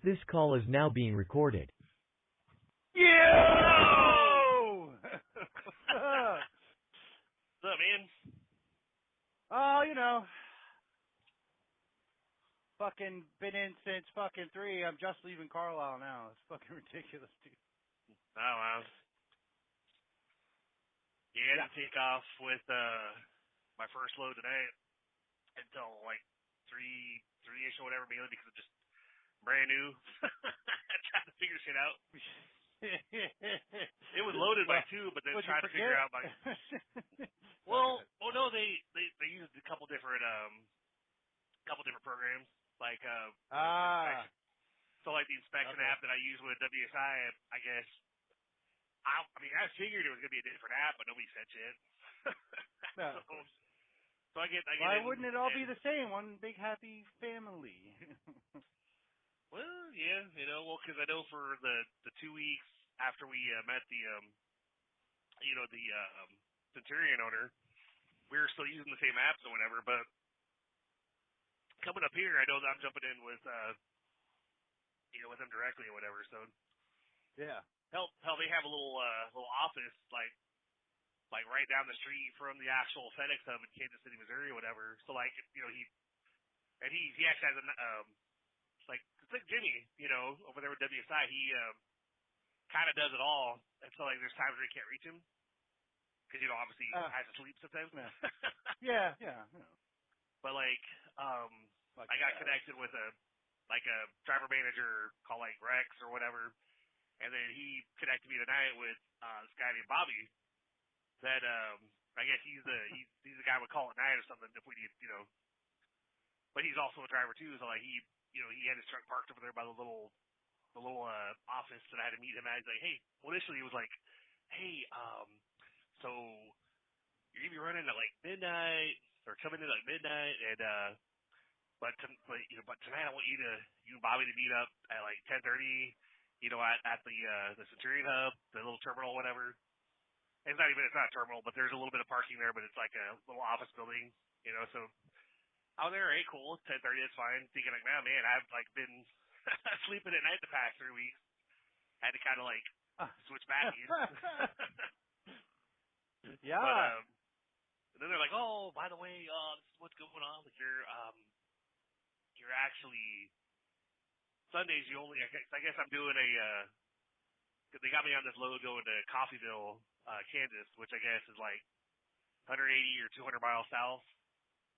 This call is now being recorded. Yo! What's up, man? Oh, you know, fucking been in since fucking 3. I'm just leaving Carlisle now. It's fucking ridiculous, dude. Oh, wow. Yeah, I didn't take off with my first load tonight until like 3-ish or whatever, mainly because I'm just brand new. Trying to figure shit out. It was loaded by 2, but then trying to figure out by. Well, no, they used a couple different programs like so like the inspection app that I use with WSI, I guess. I figured it was gonna be a different app, but nobody said shit. No, so I get. Why wouldn't it all be the same? One big happy family. Well, yeah, because I know for the 2 weeks after we met the Centurion owner, we were still using the same apps or whatever. But coming up here, I know that I'm jumping in with with them directly or whatever. So yeah. Hell, they have a little office like right down the street from the actual FedEx hub in Kansas City, Missouri, or whatever. So like he actually has it's like Jimmy, over there with WSI. He kind of does it all, and so like there's times where you can't reach him because obviously he has to sleep sometimes. Yeah. But I got connected with a driver manager called like Rex or whatever. And then he connected me tonight with this guy named Bobby. That I guess he's the guy we call at night or something if we need But he's also a driver too, so like he had his truck parked over there by the little office that I had to meet him at. He's like, hey, well initially he was like, hey, so you're gonna be running at like midnight or coming in at like midnight, and but tonight I want you and Bobby to meet up at like 10:30. At the Centurion hub, the little terminal, whatever. It's not a terminal, but there's a little bit of parking there, but it's like a little office building, so I was there, hey, cool, 10:30, that's fine. Thinking like, man, I've like been sleeping at night the past 3 weeks. Had to kind of like switch back. Yeah. But then they're like, oh, by the way, this is what's going on. Like you're actually Sundays. You only, I guess I'm doing they got me on this load going to Coffeyville, Kansas, which I guess is like 180 or 200 miles south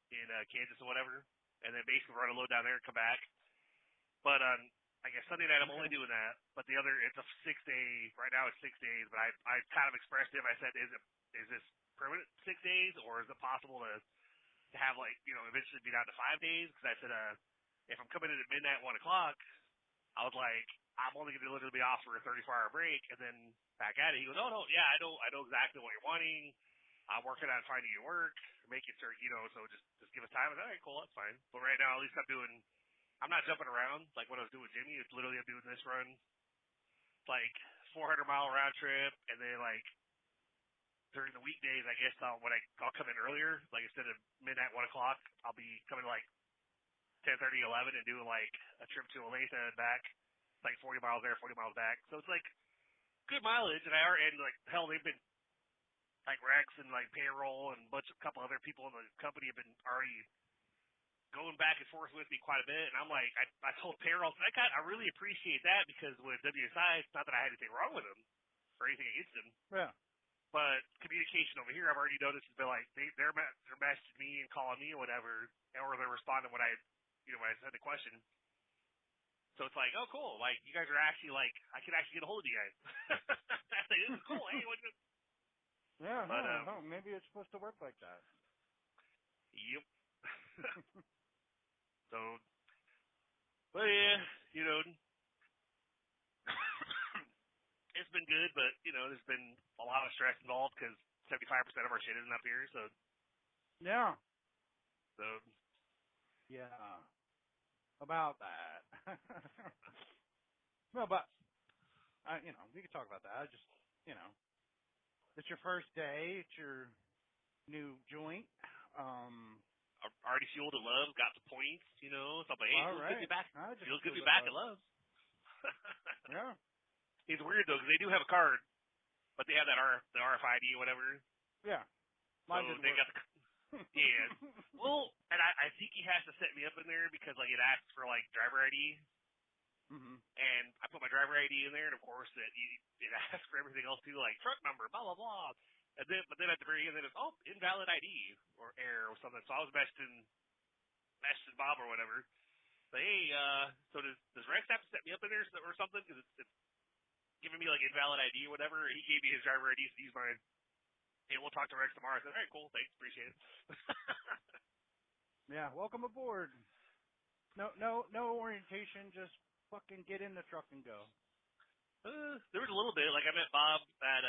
in Kansas or whatever, and then basically run a load down there and come back. But I guess Sunday night I'm only doing that, but the other, it's a 6-day, right now it's 6 days, but I kind of expressed it. I said, is this permanent 6 days, or is it possible to have like, eventually be down to 5 days? Because I said, if I'm coming in at midnight, 1 o'clock, I was like, I'm only going to literally be off for a 34-hour break and then back at it. He goes, oh, no, yeah, I know exactly what you're wanting. I'm working on finding you work, making sure, so just give us time. I said, all right, cool, that's fine. But right now, at least I'm not jumping around like what I was doing with Jimmy. It's literally I'm doing this run, like 400-mile round trip, and then like during the weekdays, I guess I'll come in earlier. Like instead of midnight, 1 o'clock, I'll be coming like 10:30, 11, and doing like a trip to Olathe and back. It's like 40 miles there, 40 miles back. So it's like good mileage. And like hell, they've been like Rex and like payroll and a couple other people in the company have been already going back and forth with me quite a bit. And I'm like, I told payroll, I really appreciate that because with WSI, it's not that I had anything wrong with them or anything against them. Yeah. But communication over here, I've already noticed has been like they're messaging me and calling me or whatever, or they're responding when I said the question. So it's like, oh, cool. Like, you guys are actually, like, I can actually get a hold of you guys. I say, this is cool. Hey, Yeah, no, maybe it's supposed to work like that. Yep. So, but yeah, it's been good, but, there's been a lot of stress involved because 75% of our shit isn't up here, so. Yeah. So. Yeah. About that. No, but we could talk about that. I just, it's your first day. It's your new joint. Already fueled at Love's, got the points, so I'm like, hey, feels good to be back. Feels good to be back at Love's. Yeah. It's weird though because they do have a card, but they have that the RFID or whatever. Yeah. So Mine didn't they work. got the yeah. Well, and I think he has to set me up in there because like it asks for like driver ID. Mm-hmm. And I put my driver ID in there, and of course it asks for everything else too, like truck number, blah blah blah. But then at the very end, it is invalid ID or error or something. So I was messaging Bob or whatever. But hey, so does Rex have to set me up in there or something? Because it's giving me like invalid ID or whatever. He gave me his driver ID, so use mine. Hey, we'll talk to Rex tomorrow. I said, all right, cool, thanks, appreciate it. Yeah. Welcome aboard. No orientation. Just fucking get in the truck and go. There was a little bit. Like I met Bob at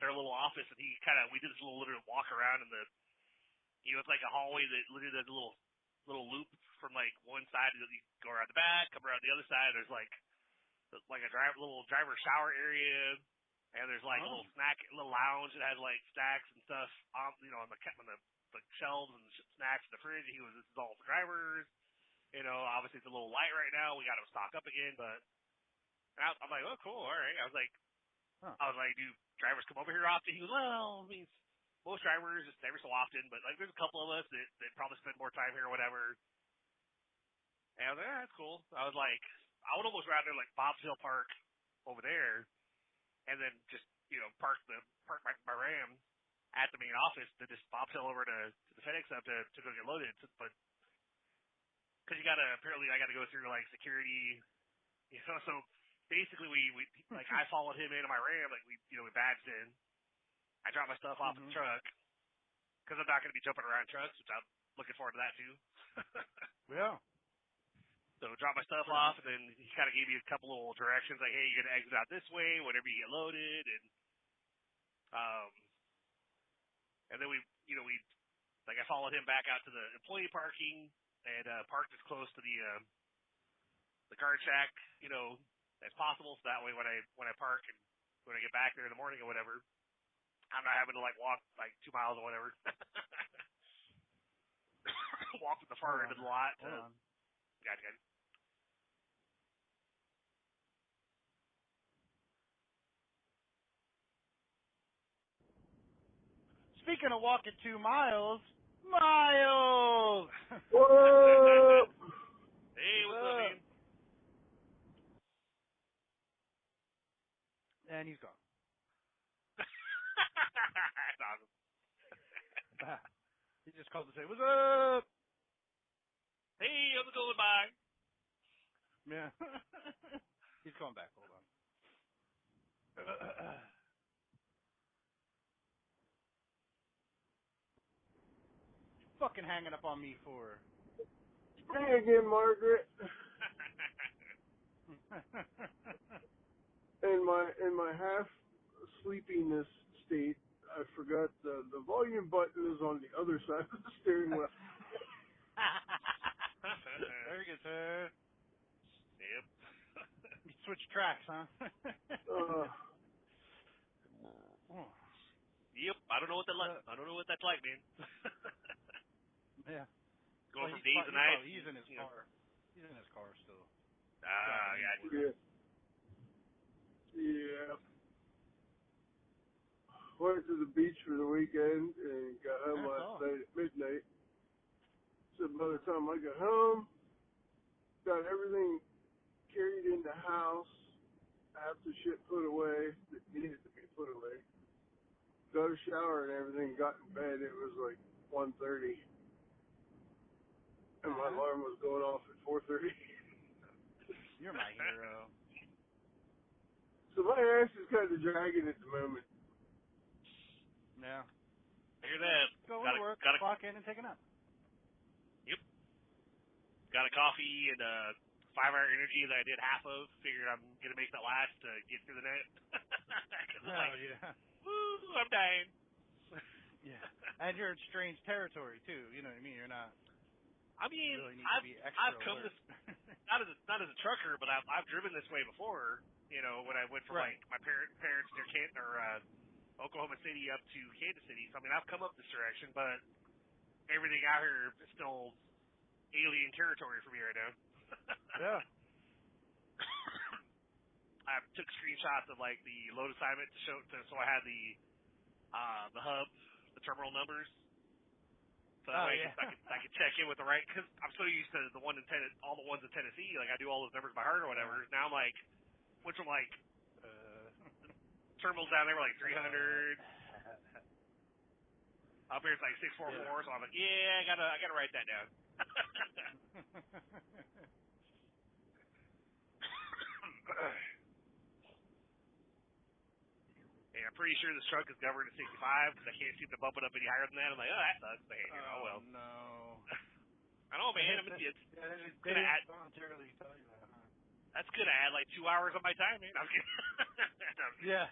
their little office, and we did this little walk around in the, it's like a hallway that literally does a little loop from like one side, you go around the back, come around the other side. There's like a little driver shower area, and there's like a little lounge that has like snacks and stuff on on the shelves and snacks in the fridge. This is all for drivers. Obviously it's a little light right now. We got to stock up again, but. I'm like, oh, cool, all right. I was like, do drivers come over here often? He goes, well, I mean, most drivers just every so often, but like there's a couple of us that probably spend more time here or whatever. And I was like, that's cool. I was like, I would almost rather like Bob's Hill Park over there, and then just park my Ram at the main office to just Bob's Hill over to the FedEx Hub to go get loaded. But because I got to go through like security, so. Basically, we like I followed him into my Ram, like we badged in. I dropped my stuff off in the truck because I'm not going to be jumping around trucks, which I'm looking forward to that too. Yeah. So drop my stuff off, and then he kind of gave me a couple little directions, like, hey, you're going to exit out this way whenever you get loaded, and then we I followed him back out to the employee parking and parked as close to the guard shack, as possible, so that way when I park and when I get back there in the morning or whatever, I'm not having to like walk like 2 miles or whatever. Walk to the far end of the lot. Hold on. Gotcha. Speaking of walking 2 miles, Miles! Whoa! Hey, what's up, man? And he's gone. That's awesome. He just called to say, what's up? Hey, how's it going? Bye. Yeah. He's coming back. Hold on. Fucking hanging up on me for? Hey again, Margaret. In my half sleepiness state, I forgot the volume button is on the other side of the steering wheel. Very good, sir. Yep. You switch tracks, huh? Yep. I don't know what that's like, man. Yeah. Going from days to nights. He's in his car. He's in his car still. Yeah. Yeah. Went to the beach for the weekend and got home last night at midnight. So by the time I got home, got everything carried in the house, half the shit put away that needed to be put away. Got a shower and everything, got in bed. It was like 1:30. And my alarm was going off at 4:30. You're my hero. So my ass is kind of dragging at the moment. Yeah. Hear that? Go to work, clock in, and take a nap. Yep. Got a coffee and 5-hour energy that I did half of. Figured I'm gonna make that last to get through the night. Yeah. Woo! I'm dying. Yeah. And you're in strange territory too. You know what I mean? You're not. I mean, really need to be extra I've come alert. this not as a trucker, but I've driven this way before. When I went from like my parents near Canton or Oklahoma City up to Kansas City. So I mean, I've come up this direction, but everything out here is still alien territory for me right now. Yeah. took screenshots of like the load assignment to show, so I had the hub, the terminal numbers. So that way I could check in with the right, because I'm so used to the one in all the ones in Tennessee, like I do all those numbers by heart or whatever. Now I'm like, which I'm like, terminals down there were like 300. Up here it's like 644. So I'm like, yeah, I gotta write that down. And I'm pretty sure this truck is governed at 65 because I can't seem to bump it up any higher than that. I'm like, oh, that sucks. But hey, oh well. No. I know, man. I'm they gonna add voluntarily tell you that, huh? That's gonna add like 2 hours of my time, man. I'm kidding. Yeah.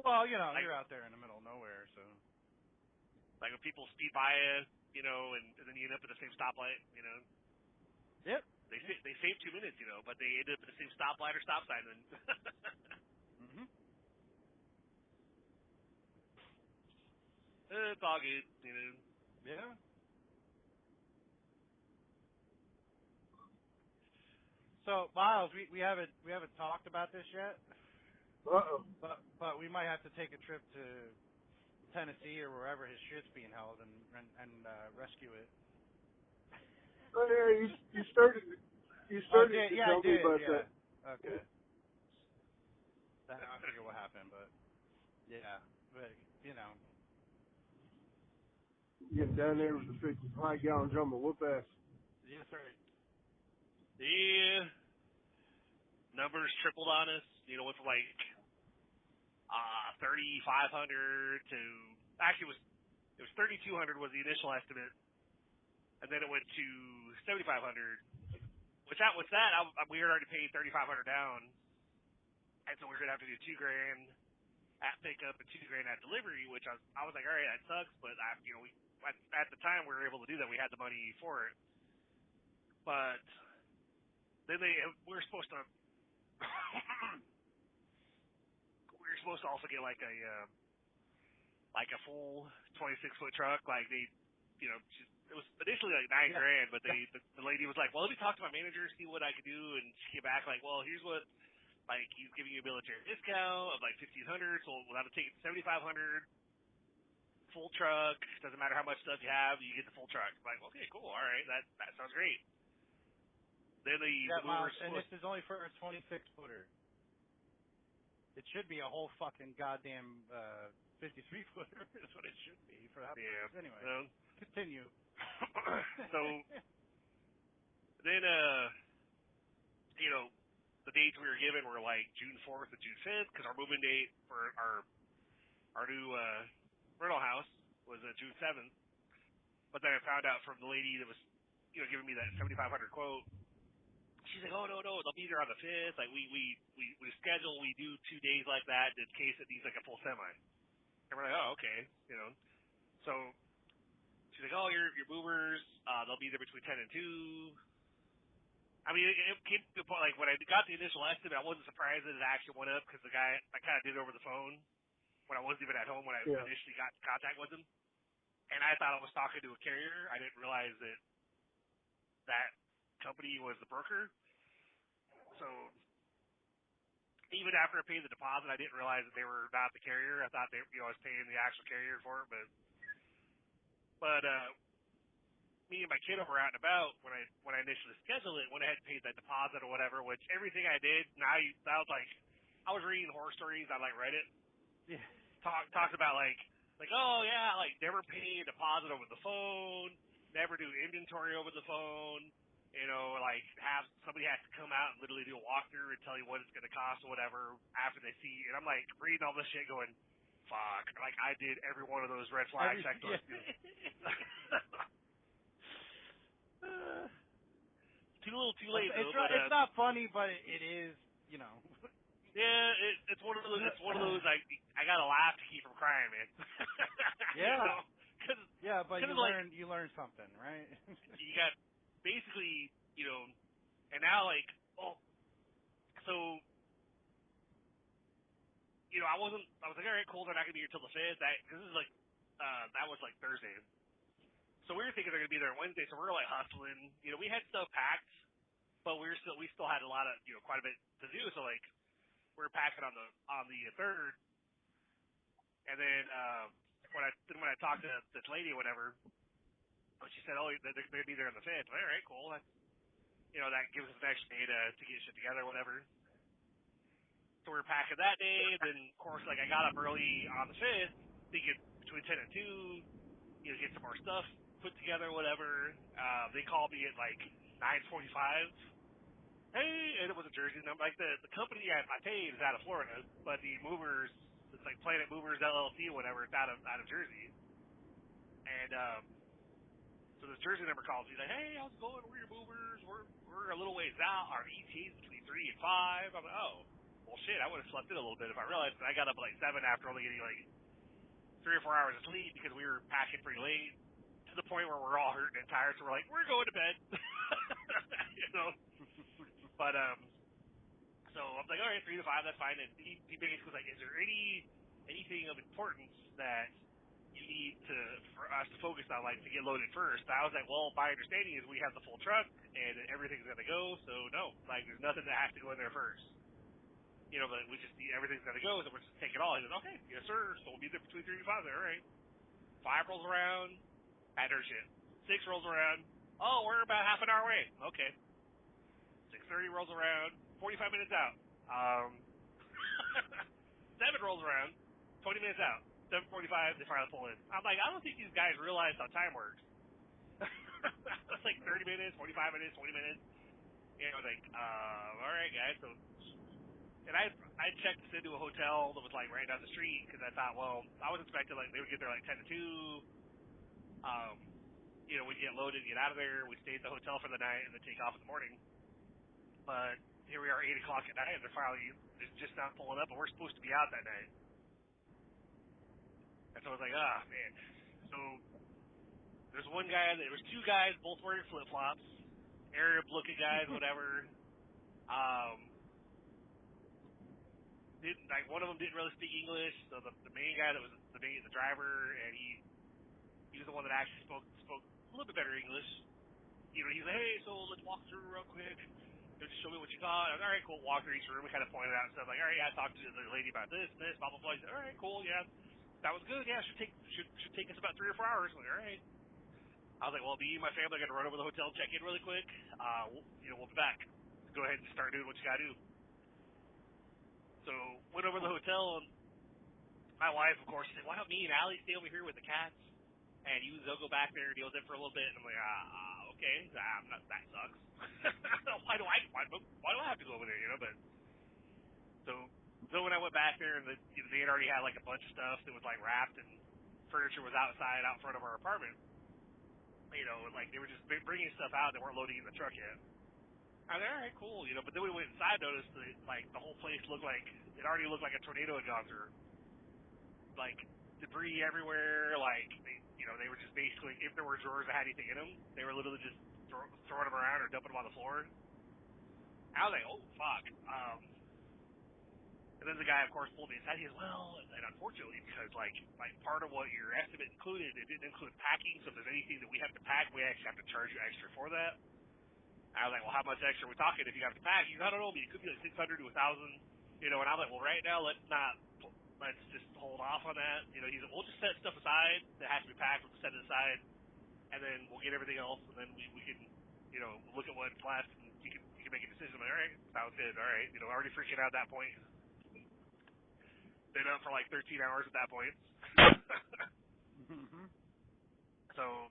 Well, you know, you're out there in the middle of nowhere, so. Like when people speed by you, and then you end up at the same stoplight, Yep. They save 2 minutes, but they end up at the same stoplight or stop sign. Then. Mhm. It's all good, Yeah. So, Miles, we haven't talked about this yet. Uh-oh. But we might have to take a trip to Tennessee or wherever his shit's being held and rescue it. Oh, yeah, you started to tell me about that. Okay. I forget what happened, but yeah, but Getting down there with the 55-gallon drum of whoop ass. yes, right. Yeah, numbers tripled on us. Went from like 3,500 to actually it was 3,200 was the initial estimate, and then it went to 7,500. Which with that, we had already paid 3,500 down, and so we were gonna have to do $2,000 at pickup and $2,000 at delivery. Which I was like, all right, that sucks, but at the time we were able to do that. We had the money for it, but then we were supposed to also get like a full 26-foot truck. Like it was initially like $9,000, but the lady was like, well, let me talk to my manager, see what I could do, and she came back like, well, here's what, like, he's giving you a military discount of like $1,500, so we'll have to take it to $7,500. Full truck, doesn't matter how much stuff you have, you get the full truck. I'm like, okay, cool, all right, that sounds great. Then and this is only for a 26-footer. It should be a whole fucking goddamn 53-footer is what it should be for that. Yeah. Purpose. Anyway, continue. So then, the dates we were given were like June 4th and June 5th because our moving date for our new rental house was June 7th. But then I found out from the lady that was, giving me that $7,500 quote. She's like, oh, no, they'll be there on the 5th. Like, we schedule, we do 2 days like that in case it needs like a full semi. And we're like, oh, okay, So she's like, oh, your movers, they'll be there between 10 and 2. I mean, it came to the point, like, when I got the initial estimate, I wasn't surprised that it actually went up because the guy, I kind of did it over the phone when I wasn't even at home when I initially got in contact with him. And I thought I was talking to a carrier. I didn't realize that company was the broker. So even after I paid the deposit, I didn't realize that they were not the carrier. I thought I was paying the actual carrier for it, but me and my kid were out and about when I initially scheduled it, went ahead and paid that deposit or whatever, which everything I did, I was like, I was reading horror stories on like Reddit. Yeah. Talks about like, oh yeah, like never pay a deposit over the phone, never do inventory over the phone, like have somebody has to come out and literally do a walkthrough and tell you what it's going to cost or whatever after they see. And I'm like reading all this shit going, fuck, like I did every one of those red flag checklists. Too little, too late. It's not funny, but it is. Yeah, it's one of those. It's one of those. I gotta laugh to keep from crying, man. Yeah. But you learn something, right? You got basically, and now I was like, all right, cool. They're not gonna be here till the 5th. This is like, that was like Thursday. So we were thinking they're going to be there Wednesday, so we were like hustling. We had stuff packed, but we still had a lot of, quite a bit to do. So like, we were packing on the third, and then when I talked to this lady or whatever, she said, oh, they're going to be there on the 5th. All right, cool. That gives us an extra day to get shit together, whatever. So we were packing that day. Then, of course, like I got up early on the 5th, thinking between 10 and 2, get some more stuff put together, whatever. They called me at like 9:45. Hey, and it was a Jersey number. Like the company I paid is out of Florida, but the movers, it's like Planet Movers LLC, or whatever. It's out of Jersey. And so this Jersey number calls me like, hey, how's it going? We're your movers. We're a little ways out. Our ETA's between 3 and 5. I'm like, oh, well, shit. I would have slept in a little bit if I realized that I got up at like 7 after only getting like 3 or 4 hours of sleep because we were packing pretty late, to the point where we're all hurting and tired. So we're like, we're going to bed. But so I'm like, all right, 3 to 5, that's fine. And he basically was like, is there anything of importance that you need for us to focus on, like to get loaded first? I was like, well, my understanding is we have the full truck and everything's gonna go, so no, like there's nothing that has to go in there first. But we just everything's gonna go, so we're just take it all. He goes, okay, yes sir. So we'll be there between 3 and 5. All right. 5 rolls around, had her shit. 6 rolls around. Oh, we're about half an hour away. Okay. 6:30 rolls around, 45 minutes out. 7 rolls around, 20 minutes out. 7:45, they finally pull in. I'm like, I don't think these guys realize how time works. It's like 30 minutes, 45 minutes, 20 minutes. I was like, all right, guys. So, and I checked us into a hotel that was like right down the street because I thought, well, I was expecting like they would get there like 10 to 2. We'd get loaded, get out of there. We stay at the hotel for the night and then take off in the morning. But here we are, 8 o'clock at night, and they're just not pulling up, and we're supposed to be out that night. And so I was like, man. So there was 2 guys, both wearing flip-flops, Arab-looking guys, whatever. One of them didn't really speak English, so the main guy that was the driver, and he was the one that actually spoke a little bit better English. He's like, hey, so let's walk through real quick. Just show me what you got. I was, all right, cool. Walk through each room. We kind of pointed out stuff like, all right, yeah, I talked to the lady about this, blah blah blah. He said, all right, cool, yeah, that was good. Yeah, should take us about 3 or 4 hours. I'm like, all right. I was like, well, me and my family are gonna run over to the hotel, check in really quick. We'll be back. Go ahead and start doing what you gotta do. So went over to the hotel, and my wife, of course, said, why don't me and Allie stay over here with the cats, and they'll go back there and deal with it for a little bit. And I'm like, okay, that sucks. Why do I have to go over there? But so when I went back there, and they had already had like a bunch of stuff that was like wrapped, and furniture was out front of our apartment. Like they were just bringing stuff out that weren't loading in the truck yet. I was like, all right, cool, But then we went inside, noticed that like the whole place already looked like a tornado had gone through. Like debris everywhere. Like they were just basically, if there were drawers that had anything in them, they were literally just throwing them around or dumping them on the floor. I was like, oh fuck. And then the guy, of course, pulled me aside. He goes, well, and unfortunately, because like part of what your estimate included, it didn't include packing. So if there's anything that we have to pack, we actually have to charge you extra for that. I was like, well, how much extra are we talking if you have to pack? He goes, I don't know, but it could be like 600 to 1,000. And I'm like, well, right now, let's just hold off on that. He said, we'll just set stuff aside that has to be packed. We'll just set it aside, and then we'll get everything else, and then we can, look at what's left, and you can make a decision. I'm like, all right, sounds good. All right, already freaking out at that point. Been up for like 13 hours at that point. So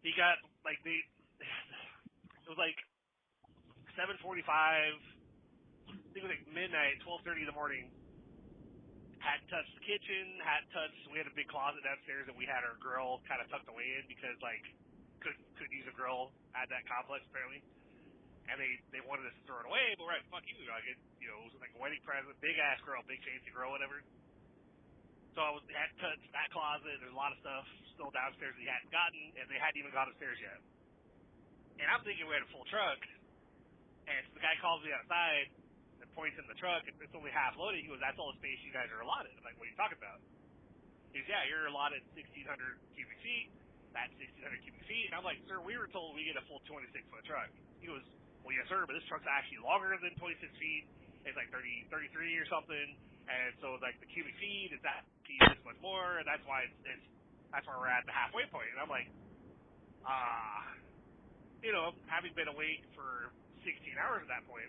he got like it was like 7:45. I think it was like midnight, 12:30 in the morning. Hadn't touched the kitchen. We had a big closet downstairs that we had our grill kind of tucked away in because like couldn't use a grill at that complex apparently. And they wanted us to throw it away, but we're like, fuck you, like it was like a wedding present, big ass grill, big fancy grill, whatever. So I hadn't touched that closet. There's a lot of stuff still downstairs that he hadn't gotten, and they hadn't even gone upstairs yet. And I'm thinking we had a full truck, and so the guy calls me outside and points in the truck, and it's only half loaded. He goes, that's all the space you guys are allotted. I'm like, what are you talking about? He goes, yeah, you're allotted 1,600 cubic feet. That's 1,600 cubic feet. And I'm like, sir, we were told we get a full 26-foot truck. He goes, well, yes, sir, but this truck's actually longer than 26 feet. It's like 33 or something. And so, like, the cubic feet is actually this much more, and that's why that's where we're at the halfway point. And I'm like, having been awake for 16 hours at that point,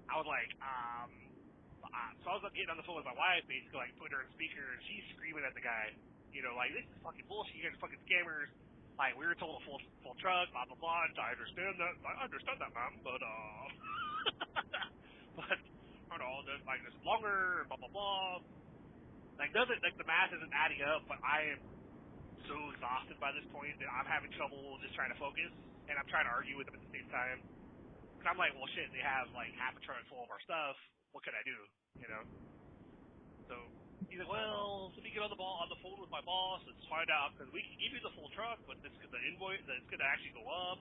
I was like, so I was getting on the phone with my wife, basically, like, putting her in speaker, and she's screaming at the guy, like, this is fucking bullshit, you guys are fucking scammers. Like, we were told a full truck, blah, blah, blah, and I understand that, ma'am, but, but, it's longer, blah, blah, blah. Like, the math isn't adding up, but I am so exhausted by this point that I'm having trouble just trying to focus, and I'm trying to argue with them at the same time. And I'm like, well, shit, they have, like, half a truck full of our stuff. What can I do, So he's like, well, let me get on the phone with my boss. Let's find out, because we can give you the full truck, but the invoice, it's going to actually go up.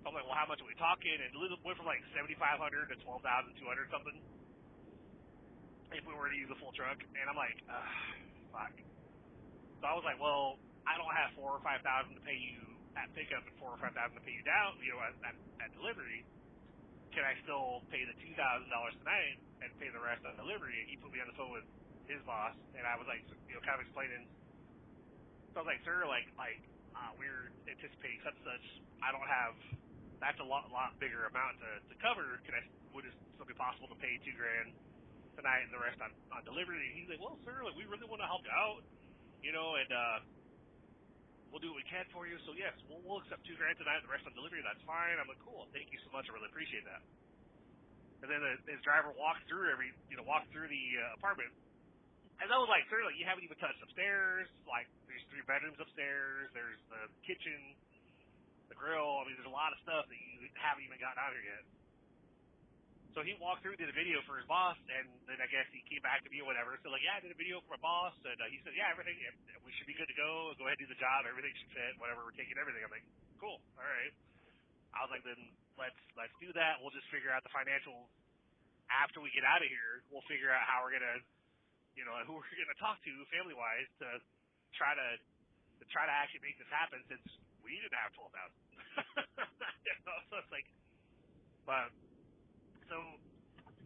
So I'm like, well, how much are we talking? And it went from, like, $7,500 to $12,200 something if we were to use the full truck. And I'm like, fuck. So I was like, well, I don't have $4,000 or $5,000 to pay you at pickup and $4,000 or $5,000 to pay you down, at delivery. Can I still pay the $2,000 tonight and pay the rest on delivery? And he put me on the phone with his boss, and I was like, kind of explaining. So I was like, sir, we're anticipating such and such. I don't have. That's a lot bigger amount to cover. Would it still be possible to pay $2,000 tonight and the rest on delivery? And he's like, well, sir, we really want to help you out, and we'll do what we can for you. So yes, we'll accept $2,000 tonight, the rest on delivery. That's fine. I'm like, cool. Thank you so much. I really appreciate that. And then his driver walked through the apartment, and I was like, sir, you haven't even touched upstairs. Like, there's 3 bedrooms upstairs. There's the kitchen, the grill. I mean, there's a lot of stuff that you haven't even gotten out here yet. So he walked through, did a video for his boss, and then I guess he came back to me or whatever. So, I did a video for my boss, and he said, yeah, everything, we should be good to go. Go ahead and do the job. Everything should fit, whatever. We're taking everything. I'm like, cool. All right. I was like, then let's do that. We'll just figure out the financials after we get out of here. We'll figure out how we're going to, who we're going to talk to family-wise to try to actually make this happen, since we didn't have 12,000. So it's like, but. So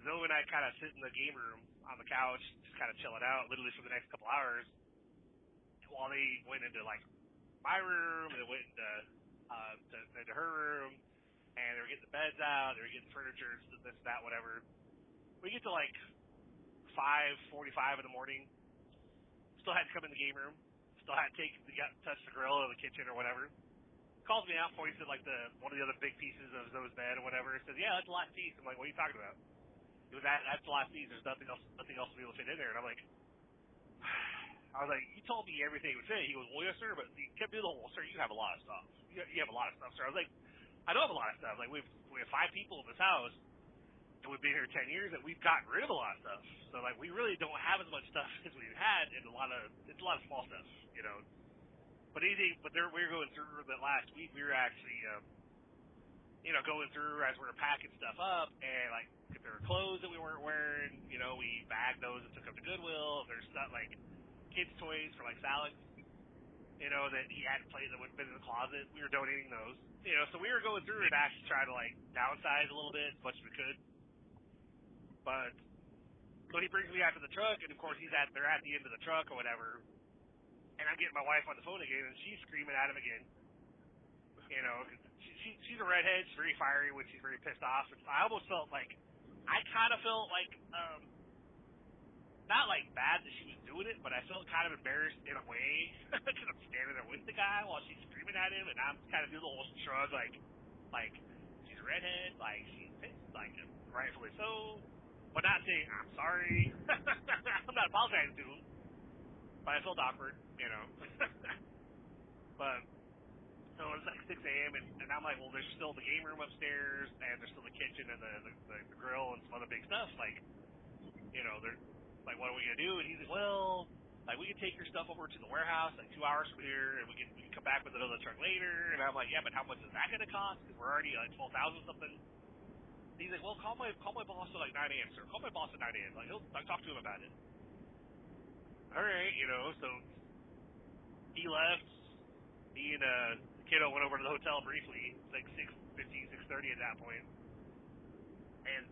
Zoe and I kind of sit in the game room on the couch, just kind of chilling out, literally for the next couple hours, while they went into my room, and they went into her room, and they were getting the beds out, they were getting furniture, this, that, whatever. We get to 5:45 in the morning, still had to come in the game room, still had to touch the grill or the kitchen or whatever. Calls me out, points at one of the other big pieces of Zoe's bed or whatever. Says, "Yeah, that's the last piece." I'm like, "What are you talking about?" He goes, "That's the last piece. There's nothing else to be able to fit in there." And I'm like, "I was like, you told me everything would fit." He goes, "Well, yes, sir, but you kept doing the whole, sir. You have a lot of stuff. You have a lot of stuff, sir." I was like, "I don't have a lot of stuff. Like we have 5 people in this house, and we've been here 10 years, and we've gotten rid of a lot of stuff. So we really don't have as much stuff as we've had, and it's a lot of small stuff, But we were going through that last week. We were actually, going through as we were packing stuff up, and if there were clothes that we weren't wearing, we bagged those and took them to Goodwill. If there's stuff kids' toys for Alex, that he hadn't played that would have been in the closet, we were donating those. So we were going through and actually trying to downsize a little bit as much as we could. But so he brings me out to the truck, and of course they're at the end of the truck or whatever. And I'm getting my wife on the phone again, and she's screaming at him again. She's a redhead. She's very fiery when she's very pissed off. And I almost felt I kind of felt not bad that she was doing it, but I felt kind of embarrassed in a way because I'm standing there with the guy while she's screaming at him, and I'm kind of doing the whole shrug, she's a redhead, she's pissed, rightfully so, but not saying I'm sorry. I'm not apologizing to him. But I felt awkward, But, so it was 6 a.m., and I'm like, well, there's still the game room upstairs, and there's still the kitchen and the grill and some other big stuff. They're what are we going to do? And he's like, well, we can take your stuff over to the warehouse, 2 hours from here, and we can come back with another truck later. And I'm like, yeah, but how much is that going to cost? Because we're already at 12,000 something. And he's like, well, call my boss at 9 a.m., sir. Call my boss at 9 a.m. I'll talk to him about it. All right, so he left. He and the kiddo went over to the hotel briefly, 6:15, 6:30, 6:30 at that point, and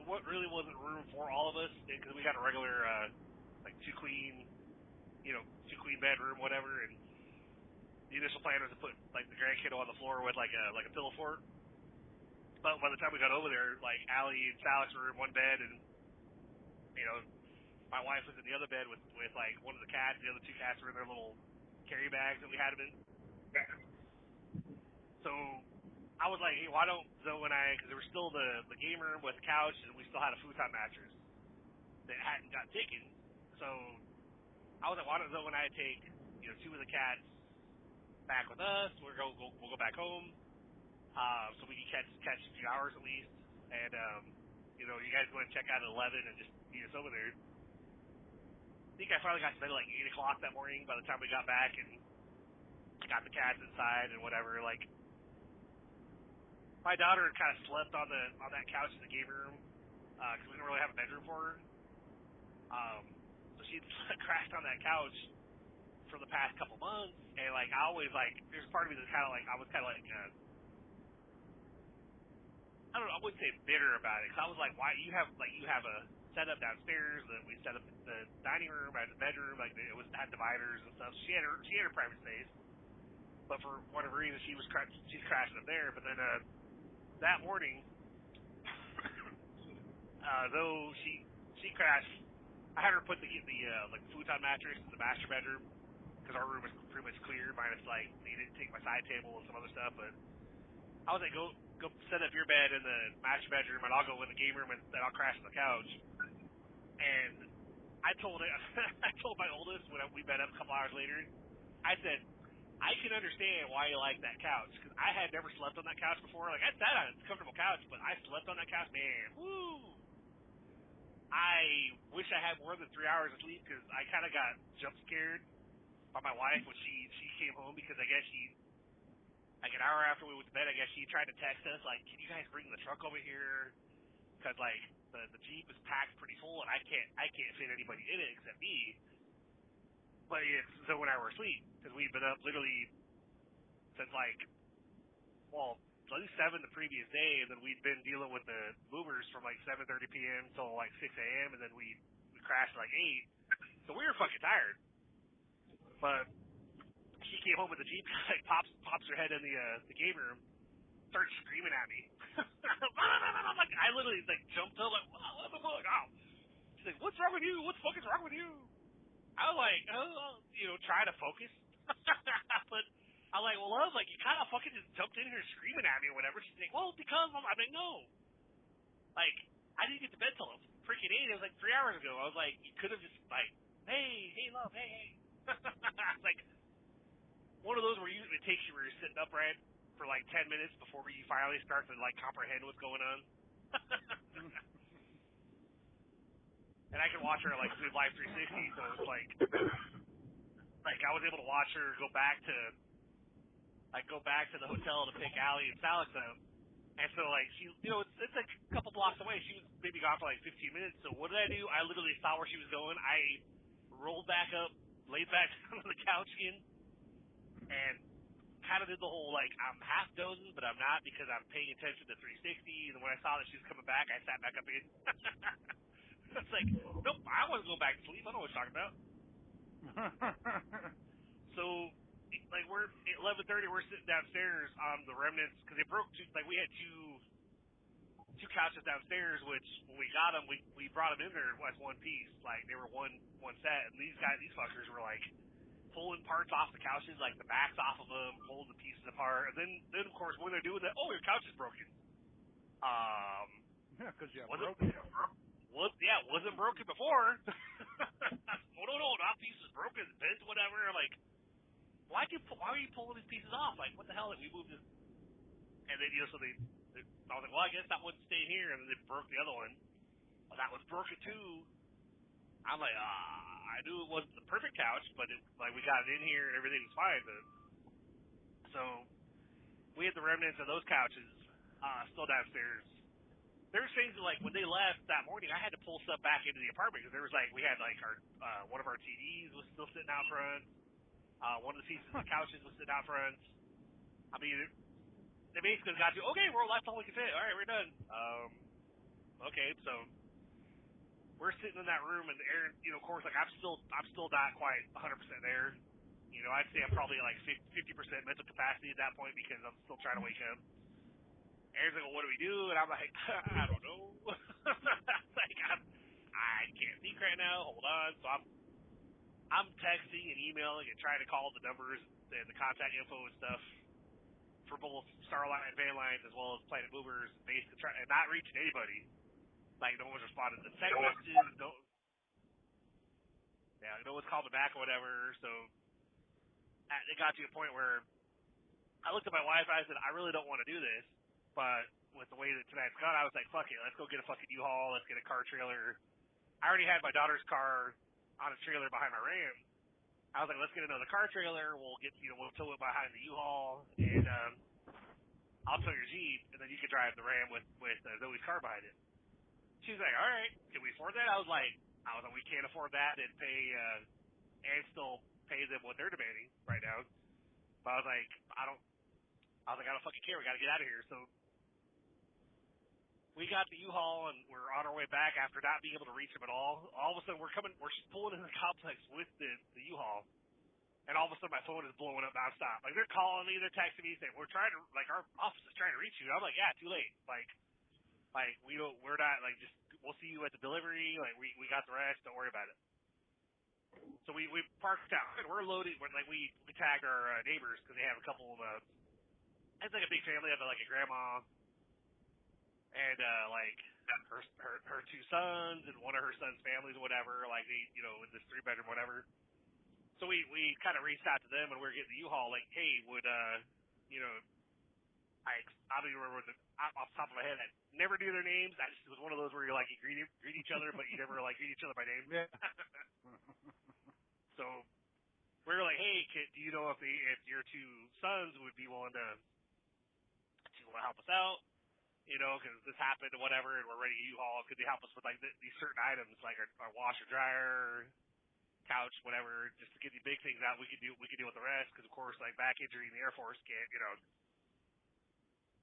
what really wasn't room for all of us because we got a regular like two queen bedroom, whatever, and the initial plan was to put like the grand kiddo on the floor with like a pillow fort. But by the time we got over there, like Allie and Alex were in one bed, and my wife was in the other bed with like one of the cats. The other two cats were in their little carry bags that we had them in. So I was like, hey, why don't Zoe and I, because there was still the game room with the couch, and we still had a futon mattress that hadn't got taken. So I was like, why don't Zoe and I take two of the cats back with us? We'll go back home. So we can catch a few hours at least, and you guys go and check out at 11 and just meet us over there. I think I finally got to bed at like 8 o'clock that morning. By the time we got back and got the cats inside and whatever, like my daughter kind of slept on that couch in the game room because we didn't really have a bedroom for her. So she crashed on that couch for the past couple months, and like I always like there's part of me that's kind of like I was kind of like. I wouldn't say bitter about it, because I was like, why, you have a setup downstairs that we set up the dining room as a bedroom, like it had dividers and stuff. She had her private space, but for whatever reason she's crashing up there. But then that morning, though she crashed, I had her put the like futon mattress in the master bedroom because our room was pretty much clear, minus like you didn't take my side table and some other stuff, but. I was like, go set up your bed in the master bedroom, and I'll go in the game room, and then I'll crash on the couch. And I told my oldest when we met up a couple hours later, I said, I can understand why you like that couch, because I had never slept on that couch before. Like, I sat on it, it's a comfortable couch, but I slept on that couch, man, woo! I wish I had more than 3 hours of sleep, because I kind of got jump scared by my wife when she came home, because I guess like an hour after we went to bed, I guess she tried to text us, like, can you guys bring the truck over here? Because, like, the Jeep is packed pretty full, and I can't fit anybody in it except me. But it's Zoe and I were asleep, because we'd been up literally since, like, well, at least 7 the previous day, and then we'd been dealing with the movers from, like, 7:30 p.m. till, like, 6 a.m., and then we crashed at, like, 8. So we were fucking tired. But she came home with the Jeep, like pops her head in the game room, started screaming at me. Like I literally like jumped up, like what the fuck? Oh, she's like, what's wrong with you? What the fuck is wrong with you? I was like, try to focus, but I'm like, well, love, like you kind of fucking just jumped in here screaming at me or whatever. She's like, well, because I'm like, no, like I didn't get to bed till freaking 8. It was like 3 hours ago. I was like, you could have just like, hey, love, hey. Like. One of those where it takes you where you're sitting upright for like 10 minutes before you finally start to like comprehend what's going on. And I can watch her like through Live 360, so it's like I was able to watch her go back to the hotel to pick Allie and Alex up. And so like she, it's like a couple blocks away. She was maybe gone for like 15 minutes. So what did I do? I literally saw where she was going. I rolled back up, laid back on the couch again. And kind of did the whole, like, I'm half dozing, but I'm not because I'm paying attention to 360. And when I saw that she was coming back, I sat back up again. It's like, nope, I wasn't going back to sleep. I know what you're talking about. So, like, we're at 11:30, we're sitting downstairs on the remnants, because they broke we had two couches downstairs, which when we got them, we brought them in there as one piece. Like, they were one set. And these fuckers were like, pulling parts off the couches, like the backs off of them, pulling the pieces apart, and then of course when they're doing that, your couch is broken. Yeah, because you broken. Wasn't broken before. No, that piece is broken, bent, whatever. I'm like, why are you pulling these pieces off? Like, what the hell? Like, we moved this, and then so I was like, well, I guess that one's staying here, and then they broke the other one. Well, that one's broken too. I'm like, I knew it wasn't the perfect couch, but we got it in here and everything was fine. But so we had the remnants of those couches still downstairs. There's things that, like when they left that morning, I had to pull stuff back into the apartment because there was we had our one of our TVs was still sitting out front. One of the pieces of the couches was sitting out front. I mean, they basically got to, okay, that's all we can fit. All right, we're done. Okay, so we're sitting in that room, and Aaron, of course, like I'm still not quite 100% there. I'd say I'm probably like 50% mental capacity at that point because I'm still trying to wake up. Aaron's like, well, what do we do? And I'm like, I don't know. Like, I can't think right now. Hold on. So I'm texting and emailing and trying to call the numbers and the contact info and stuff for both Starline and Van Lines as well as Planet Movers, basically trying and not reaching anybody. Like, no one's responded to the text messages. No one's called me back or whatever. So it got to a point where I looked at my wife and I said, I really don't want to do this, but with the way that tonight's gone, I was like, fuck it, let's go get a fucking U-Haul, let's get a car trailer. I already had my daughter's car on a trailer behind my Ram. I was like, let's get another car trailer, we'll tow it behind the U-Haul, and I'll tow your Jeep, and then you can drive the Ram with Zoe's car behind it. She was like, all right, can we afford that? I was like, we can't afford that and pay, and still pay them what they're demanding right now. But I was like, I don't fucking care. We got to get out of here. So we got the U-Haul, and we're on our way back after not being able to reach them at all. All of a sudden, we're pulling in the complex with the U-Haul, and all of a sudden, my phone is blowing up nonstop. Like, they're calling me, they're texting me, saying, we're trying to, like, our office is trying to reach you. I'm like, yeah, too late. Like, we're not, like, just, we'll see you at the delivery. Like, we got the rest. Don't worry about it. So we parked out, and we're loaded. We tag our neighbors because they have a couple of, it's like a big family. They have, like, a grandma and, like, her two sons and one of her son's families or whatever. Like, they, in this 3-bedroom, whatever. So we kind of reached out to them, and we were getting the U-Haul, like, hey, would, I don't even remember off the top of my head. I never knew their names. It was one of those where you greet each other, but you never greet each other by name. Yeah. So we were like, hey, do you know if your two sons would be willing to help us out? Because this happened or whatever, and we're ready to U-Haul. Could they help us with these certain items, like our washer, dryer, couch, whatever, just to get the big things out? We could deal with the rest, because of course, like back injury in the Air Force can't,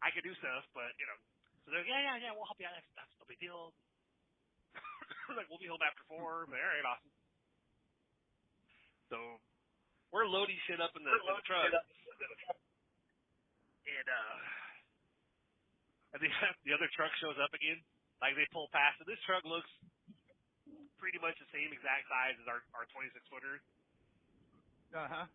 I could do stuff, but, so they're like, yeah, we'll help you out. That's no big deal. Like, we'll be home after 4, but all right, awesome. So we're loading shit up in the truck. And the other truck shows up again. Like, they pull past it. This truck looks pretty much the same exact size as our 26-footer. Uh-huh.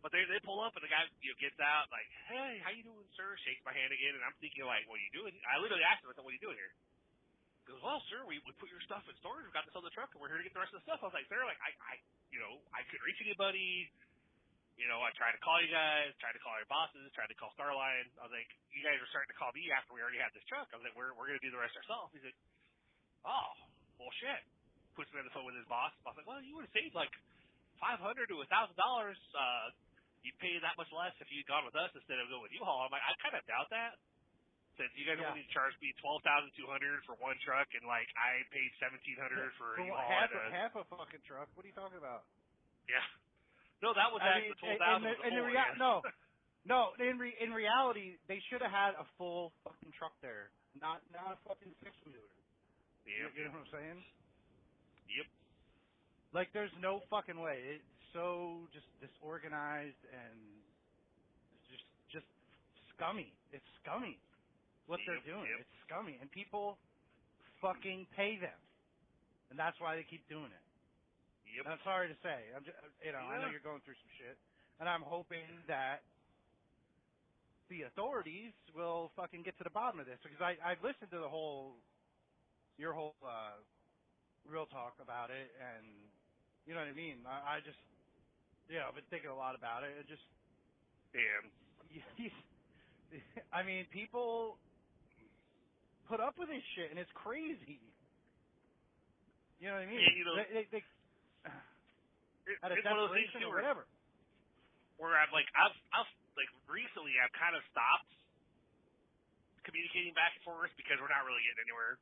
But they pull up, and the guy gets out, like, hey, how you doing, sir? Shakes my hand again, and I'm thinking, like, what are you doing? I literally asked him, I said, what are you doing here? He goes, well, sir, we put your stuff in storage. We got this on the truck, and we're here to get the rest of the stuff. I was like, sir, like, I couldn't reach anybody. I tried to call you guys, tried to call your bosses, tried to call Starline. I was like, you guys are starting to call me after we already had this truck. I was like, we're going to do the rest ourselves. He's like, oh, well, shit. Puts me on the phone with his boss. I was like, well, you would have saved like $500 to $1,000. You'd pay that much less if you'd gone with us instead of going with U-Haul. I'm like, I kind of doubt that. Since you guys only charged me $12,200 for one truck, and like I paid $1,700 for U-Haul. Half a fucking truck. What are you talking about? Yeah. No, that was actually $12,000. In reality, they should have had a full fucking truck there, not a fucking 6-wheeler. Yep. You know what I'm saying? Yep. Like, there's no fucking way. It's so just disorganized and just scummy. It's scummy what they're doing. Yep. It's scummy, and people fucking pay them, and that's why they keep doing it. Yep. And I'm sorry to say, I know you're going through some shit, and I'm hoping that the authorities will fucking get to the bottom of this, because I've listened to your whole real talk about it, and you know what I mean. I just, I've been thinking a lot about it. It just, I mean, people put up with this shit, and it's crazy. You know what I mean? Yeah, they out of it's one of those things desperation too, or whatever. Where I've recently I've kind of stopped communicating back and forth because we're not really getting anywhere.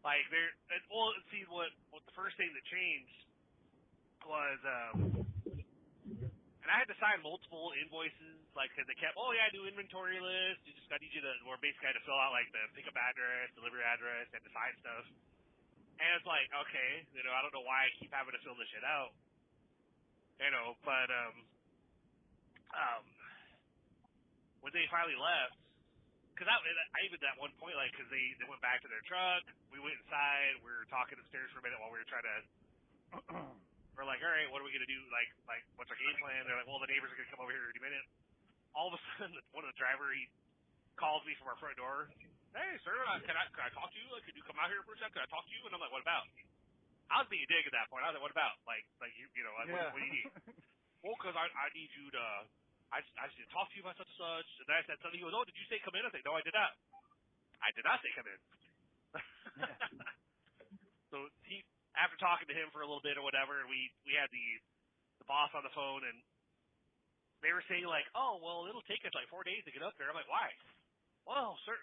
Like what the first thing that changed was And I had to sign multiple invoices, like, because they kept, oh, yeah, do inventory list. I need you to, or basically I had to fill out, like, the pickup address, delivery address, and to sign stuff. And it's like, okay, I don't know why I keep having to fill this shit out. But, when they finally left, because I even at one point, like, because they went back to their truck, we went inside, we were talking upstairs for a minute while we were trying to, we're like, all right, what are we going to do? Like, what's our game plan? They're like, well, the neighbors are going to come over here in 30 minutes. All of a sudden, one of the driver, he calls me from our front door. Hey, sir, can I talk to you? Like, could you come out here for a second? Can I talk to you? And I'm like, what about? I was being a dick at that point. I was like, what about? Like what do you need? Well, because I need you to, I just need to talk to you about such and such. And then I said something. He goes, oh, did you say come in? I said, no, I did not. I did not say come in. So after talking to him for a little bit or whatever, we had the boss on the phone, and they were saying like, oh, well, it'll take us like 4 days to get up there. I'm like, why? Well, sir,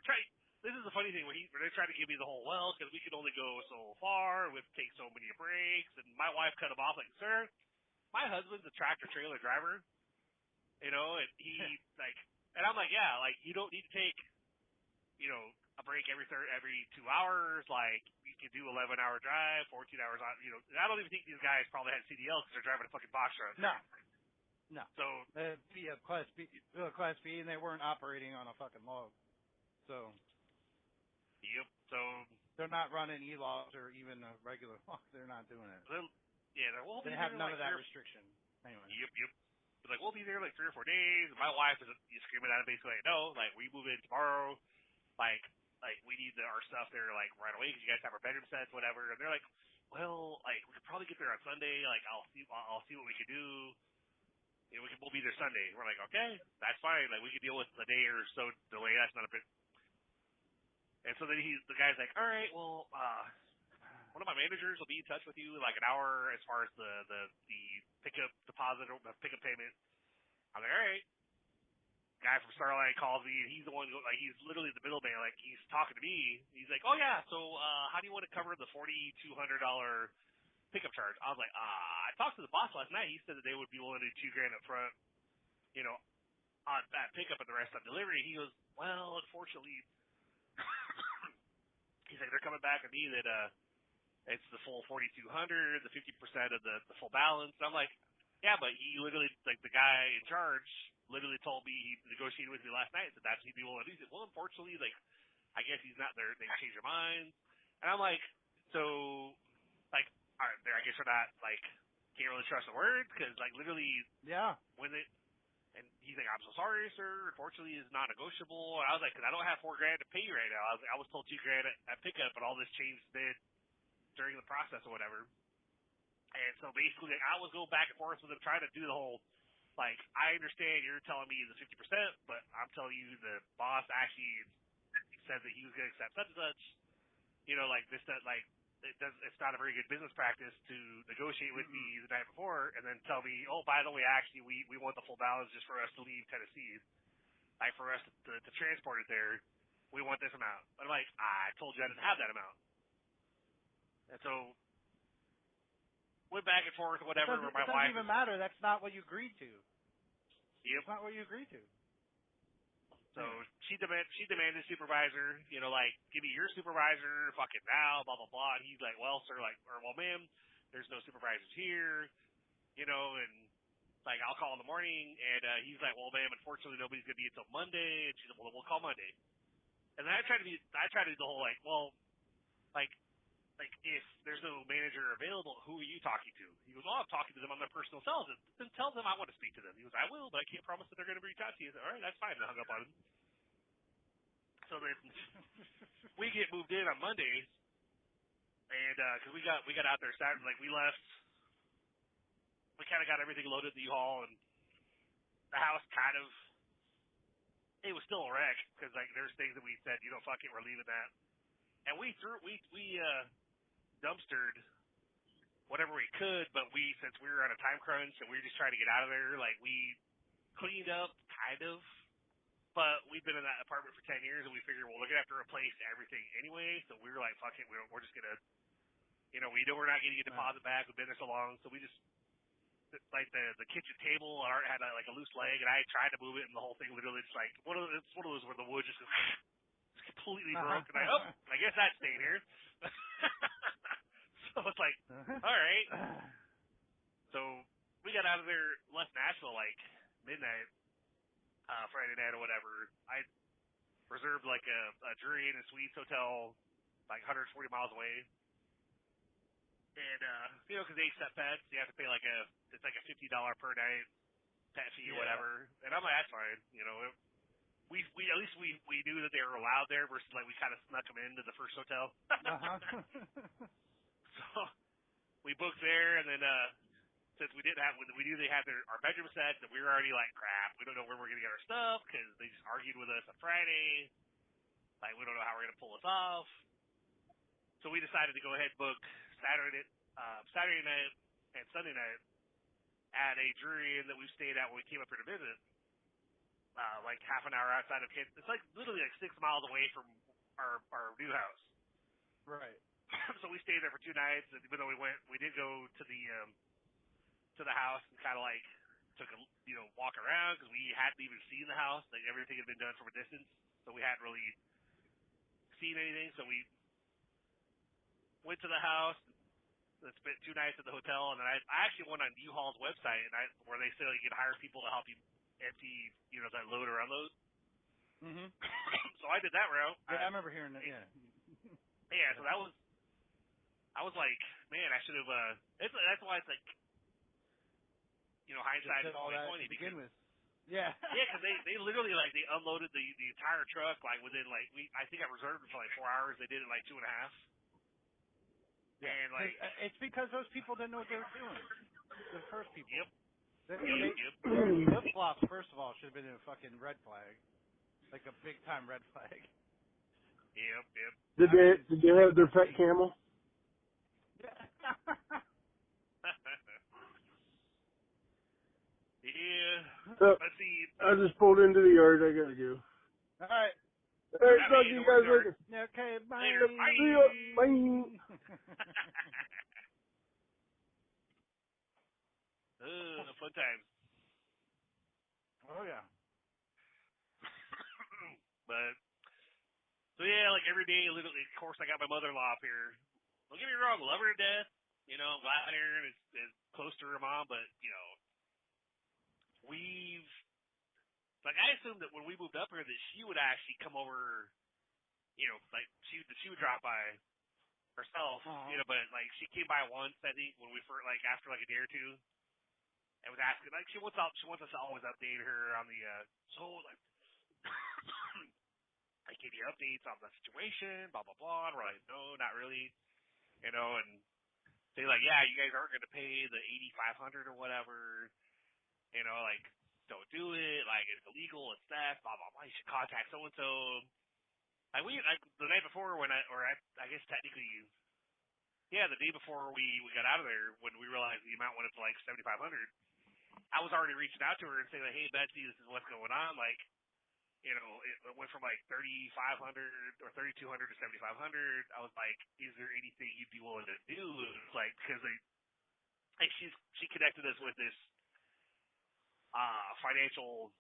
this is the funny thing where they're trying to give me the whole, well, because we can only go so far, we have to take so many breaks, and my wife cut him off like, sir, my husband's a tractor trailer driver, and and I'm like, yeah, like, you don't need to take, a break every 2 hours, like, you can do 11-hour drive, 14 hours on, I don't even think these guys probably had CDLs because they're driving a fucking box truck. No. So, be a Class B, and they weren't operating on a fucking log. So. Yep. So. They're not running e-logs or even a regular log. They're not doing it. They have none of that restriction. Anyway. Yep. But like, we'll be there like 3 or 4 days. And my wife is screaming at him basically like, no, like, we move in tomorrow. Like we need our stuff there like right away because you guys have our bedroom sets, whatever. And they're like, well, like, we could probably get there on Sunday. Like, I'll see what we can do. We'll be there Sunday. We're like, okay, that's fine. Like, we can deal with a day or so delay. That's not a bit. And so then the guy's like, all right, well, one of my managers will be in touch with you in like an hour as far as the pickup deposit or the pickup payment. I'm like, all right. Guy from Starlight calls me, and he's the one who, like, he's literally the middleman. Like, he's talking to me. He's like, oh yeah, so how do you want to cover the $4,200 pickup charge? I was like, I talked to the boss last night. He said that they would be willing to do $2,000 up front, on that pickup and the rest on delivery. He goes, well, unfortunately, he's like, they're coming back at me that it's the full $4,200, the 50% of the full balance. And I'm like, yeah, but he literally, like, the guy in charge literally told me, he negotiated with me last night, and said that's what he'd be willing to do. He said, well, unfortunately, like, I guess he's not there. They changed their minds. And I'm like, so, like, all right, I guess we're not, like, can't really trust the word, because, like, literally, when they, and he's like, I'm so sorry, sir, unfortunately, it's not negotiable. And I was like, because I don't have $4,000 to pay you right now. I was told $2,000 at pickup, but all this changed during the process or whatever. And so basically, like, I was going back and forth with him, trying to do the whole, like, I understand you're telling me the 50%, but I'm telling you the boss actually said that he was going to accept such and such. Like, this, that, like, it's not a very good business practice to negotiate with me the night before and then tell me, oh, by the way, actually, we want the full balance just for us to leave Tennessee. Like, for us to transport it there, we want this amount. But I'm like, I told you I didn't have that amount. And so, went back and forth or whatever. It my doesn't wife even matter. That's not what you agreed to. Yep. That's not what you agreed to. So she demanded supervisor, like, give me your supervisor, fuck it now, blah, blah, blah. And he's like, well, sir, like, or, well, ma'am, there's no supervisors here, and, like, I'll call in the morning. And he's like, well, ma'am, unfortunately, nobody's going to be until Monday. And she's like, well, we'll call Monday. And then I tried to do the whole, like, well, like, if there's no manager available, who are you talking to? He goes, I'm talking to them on their personal cells. Then tell them I want to speak to them. He goes, I will, but I can't promise that they're going to reach out to you. I said, all right, that's fine. And I hung up on him. So then we get moved in on Monday, and because we got out there Saturday, like, we left. We kind of got everything loaded in the U-Haul, and the house it was still a wreck because, like, there's things that we said, fuck it, we're leaving that. And we dumpstered whatever we could, but since we were on a time crunch and we were just trying to get out of there, like, we cleaned up, kind of, but we've been in that apartment for 10 years, and we figured, well, we're going to have to replace everything anyway, so we were like, fuck it, we're just going to, we know we're not getting a deposit back, we've been there so long, so we just the kitchen table had like a loose leg, and I tried to move it, and the whole thing literally just like it's one of those where the wood just it's completely broke, and I guess that stayed here. So it's like, all right. So we got out of there, left Nashville like midnight, Friday night or whatever. I reserved like a Drury Inn and Suites hotel, like 140 miles away. And, because they set pets, you have to pay it's like a $50 per night pet fee or whatever. And I'm like, that's fine. We at least we knew that they were allowed there versus like we kind of snuck them into the first hotel. So we booked there, and then, since we knew they had our bedroom set, that we were already like, crap, we don't know where we're going to get our stuff because they just argued with us on Friday. Like, we don't know how we're going to pull this off. So we decided to go ahead and book Saturday night and Sunday night at a Drury Inn that we stayed at when we came up here to visit, like half an hour outside of Kansas. It's like literally like 6 miles away from our new house. Right. So we stayed there for 2 nights, and even though we did go to the house and kind of like took a walk around because we hadn't even seen the house. Like everything had been done from a distance, so we hadn't really seen anything. So we went to the house, and spent 2 nights at the hotel, and then I actually went on U-Haul's website, where they say you can hire people to help you empty, that load or unload. Mhm. So I did that route. Yeah, I remember hearing that. Yeah. Yeah. So I was like, man, I should have. That's why it's like, hindsight is 20/20 to begin with. Yeah. Yeah, because they literally they unloaded the entire truck within I think I reserved it for 4 hours. They did it in 2.5. Yeah. And it's because those people didn't know what they were doing. The first people. Yep. Their flip-flops, first of all, should have been a fucking red flag. Like a big-time red flag. Yep. Did they have their pet camel? Yeah. Yeah. Let's see. I just pulled into the yard. I gotta go. All right. All right, talk to you guys later. Okay, bye. Later. Bye. See ya. Bye. Fun times. Oh, yeah. But, so yeah, every day, literally, of course, I got my mother-in-law up here. Don't get me wrong, love her to death. I'm glad Erin is close to her mom, but, I assumed that when we moved up here that she would actually come over, she would drop by herself, but, she came by once, I think, when we first, after, a day or two. And was asking, she wants us to always update her on the, I give you updates on the situation, blah, blah, blah. And we're like, no, not really. And they're like, yeah, you guys aren't going to pay the $8,500 or whatever. Don't do it. It's illegal. It's theft, blah, blah, blah. You should contact so-and-so. The night before I guess technically, yeah, the day before we got out of there, when we realized the amount went up to $7,500, I was already reaching out to her and saying, hey, Betsy, this is what's going on. It went from 3,500 or 3,200 to 7,500. I was like, is there anything you'd be willing to do? It's because she connected us with this financial,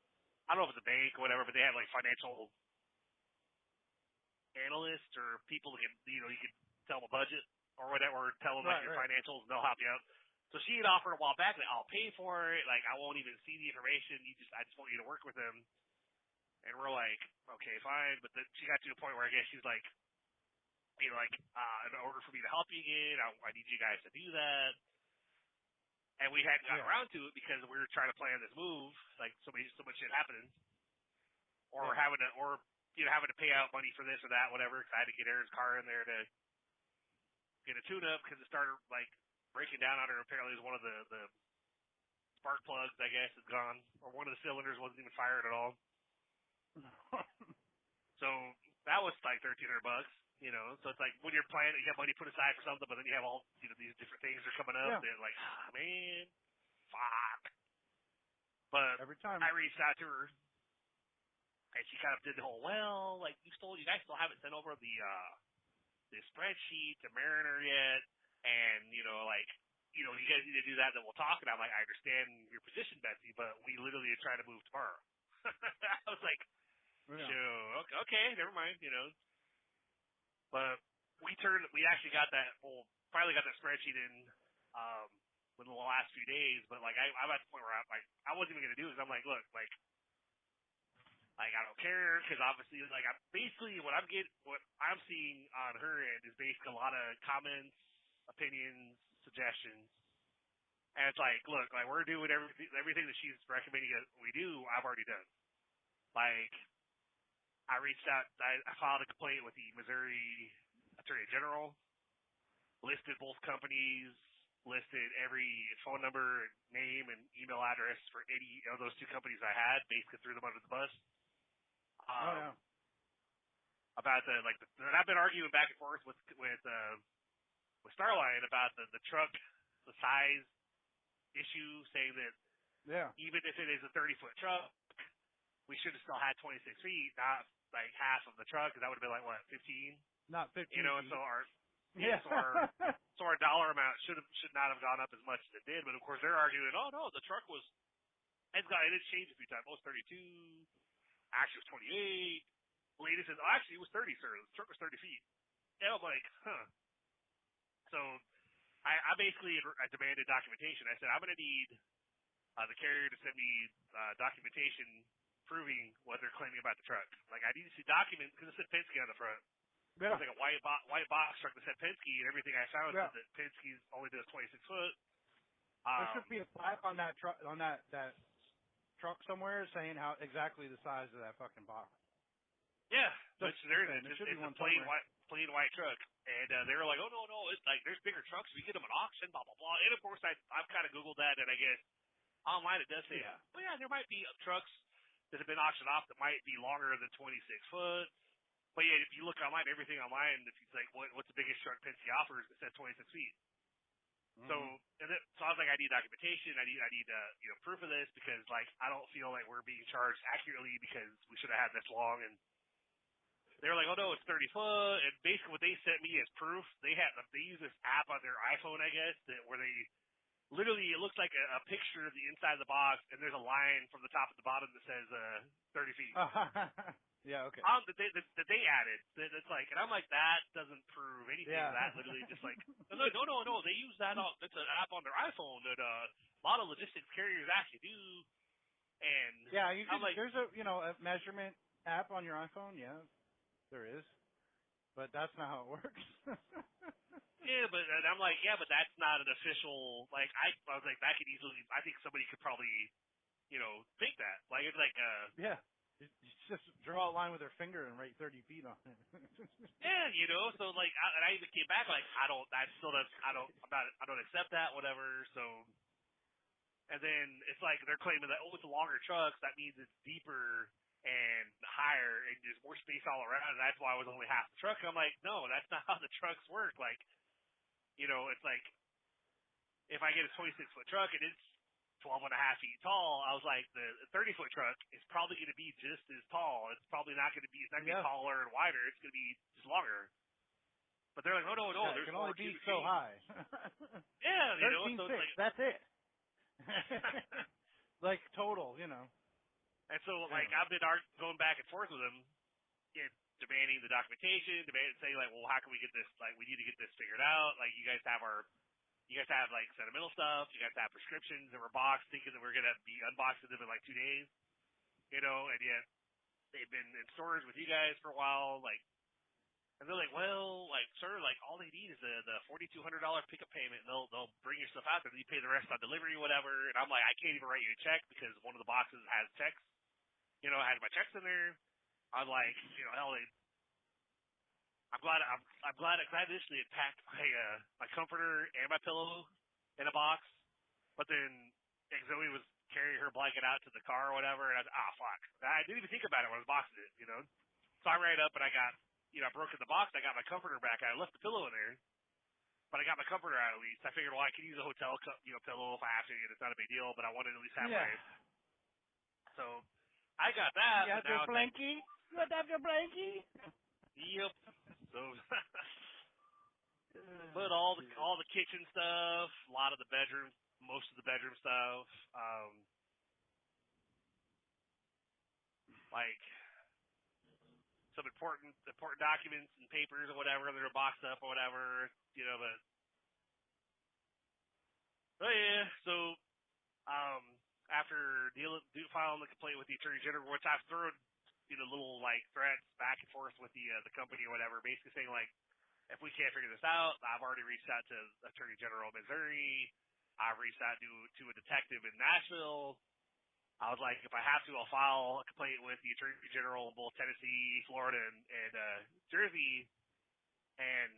I don't know if it's a bank or whatever, but they have financial analysts or people that can, you can tell them a budget or whatever, or tell them your financials, and they'll help you out. So she had offered a while back that I'll pay for it. I won't even see the information. I just want you to work with them. And we're like, okay, fine. But then she got to a point where I guess she's like, in order for me to help you again, I need you guys to do that. And we hadn't gotten around to it because we were trying to plan this move, so much shit happening, or having to pay out money for this or that, whatever. Cause I had to get Aaron's car in there to get a tune-up because it started breaking down on her. Apparently, it was one of the spark plugs, I guess, is gone, or one of the cylinders wasn't even fired at all. So that was $1,300, So it's when you're planning, you have money put aside for something, but then you have all these different things that are coming up. They're like, man, fuck. But every time I reached out to her, and she kind of did the whole, you guys still haven't sent over the spreadsheet to Mariner yet, and you know, you guys need to do that, then we'll talk. And I'm like, I understand your position, Betsy, but we literally are trying to move tomorrow. I was like, sure, okay, never mind, you know. But we actually got that, finally got that spreadsheet in, within the last few days. But like, I'm at the point where I wasn't even going to do it. I'm like, look, like I don't care, because obviously, like, what I'm seeing on her end is basically a lot of comments, opinions, suggestions, and it's like, look, like, we're doing everything that she's recommending that we do, I've already done. Like, I reached out, I filed a complaint with the Missouri Attorney General, listed both companies, listed every phone number, name, and email address for any of those two companies I had, basically threw them under the bus. About and I've been arguing back and forth with Starline about the truck, the size issue, saying that even if it is a 30-foot truck, we should have still had 26 feet, not like half of the truck, because that would have been like, what, 15? Not 15. You know, and so our dollar amount should not have gone up as much as it did. But of course they're arguing, oh no, the truck was, it changed a few times. Oh, it's 32. Actually, it was 28. Lady says, oh, actually, it was 30, sir. The truck was 30 feet. And I'm like, huh. So I basically demanded documentation. I said, I'm going to need the carrier to send me documentation proving what they're claiming about the truck. Like, I need to see documents, because it said Penske on the front. Yeah. It was like a white box truck that said Penske, and everything I found said that Penske only does 26 foot. There should be a plaque on that truck, that truck somewhere saying how exactly the size of that fucking box. Yeah, it's a plain white truck, and they were like, oh no, it's like there's bigger trucks. We get them at auction, blah blah blah. And of course, I've kind of googled that, and I guess online it does say, well, yeah, there might be trucks that have been auctioned off that might be longer than 26 foot. But yeah, if you look online, everything online, if you like, what's the biggest truck Penske offers, it says 26 feet. Mm-hmm. So I was like, I need documentation. I need proof of this, because like I don't feel like we're being charged accurately, because we should have had this long. And they were like, oh no, it's 30 foot. And basically what they sent me as proof, they use this app on their iPhone, I guess, where they literally, it looks like a picture of the inside of the box, and there's a line from the top to the bottom that says 30 feet. Yeah, okay. That they added. That's like, and I'm like, that doesn't prove anything. Yeah. That literally just like, no. They use that. That's an app on their iPhone that a lot of logistics carriers actually do. And yeah, there's a measurement app on your iPhone. Yeah, there is, but that's not how it works. Yeah, but and I'm like, yeah, but that's not an official. Like, I was like, that could easily. I think somebody could probably, think that. Like, it's like yeah. Just draw a line with their finger and write 30 feet on it. Yeah, so like, I even came back like, I don't accept that, whatever. So, and then it's like they're claiming that, oh, it's a longer truck, so that means it's deeper and higher and there's more space all around, and that's why it was only half the truck. I'm like, no, that's not how the trucks work. Like, it's like if I get a 26-foot truck and it's 12 and a half feet tall, I was like, the 30-foot truck is probably going to be just as tall. It's probably not going to be, taller and wider. It's going to be just longer. But they're like, no, there's it can more only be cubic so feet. high. Yeah, 13 so it's like, that's it. Like total, And so, like, I've been going back and forth with them, demanding the documentation, saying, like, well, how can we get this, like, we need to get this figured out. Like, you guys have like sentimental stuff. You guys have prescriptions that were boxed, thinking that we're gonna be unboxing them in like 2 days, and yet they've been in storage with you guys for a while. Like, and they're like, well, like, sir, like all they need is the $4,200 pickup payment, and they'll bring your stuff out there, and you pay the rest on delivery or whatever. And I'm like, I can't even write you a check because one of the boxes has checks, has my checks in there. I'm like, hell, I'm glad initially it packed my comforter and my pillow in a box, but then Zoe was carrying her blanket out to the car or whatever, and I was, fuck. I didn't even think about it when I was boxing it, So I ran up and I got, I broke in the box, I got my comforter back, I left the pillow in there, but I got my comforter out at least. I figured, well, I could use a hotel pillow if I have to, it's not a big deal, but I wanted to at least have my, so I got that. You have your blankie? You have your blankie? Yep. So, But all the kitchen stuff, a lot of the bedroom, most of the bedroom stuff, like some important documents and papers or whatever that are boxed up or whatever, but yeah, so after filing the complaint with the Attorney General, which I've thrown little like threats back and forth with the company or whatever, basically saying like, if we can't figure this out, I've already reached out to Attorney General of Missouri. I've reached out to a detective in Nashville. I was like, if I have to, I'll file a complaint with the Attorney General in both Tennessee, Florida, and Jersey, and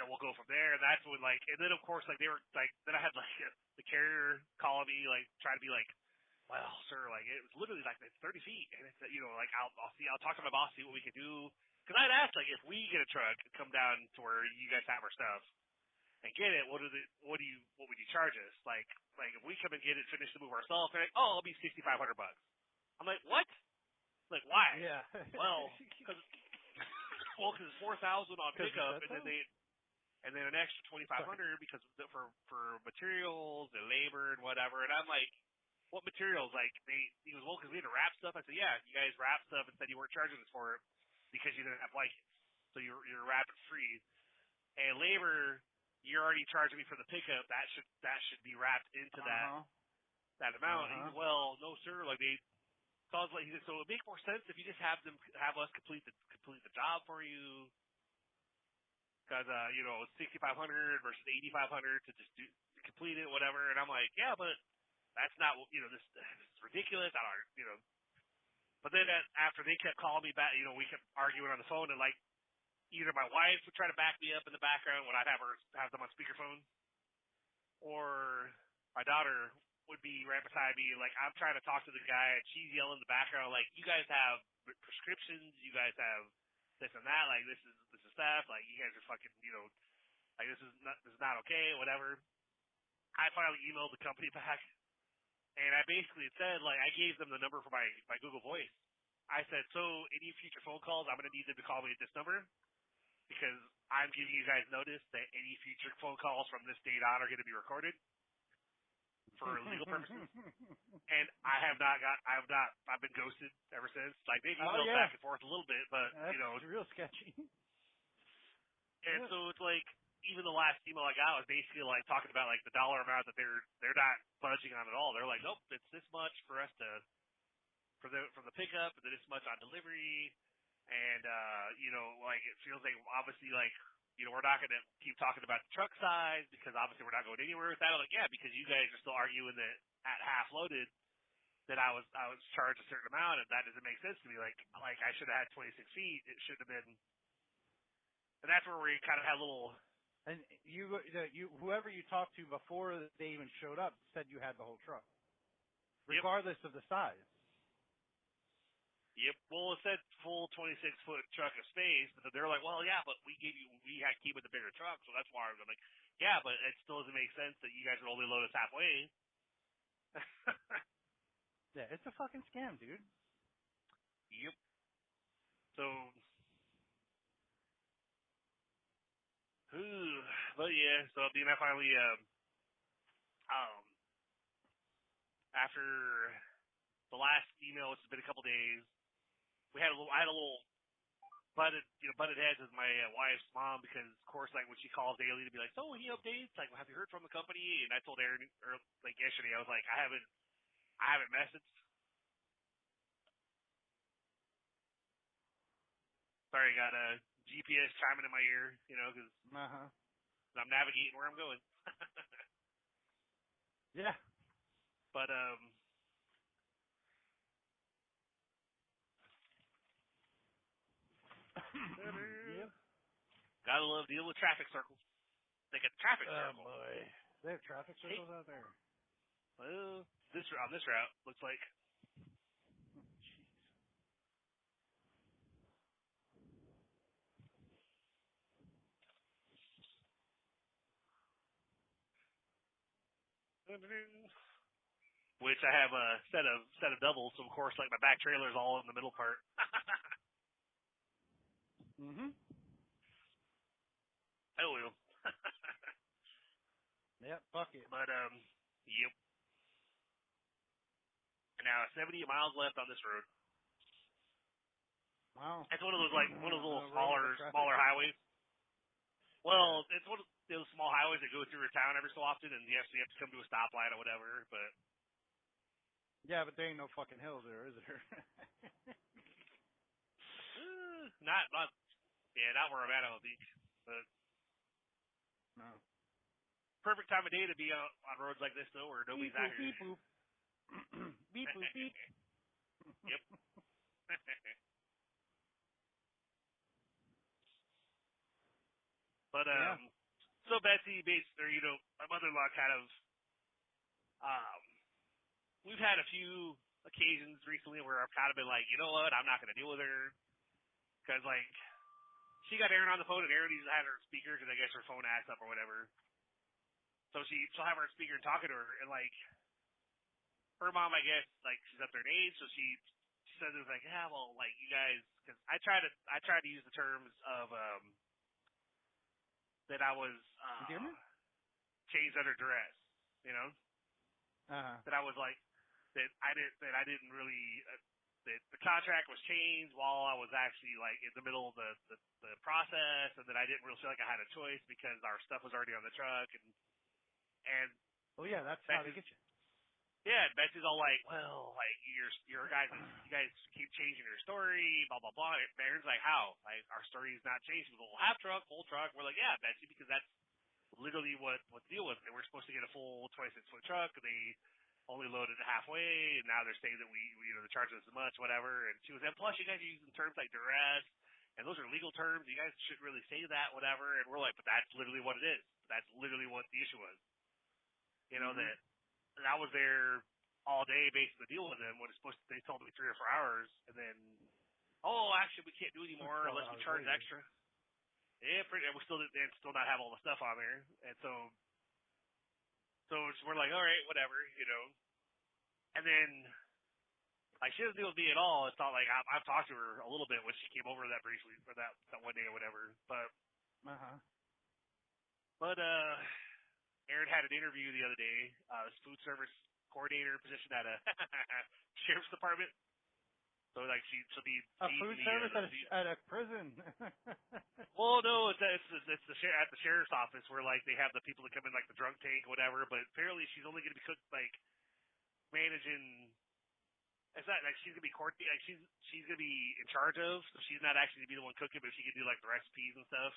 we'll go from there. And that's when and then of course they were like, then I had the carrier calling me trying to be like, well, sir, it was literally 30 feet, and it's I'll talk to my boss, see what we can do. Because I'd asked if we get a truck and come down to where you guys have our stuff and get it, what would you charge us? Like if we come and get it, finish the move ourselves, they're like, oh, it'll be $6,500. I'm like, what? Like, why? Yeah. Well, because it's 4,000 on pickup, and then an extra 2,500 because for materials and labor and whatever. And I'm like, what materials? He goes, well, because we had to wrap stuff. I said, yeah, you guys wrapped stuff and said you weren't charging us for it because you didn't have blankets, so you're wrapping free. And labor, you're already charging me for the pickup. That should be wrapped into that amount. And he goes, well, no, sir. He said, so it would make more sense if you just have us complete the job for you. Because it's $6,500 versus $8,500 to just complete it, whatever. And I'm like, yeah, but that's not this is ridiculous. I don't. But then after they kept calling me back, we kept arguing on the phone, and either my wife would try to back me up in the background when I'd have them on speakerphone, or my daughter would be right beside me. I'm trying to talk to the guy, and she's yelling in the background, you guys have prescriptions, you guys have this and that, this is stuff, you guys are fucking, this is not okay, whatever. I finally emailed the company back. And I basically said, I gave them the number for my Google Voice. I said, so any future phone calls, I'm going to need them to call me at this number because I'm giving you guys notice that any future phone calls from this date on are going to be recorded for legal purposes. And I've been ghosted ever since. They've emailed back and forth a little bit, but, It's real sketchy. And so it's even the last email I got was basically talking about the dollar amount that they're not budging on at all. They're like, nope, it's this much for us from the pickup, and then this much on delivery, and it feels like obviously we're not going to keep talking about the truck size because obviously we're not going anywhere with that. I'm like, yeah, because you guys are still arguing that at half loaded that I was charged a certain amount, and that doesn't make sense to me. Like I should have had 26 feet. It should have been, and that's where we kind of had a little. And whoever you talked to before they even showed up said you had the whole truck, regardless of the size. Yep. Well, it said full 26-foot truck of space, but they're like, well, yeah, but we had to keep it the bigger truck, so that's why I'm like, yeah, but it still doesn't make sense that you guys would only load us halfway. Yeah, it's a fucking scam, dude. Yep. So. But yeah, so then I finally, after the last email, which has been a couple days, I had a little butted heads with my wife's mom because, of course, when she calls daily to be like, so any updates? Have you heard from the company? And I told Aaron yesterday, I was like, I haven't messaged. Sorry, I got a GPS chiming in my ear, because I'm navigating where I'm going. Yeah. But, Yep. Gotta love dealing with traffic circles. They got traffic circles. Oh, boy. They have traffic circles out there. Well, on this route, looks like. Which I have a set of doubles, so of course, my back trailer is all in the middle part. I will. Yep, fuck it. But, yep. And now 70 miles left on this road. Wow. It's one of those, like, one of those little Road smaller highways. Well, it's one of those small highways that go through your town every so often, and you have to come to a stoplight or whatever, but... Yeah, but there ain't no fucking hills there, is there? not where I'm at on the beach, but... No. Perfect time of day to be on roads like this, though, where nobody's out here. Beep, boop. Beep, boop, beep. Yep. But, so Betsy, basically, my mother-in-law kind of, we've had a few occasions recently where I've kind of been like, you know what, I'm not going to deal with her. Because, like, she got Aaron on the phone, and Aaron had her speaker because I guess her phone acts up or whatever. So she'll have her speaker and talking to her, and, like, her mom, I guess, like, she's up there in age, so she says it was like, yeah, well, like, you guys, because I try to use the terms of, that I was, changed under duress, you know? That I was like, that I didn't really, that the contract was changed while I was actually, like, in the middle of the process, and that I didn't really feel like I had a choice because our stuff was already on the truck, and well, yeah, that's how they get you. Yeah, Betsy's all like, well, like, you guys keep changing your story, blah, blah, blah. And Aaron's like, how? Like, our story is not changed. We'll half truck, full truck. We're like, yeah, Betsy, because that's literally what the deal was. They were supposed to get a full 26-foot truck. They only loaded it halfway, and now they're saying that we they're charging us as much, whatever. And she was, and plus you guys are using terms like duress, and those are legal terms. You guys shouldn't really say that, whatever. And we're like, but that's literally what it is. That's literally what the issue was. You know, that I was there all day basically to deal with them when it's supposed to, they told me 3 or 4 hours, and then, oh, actually we can't do anymore unless we charge extra. Yeah, and we still not have all the stuff on there, and so we're like, all right, whatever, you know. And then, like, she doesn't deal with me at all. It's not like I've talked to her a little bit when she came over that briefly for that one day or whatever, but Aaron had an interview the other day, this food service coordinator position at a sheriff's department. So, like, she'll be a food service at a prison. Well, no, it's at the sheriff's office where, like, they have the people that come in, like, the drunk tank or whatever. But apparently, she's only going to be managing. It's not like she's going to be like she's going to be in charge of. So she's not actually going to be the one cooking, but she can do, like, the recipes and stuff.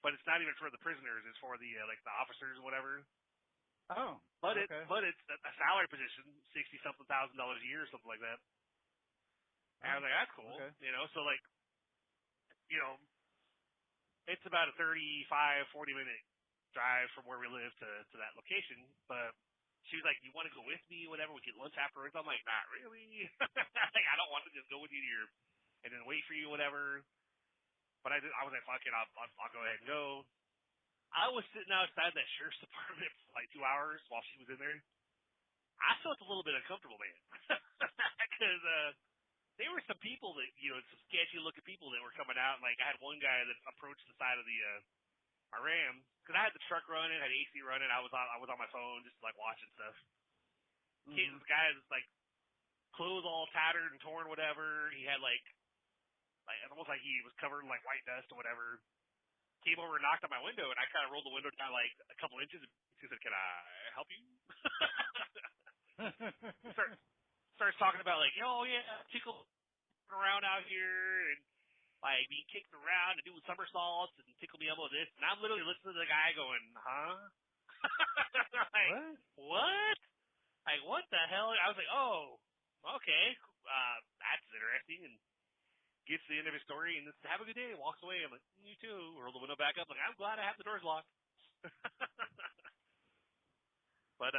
But it's not even for the prisoners; it's for the like the officers or whatever. Oh, but okay. It's a salary position, $60,000 a year or something like that. And I was like, that's cool, okay. you know. So like, you know, it's about a 40-minute drive from where we live to that location. But she was like, "You want to go with me? Whatever. We get lunch afterwards." I'm like, "Not really. Like, I don't want to just go with you to and then wait for you, whatever." But I was like, fuck it, I'll go ahead and go. I was sitting outside that sheriff's department for like 2 hours while she was in there. I felt a little bit uncomfortable, man. Because there were some people that, you know, some sketchy looking people that were coming out. And, like, I had one guy that approached the side of my Ram. Because I had the truck running, had AC running. I was on my phone just, like, watching stuff. This guy was, like, clothes all tattered and torn, whatever. He had, like almost like he was covered in like white dust or whatever. Came over and knocked on my window, and I kind of rolled the window down like a couple inches. He said, "Can I help you?" Starts talking about like, "Oh yeah, tickle around out here and like being kicked around and doing somersaults and tickle me elbow this." And I'm literally listening to the guy going, "Huh?" Like, what? Like, what the hell? I was like, "Oh, okay, that's interesting." And gets to the end of his story and just, "Have a good day," walks away. I'm like, "You too." Roll the window back up. Like, I'm glad I have the doors locked. But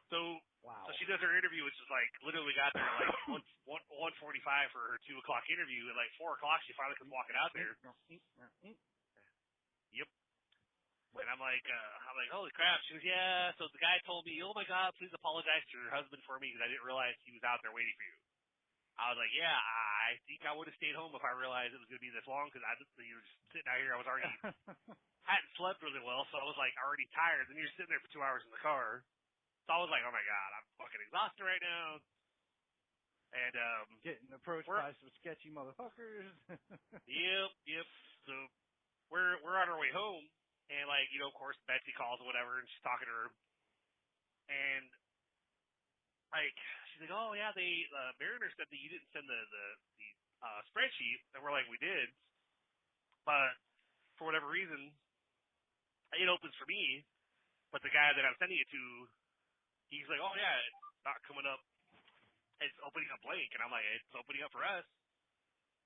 so she does her interview, which is like literally got there like 1:45 for her 2 o'clock interview, and like 4 o'clock she finally comes walking out there. Yep. And I'm like, holy crap. She goes, "Yeah. So the guy told me, oh my God, please apologize to your husband for me because I didn't realize he was out there waiting for you." I was like, yeah, I think I would have stayed home if I realized it was going to be this long because just sitting out here, I was already hadn't slept really well, so I was like already tired. Then you're sitting there for 2 hours in the car, so I was like, oh my god, I'm fucking exhausted right now. And getting approached by some sketchy motherfuckers. Yep. So we're on our way home, and like of course Betsy calls or whatever, and she's talking to her, and like she's like, oh yeah, Mariner said that you didn't send the spreadsheet, and we're like, we did, but for whatever reason, it opens for me, but the guy that I'm sending it to, he's like, oh yeah, it's not coming up, it's opening up blank, and I'm like, it's opening up for us.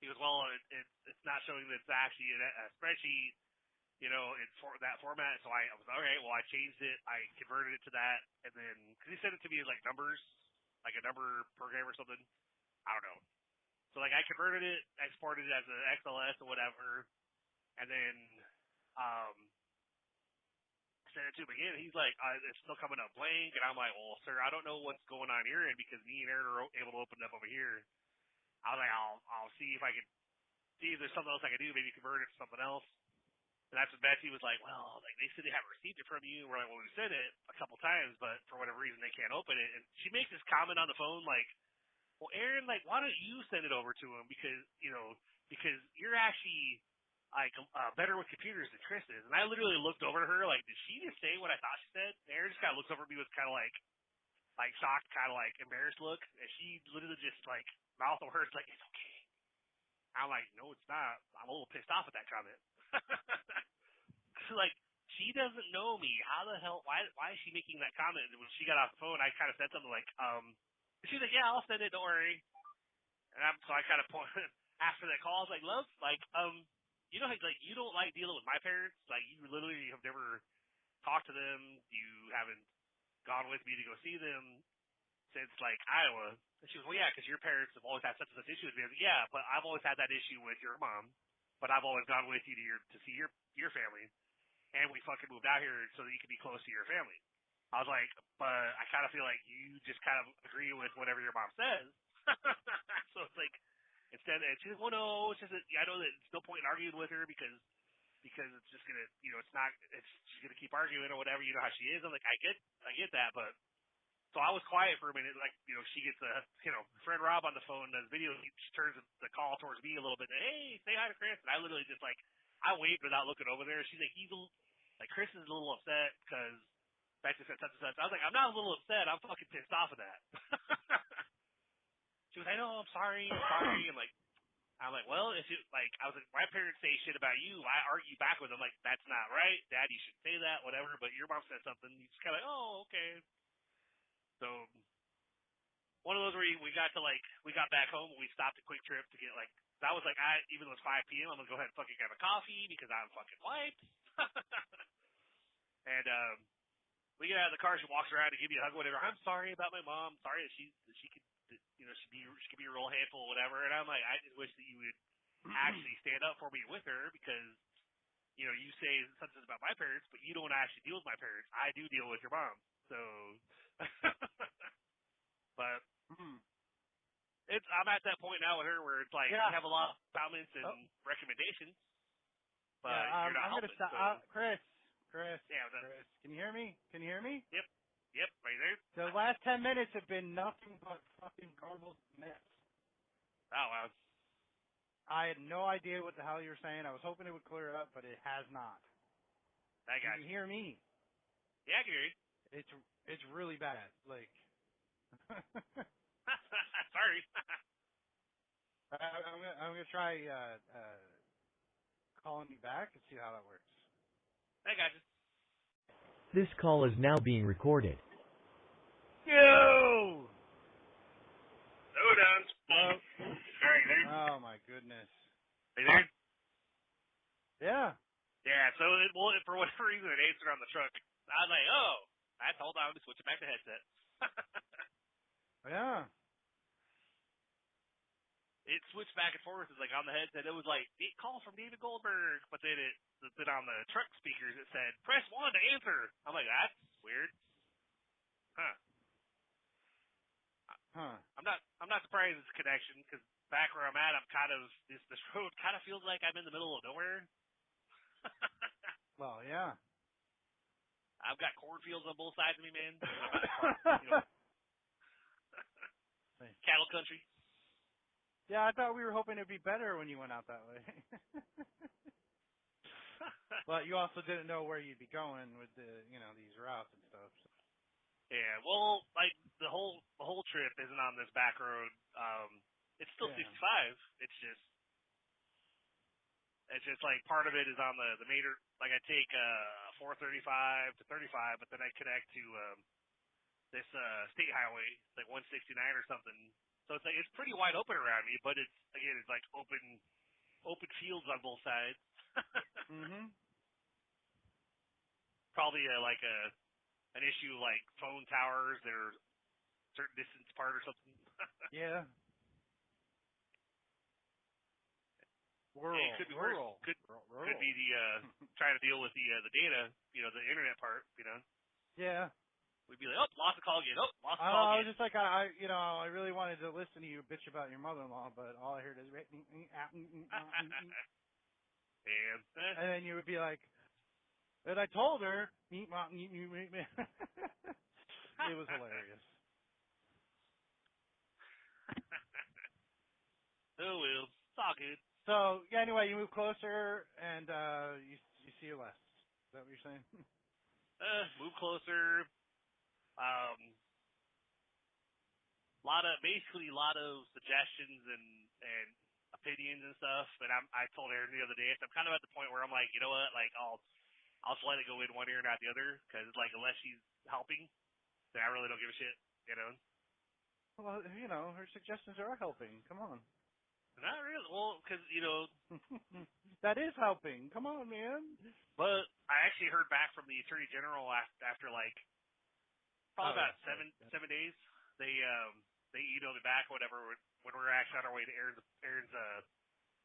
He goes, well, it's not showing that it's actually a spreadsheet, it's for that format. So I was, all right, well, I changed it. I converted it to that. And then, because he sent it to me as like numbers, like a number program or something. I don't know. So like I converted it, exported it as an XLS or whatever. And then, sent it to him again. He's like, it's still coming up blank. And I'm like, well, sir, I don't know what's going on here. And because me and Aaron are able to open it up over here, I was like, I'll see if I can see if there's something else I can do, maybe convert it to something else. And that's when Betsy was like, well, like they said they haven't received it from you. We're like, well, we sent it a couple times, but for whatever reason they can't open it. And she makes this comment on the phone like, well, Aaron, like, why don't you send it over to him? Because you're actually like better with computers than Chris is. And I literally looked over to her like, did she just say what I thought she said? And Aaron just kind of looks over at me with kind of like shocked, kind of like embarrassed look. And she literally just like mouth of words like, it's okay. I'm like, no, it's not. I'm a little pissed off at that comment. Like, she doesn't know me. How the hell? Why is she making that comment? And when she got off the phone, I kind of said something like, she's like, yeah, I'll send it. Don't worry. And so I kind of after that call, I was like, love, like, you know, like you don't like dealing with my parents. Like, you literally have never talked to them. You haven't gone with me to go see them since like Iowa. And she was, well, yeah, because your parents have always had such and such issue with me. I was like, yeah, but I've always had that issue with your mom. But I've always gone with you to see your family, and we fucking moved out here so that you can be close to your family. I was like, but I kind of feel like you just kind of agree with whatever your mom says. So it's like, and she's like, well, no, it's just that I know that it's no point in arguing with her because it's just gonna, she's gonna keep arguing or whatever. You know how she is. I'm like, I get that, but. So I was quiet for a minute, like, she gets friend Rob on the phone, does video, she turns the call towards me a little bit, and, hey, say hi to Chris, and I literally just, like, I waved without looking over there. She's like, Chris is a little upset because Betsy said such and such. I was like, I'm not a little upset, I'm fucking pissed off at that. She was like, no, I'm sorry. I'm like, well, I was like, my parents say shit about you, I argue back with them, like, that's not right, Dad, you should say that, whatever, but your mom said something, you just kind of like, oh, okay. So, one of those where we got back home and we stopped a quick trip to get that was even though it's 5 p.m., I'm going to go ahead and fucking grab a coffee because I'm fucking wiped. And, we get out of the car, she walks around to give me a hug, whatever. I'm sorry about my mom. Sorry that she could, she could be a real handful, whatever. And I'm like, I just wish that you would actually stand up for me with her because, you say something about my parents, but you don't actually deal with my parents. I do deal with your mom. So, but I'm at that point now with her where it's like we have a lot of comments and recommendations, but you're not helping. Chris, yeah, Chris, can you hear me? Yep, right there. The last 10 minutes have been nothing but fucking garbled mess. Oh wow. I had no idea what the hell you were saying. I was hoping it would clear up, but it has not. Can you hear me? Yeah, I can hear you. It's really bad. Like, sorry. I'm gonna try calling you back and see how that works. I got you. This call is now being recorded. Yo! Slow down. Oh. Are you there? Oh my goodness. Are you there? Yeah. Yeah. So for whatever reason, it answered on the truck. I was like, oh. Hold on, I'm just switching back to headset. Yeah. It switched back and forth. It's like on the headset, it was like, call from David Goldberg. But then on the truck speakers, it said, press 1 to answer. I'm like, that's weird. Huh. Huh. I'm not surprised it's a connection because back where I'm at, I'm kind of this road kind of feels like I'm in the middle of nowhere. Well, yeah. I've got cornfields on both sides of me, man. I'm about to park, cattle country. Yeah, I thought we were hoping it'd be better when you went out that way. But you also didn't know where you'd be going with the, these routes and stuff. So. Yeah, well, like the whole trip isn't on this back road. It's still 65. It's just like part of it is on the major. Like I take 435 to 35, but then I connect to this state highway, like 169 or something. So it's like it's pretty wide open around me, but it's like open fields on both sides. Mhm. Probably an issue like phone towers that are certain distance apart or something. Yeah. Rural. It could be worse. Rural. Could Rural. be the trying to deal with the data, the internet part, Yeah. We'd be like, oh, lost a call again. Oh, lost a I call was again. just like, I really wanted to listen to you bitch about your mother-in-law, but all I heard is, and then you would be like, and I told her, it was hilarious. Oh well, it's all good. So yeah, anyway, you move closer and you see her less. Is that what you're saying? Move closer. Basically a lot of suggestions and opinions and stuff. And I told Aaron the other day, I'm kind of at the point where I'm like, you know what, like I'll just let it go in one ear and out the other, because like unless she's helping, then I really don't give a shit, Well, her suggestions are helping. Come on. Not really. Well, because that is helping. Come on, man. But I actually heard back from the Attorney General after like probably about 7 days. They emailed me back, whatever, when we were actually on our way to Aaron's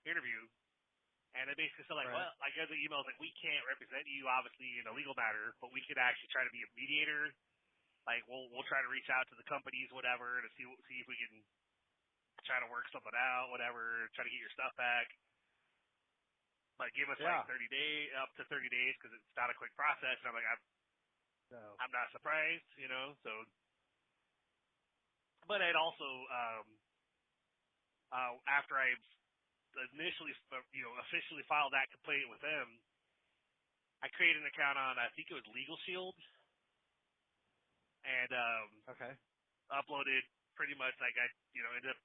interview, and they basically said like, well, I got the email like we can't represent you obviously in a legal matter, but we could actually try to be a mediator. Like we'll try to reach out to the companies, whatever, to see if we can try to work something out, whatever, try to get your stuff back. But give us like 30 days, up to 30 days, because it's not a quick process. And I'm like, I'm not surprised, So, but I'd also, after I initially, officially filed that complaint with them, I created an account on, I think it was Legal Shield, and uploaded pretty much like I, ended up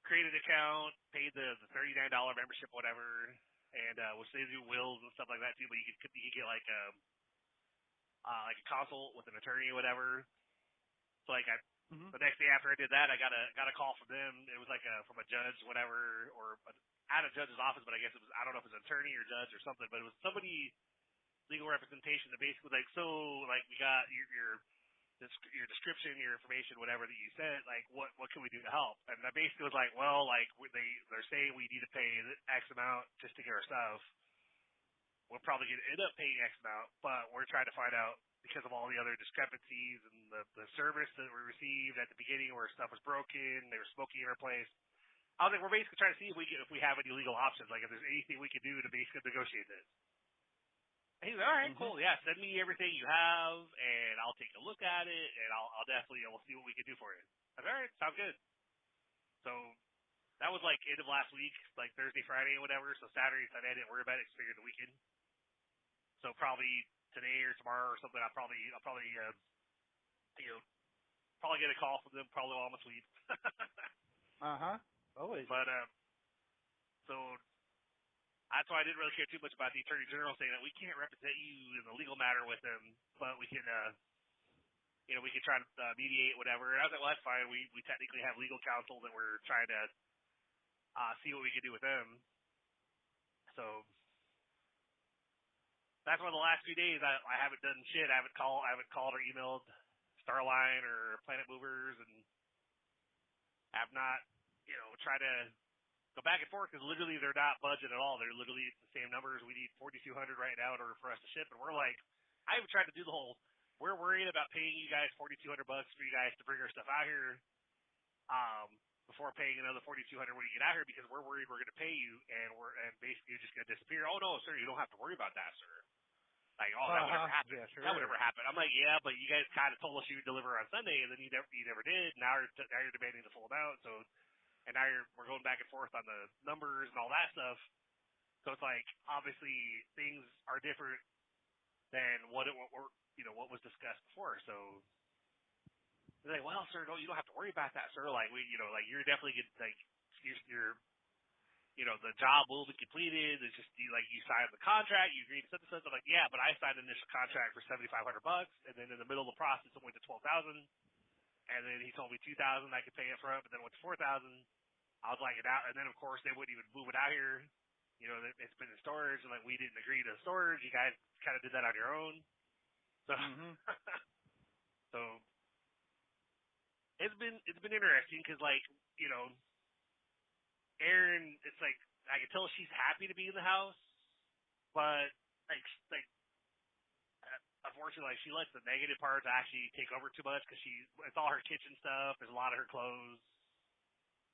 created an account, paid the $39 membership, whatever, and which they do wills and stuff like that too. But you could get like a consult with an attorney or whatever. So like the next day after I did that, I got a call from them. It was like from a judge, whatever, or at a judge's office, but I guess it was, I don't know if it was an attorney or judge or something, but it was somebody legal representation that basically was like, so like we got your description, your information, whatever that you sent, like what can we do to help? And I basically was like, well, like they're saying we need to pay X amount just to get our stuff. We'll probably end up paying X amount, but we're trying to find out, because of all the other discrepancies and the service that we received at the beginning where stuff was broken, they were smoking in our place. I was like, we're basically trying to see if we have any legal options, like if there's anything we could do to basically negotiate this. And he's like, all right, cool, yeah, send me everything you have, and I'll take a look at it, and I'll definitely, we'll see what we can do for you. I said, all right, sounds good. So that was like end of last week, like Thursday, Friday, or whatever. So Saturday, Sunday, I didn't worry about it. It's figured the weekend. So probably today or tomorrow or something, I'll probably get a call from them probably while I'm asleep. Always. But so that's why I didn't really care too much about the Attorney General saying that we can't represent you in the legal matter with them, but we can we can try to mediate, whatever. And I was like, well, that's fine. We technically have legal counsel that we're trying to see what we can do with them. So that's why the last few days I haven't done shit. I haven't called or emailed Starline or Planet Movers, and have not, tried to go back and forth, because literally they're not budget at all. They're literally the same numbers. We need 4,200 right now in order for us to ship, and we're like, I even tried to do the whole we're worried about paying you guys $4,200 for you guys to bring our stuff out here, before paying another $4,200 when you get out here because we're worried we're going to pay you and basically you're just going to disappear. Oh no, sir, you don't have to worry about that, sir. Like, oh, that would never happen. Yeah, sure. That would never happen. I'm like, yeah, but you guys kind of told us you would deliver on Sunday and then you never did. Now you're demanding the full amount. So, and now we're going back and forth on the numbers and all that stuff. So it's like, obviously things are different than what was discussed before. So they're like, well, sir, you don't have to worry about that, sir. Like you're definitely you're the job will be completed. It's just you signed the contract, you agreed to such and such. I'm like, yeah, but I signed an initial contract for $7,500, and then in the middle of the process it went to $12,000, and then he told me $2,000 I could pay it front, but then it went to $4,000. I was like, and then of course they wouldn't even move it out here. It's been in storage, and we didn't agree to storage. You guys kind of did that on your own. So, so it's been interesting because Erin, it's like I can tell she's happy to be in the house, but unfortunately, she lets the negative parts actually take over too much because it's all her kitchen stuff. There's a lot of her clothes,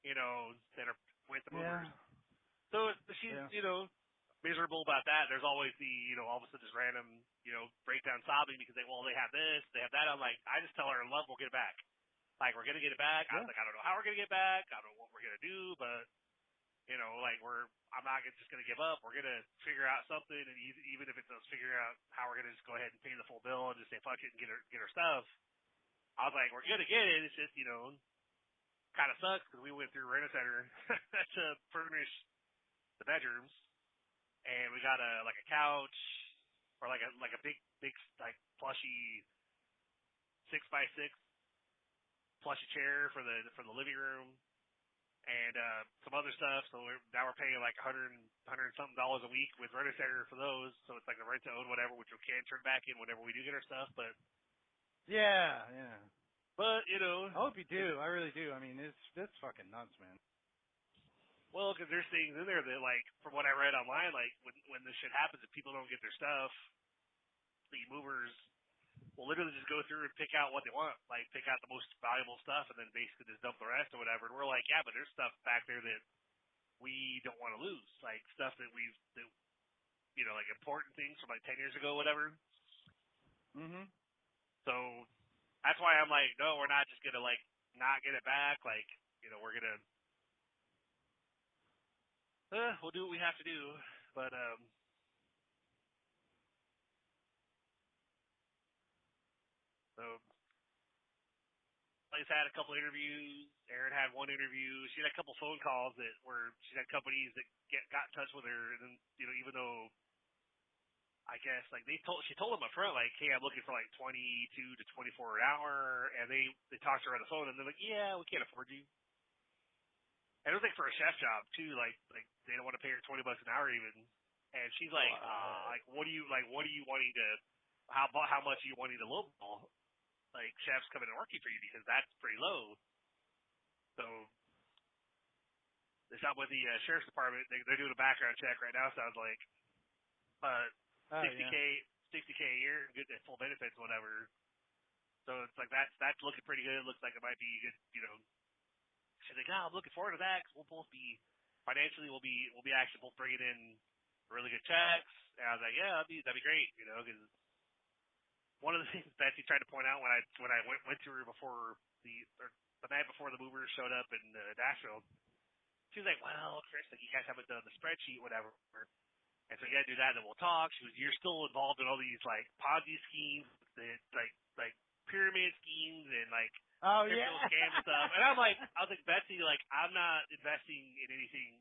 that are with the movers. Yeah. So she's miserable about that. There's always the all of a sudden this random breakdown sobbing because they have this, they have that. I'm like, I just tell her in love we'll get it back. Like we're gonna get it back. I was like, I don't know how we're gonna get it back. I don't know what we're gonna do, but I'm not just gonna give up. We're gonna figure out something, and even if it's us figuring out how we're gonna just go ahead and pay the full bill and just say fuck it and get her stuff. I was like, we're gonna get it. It's just kind of sucks because we went through Rent-A-Center to furnish the bedrooms, and we got a couch or like a big plushy 6x6 plushy chair for the living room, and some other stuff. So now we're paying like $100 something a week with Rent-A-Center for those. So it's like a rent to own whatever, which we can turn back in whenever we do get our stuff. But yeah. But I hope you do. I really do. I mean, it's fucking nuts, man. Well, because there's things in there that, from what I read online, when this shit happens, if people don't get their stuff, the movers will literally just go through and pick out what they want, pick out the most valuable stuff, and then basically just dump the rest or whatever. And we're like, yeah, but there's stuff back there that we don't want to lose, stuff that important things from 10 years ago, whatever. Mhm. So that's why I'm like, no, we're not just gonna not get it back. We're gonna. We'll do what we have to do, but so Blaze had a couple interviews. Erin had one interview. She had a couple phone calls she had companies that got in touch with her, and then even though I guess she told them up front hey, I'm looking for 22 to 24 an hour, and they talked to her on the phone, and they're like, yeah, we can't afford you. And it was for a chef job too. They don't want to pay her $20 an hour even. And she's like, what are you wanting to? How much are you wanting to lowball? Chefs coming and working for you because that's pretty low. So it's not with the sheriff's department. They're doing a background check right now. Sounds like, but $60K a year, good full benefits, whatever. So it's that's looking pretty good. It looks like it might be good, She's like, I'm looking forward to that because we'll both be financially, we'll be actually both bringing in really good checks. And I was like, yeah, that'd be great, because one of the things Betsy tried to point out when I went to her before the night before the movers showed up in Nashville, she was like, well, Chris, you guys haven't done the spreadsheet, whatever. And so you gotta do that, and then we'll talk. She was, you're still involved in all these Ponzi schemes, that pyramid schemes, and crypto scams and stuff. And I was like, Betsy, I'm not investing in anything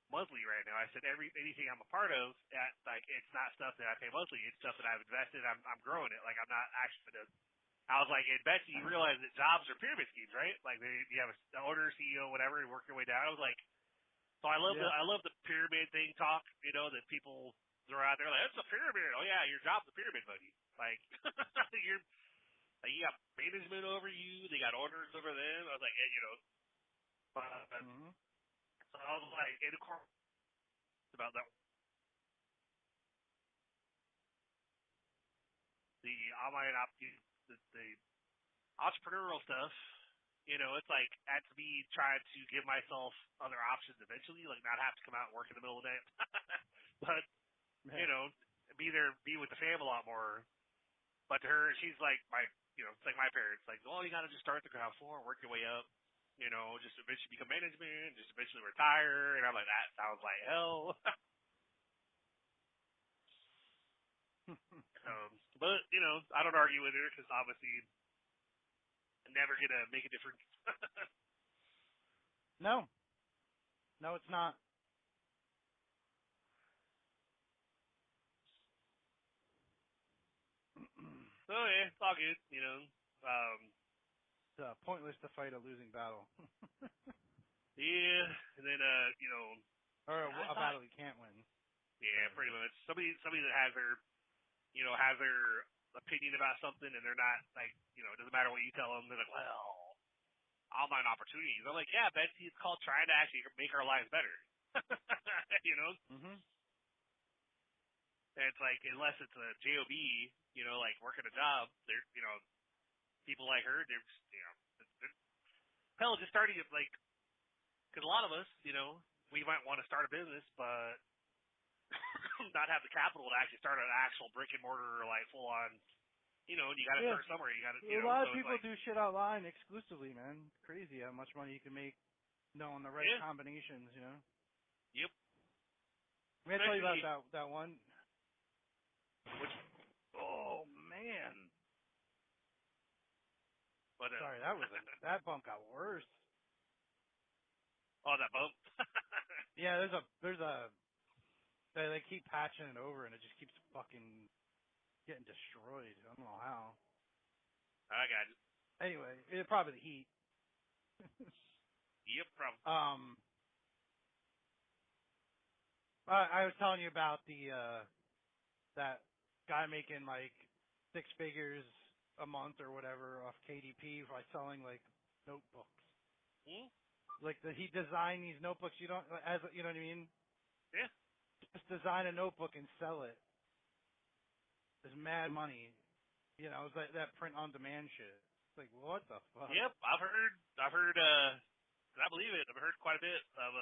monthly right now. I said anything I'm a part of, it's not stuff that I pay monthly. It's stuff that I've invested. I'm growing it. I'm not actually I was like, and Betsy, you realize that jobs are pyramid schemes, right? You have an owner, CEO, whatever, and work your way down. I was like. So I love the pyramid thing talk, that people throw out there it's a pyramid. Oh yeah, your job's a pyramid, buddy. You got management over you, they got orders over them. I was like, but so I was like, and of course about that. the online the entrepreneurial stuff, it's like that's me trying to give myself other options eventually, like not have to come out and work in the middle of the day, but be with the fam a lot more. But to her, she's like it's like my parents, like, well, you got to just start at the ground floor and work your way up, just eventually become management, just eventually retire. And I'm like, that sounds like hell. But I don't argue with her because obviously I'm never gonna make a difference. No, it's not. So yeah, it's all good. It's pointless to fight a losing battle. Yeah, and then or a battle you can't win. Yeah, pretty much. Somebody that has their opinion about something, and they're not like, it doesn't matter what you tell them. They're like, well, online opportunities. I'm like, yeah, Betsy, it's called trying to actually make our lives better. Mhm. And it's like, unless it's a job, like working a job, they're, people like her, they're hell, just starting it, like, because a lot of us, we might want to start a business, but not have the capital to actually start an actual brick and mortar, like full on. You got to start somewhere. You got to. A lot of people do shit online exclusively, man. Crazy how much money you can make knowing the right combinations. Yep. May I tell you about that one? Which? Oh man. But, sorry, that bump got worse. Oh, that bump. Yeah, they keep patching it over, and it just keeps fucking getting destroyed. I don't know how. I got it. Anyway, it's probably the heat. Yep, probably. I was telling you about that guy making like 6 figures a month or whatever off KDP by selling like notebooks. Like he designed these notebooks. You know what I mean? Yeah. Just design a notebook and sell it. There's mad money. It's like that print on demand shit. It's like, what the fuck? Yep, I've heard, I believe it. I've heard quite a bit of,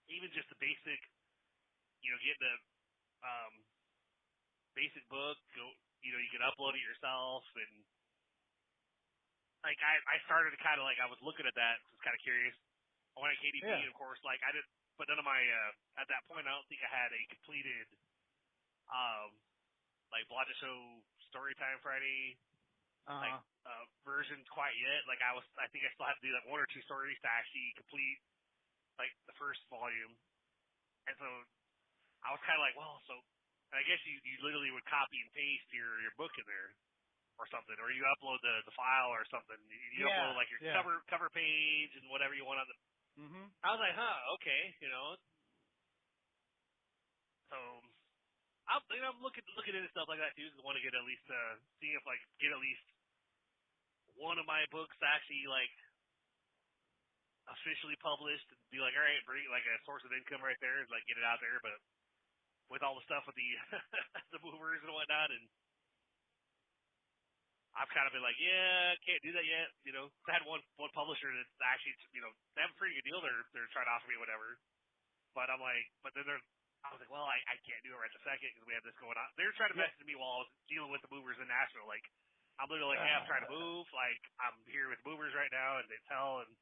even just the basic, getting the, basic book, you can upload it yourself, and, like, I started to kind of, like, I was looking at that, so I was kind of curious. I went to KDP, and of course, like, I didn't, but none of my, at that point, I don't think I had a completed, like, Blog to Show Storytime Friday, like, version quite yet. Like, I think I still had to do, like, 1 or 2 stories to actually complete, like, the first volume. And so, I was kind of like, well, so, and I guess you literally would copy and paste your book in there, or something, or you upload the file or something. You upload, like, your cover page and whatever you want on the. I was like, okay, So, I'm looking into stuff like that too. Because I want to get at least see if like get at least one of my books actually like officially published and be like, all right, bring like a source of income right there and like get it out there. But with all the stuff with the the movers and whatnot, and I've kind of been like, yeah, can't do that yet. I had one publisher that's actually they have a pretty good deal. They're trying to offer me whatever, but I'm like, but then I was like, well, I can't do it right this second because we have this going on. They were trying to message me while I was dealing with the movers in Nashville. Like, I'm literally like, hey, I'm trying to move. Like, I'm here with movers right now, and it's hell and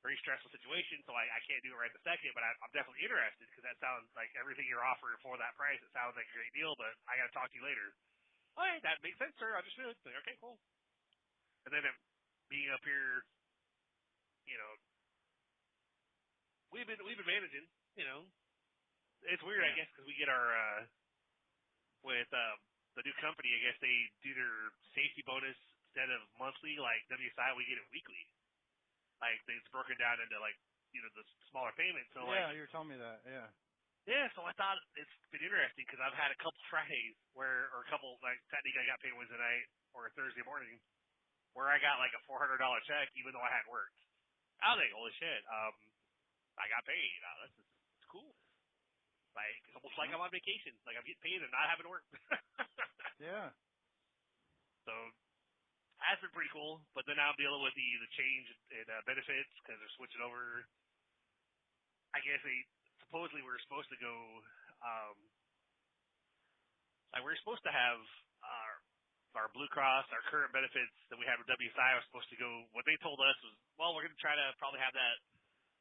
very stressful situation, so I can't do it right this second. But I'm definitely interested because that sounds like everything you're offering for that price. It sounds like a great deal, but I got to talk to you later. All right, that makes sense, sir. I just should. Like, okay, cool. And then being up here, we've been managing, It's weird, I guess, because we get our with the new company. I guess they do their safety bonus instead of monthly, like WSI. We get it weekly. Like it's broken down into like the smaller payments. So you were telling me that. Yeah. So I thought it's been interesting because I've had a couple Fridays or a couple like technically I got paid Wednesday night or Thursday morning where I got like a $400 check even though I hadn't worked. I was like, holy shit, I got paid. It's cool. Like, it's almost like I'm on vacation. Like, I'm getting paid and not having to work. Yeah. So that's been pretty cool. But then now I'm dealing with the change in benefits because they're switching over. I guess supposedly we're supposed to go. We're supposed to have our Blue Cross, our current benefits that we have with WSI are supposed to go. What they told us was, well, we're going to try to probably have that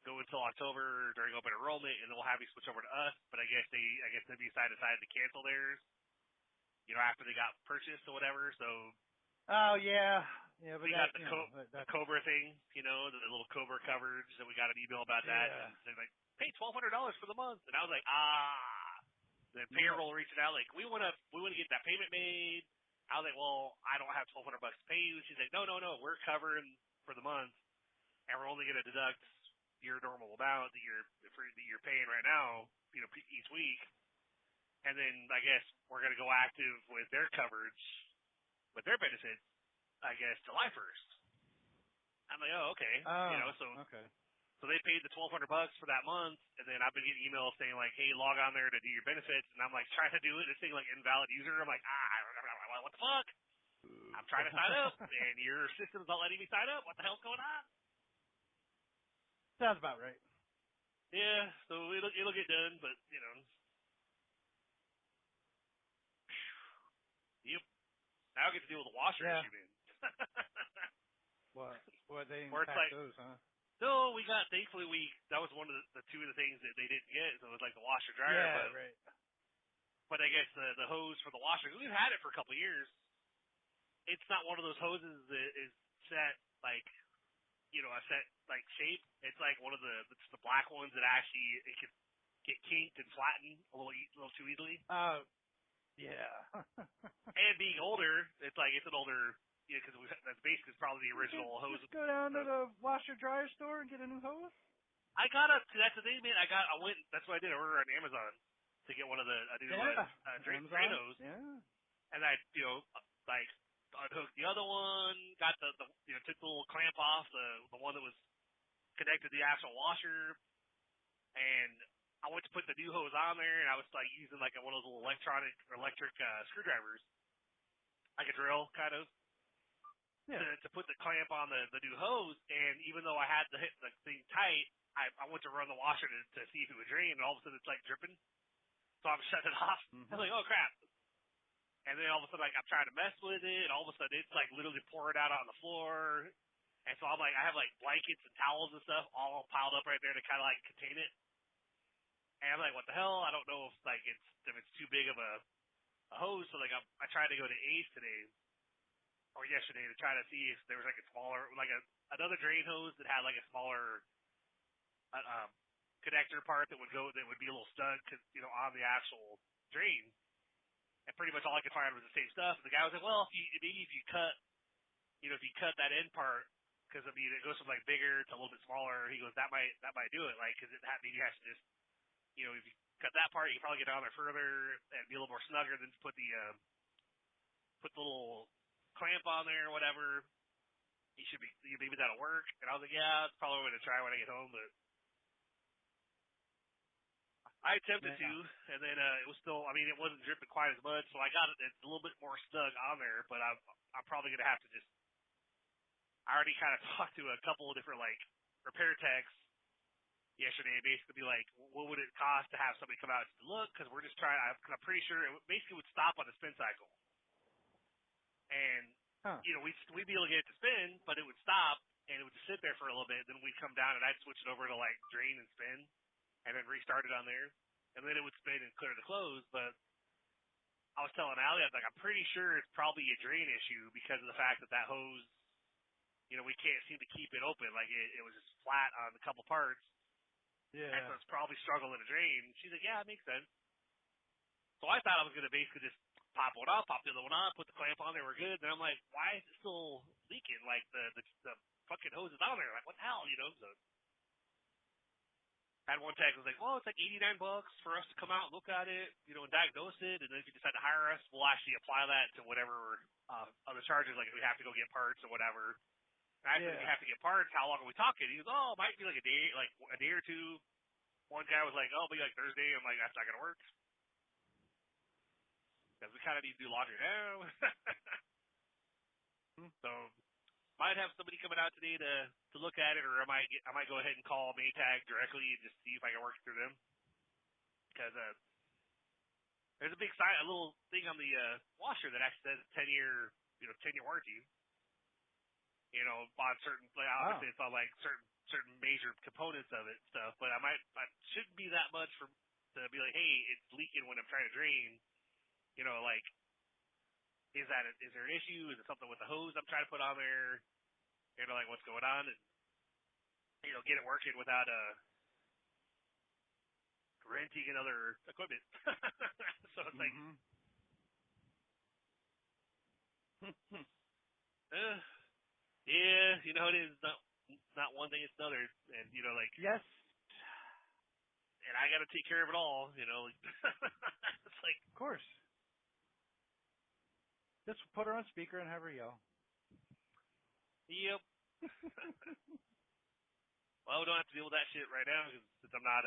go until October during open enrollment, and then we'll have you switch over to us. But I guess WSI decided to cancel theirs, after they got purchased or whatever. So. Oh yeah. Yeah, but we got the Cobra thing, the little Cobra coverage, and we got an email about that. Yeah. And they're like, pay $1,200 for the month, and I was like, Then payroll reaching out like, we want to get that payment made. I was like, well, I don't have $1,200 to pay you. She's like, no, we're covering for the month, and we're only going to deduct your normal amount that you're paying right now, each week, and then I guess we're going to go active with their coverage, with their benefits, I guess, July 1st. I'm like, oh, okay. Okay. So they paid the $1,200 for that month, and then I've been getting emails saying like, hey, log on there to do your benefits, and I'm like trying to do it, it's saying like invalid user. I'm like, what the fuck? I'm trying to sign up, and your system's not letting me sign up. What the hell's going on? Sounds about right. Yeah, so it'll get done, but Yep. Now I get to deal with the washer issue, man. What they didn't pack those, huh? No, thankfully that was one of the two of the things that they didn't get, so it was like the washer dryer. Yeah, right. But I guess the hose for the washer, we've had it for a couple of years. It's not one of those hoses that is set like, a set like shape. It's like one of the black ones that actually it can get kinked and flattened a little too easily. Yeah. And being older, it's an older. Because that's basically probably the original hose. Just go down to the washer dryer store and get a new hose. That's the thing, man. I went. That's what I did. I ordered on Amazon to get one of a new drain hose. Yeah. And I unhooked the other one. Got the took the little clamp off the one that was connected to the actual washer, and I went to put the new hose on there, and I was using one of those little electric screwdrivers, like a drill kind of. Yeah. To put the clamp on the new hose, and even though I had the thing tight, I went to run the washer to see if it would drain, and all of a sudden it's dripping. So I'm shutting it off. Mm-hmm. I was like, oh crap. And then all of a sudden I'm trying to mess with it, and all of a sudden it's literally pouring out on the floor. And so I'm I have blankets and towels and stuff all piled up right there to kind of contain it. And I'm like, what the hell? I don't know if it's too big of a hose. So I tried to go to Ace today. Or yesterday to try to see if there was a smaller, another drain hose that had a smaller connector part that would be a little stud, on the actual drain. And pretty much all I could find was the same stuff. And the guy was like, well, if you cut that end part, because it goes from bigger to a little bit smaller. He goes, that might do it, because maybe you have to just, if you cut that part, you can probably get down there further and be a little more snugger than to put the little clamp on there or whatever. Maybe that'll work. And I was like, yeah, it's probably going to try when I get home, but I attempted to, and then it was still, it wasn't dripping quite as much, so I got it's a little bit more snug on there, but I'm probably going to have to just, I already kind of talked to a couple of different repair techs yesterday, basically be what would it cost to have somebody come out and look, because we're just trying, I'm pretty sure it basically would stop on the spin cycle. And, we'd be able to get it to spin, but it would stop, and it would just sit there for a little bit. Then we'd come down, and I'd switch it over to, drain and spin, and then restart it on there. And then it would spin and clear the close. But I was telling Allie, I was I'm pretty sure it's probably a drain issue because of the fact that hose, we can't seem to keep it open. It was just flat on a couple parts. Yeah. And so it's probably struggling to drain. She's like, yeah, it makes sense. So I thought I was going to basically just pop one off, pop the other one on, put the clamp on there, we're good. Then I'm like, why is it still leaking? The fucking hose is on there. What the hell, So I had one tech was like, well, it's $89 for us to come out and look at it, and diagnose it. And then if you decide to hire us, we'll actually apply that to whatever other charges, if we have to go get parts or whatever. And I said, if you have to get parts, how long are we talking? He goes, oh, it might be a day or two. One guy was like, oh, it'll be Thursday. I'm like, that's not going to work. Because we kind of need to do laundry now. So might have somebody coming out today to look at it, or I might go ahead and call Maytag directly and just see if I can work through them. Because there's a big sign, a little thing on the washer that actually says 10-year warranty. On certain, like, obviously it's on like certain major components of it and stuff. But I shouldn't be that much to be like, hey, it's leaking when I'm trying to drain. Like, is there an issue? Is it something with the hose I'm trying to put on there? Like what's going on, and get it working without renting another equipment. So it's like, yeah, it is not one thing, it's another, and like, yes, and I got to take care of it all. Like, it's like, of course. Just put her on speaker and have her yell. Yep. Well, we don't have to deal with that shit right now since I'm not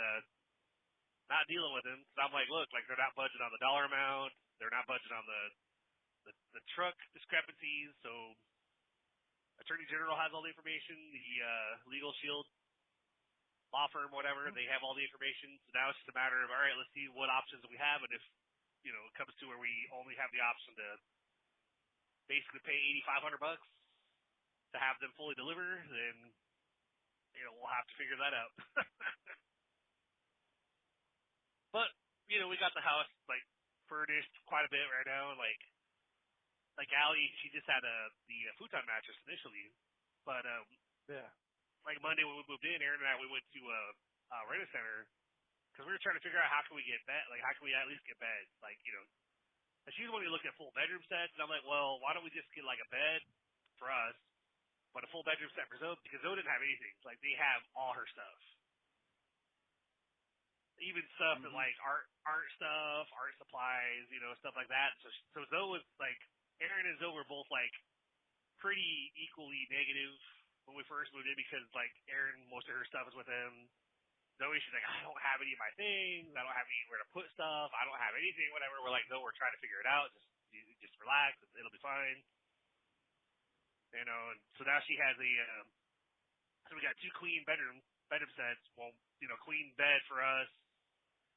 dealing with them. So I'm like, look, like they're not budging on the dollar amount. They're not budging on the truck discrepancies. So Attorney General has all the information. The Legal Shield law firm, whatever, they have all the information. So now it's just a matter of, all right, let's see what options we have, and if it comes to where we only have the option to basically pay $8,500 to have them fully deliver, then we'll have to figure that out. But we got the house like furnished quite a bit right now, and like Allie, she just had the futon mattress initially, but yeah, like Monday when we moved in, Aaron and I, we went to a rent-a-center because we were trying to figure out how can we get bed, like how can we at least get beds, like and she was wanting to look at full bedroom sets, and I'm like, well, why don't we just get like a bed for us, but a full bedroom set for Zoe, because Zoe didn't have anything. Like, they have all her stuff. Even stuff that, like, art stuff, art supplies, stuff like that. So Zoe was, like, Aaron and Zoe were both, like, pretty equally negative when we first moved in because, like, Aaron, most of her stuff is with him. Zoe, she's like, I don't have any of my things. I don't have anywhere to put stuff. I don't have anything, whatever. We're like, no, we're trying to figure it out. Just relax. It'll be fine. And so now she has so we got 2 queen bedroom sets. Well, queen bed for us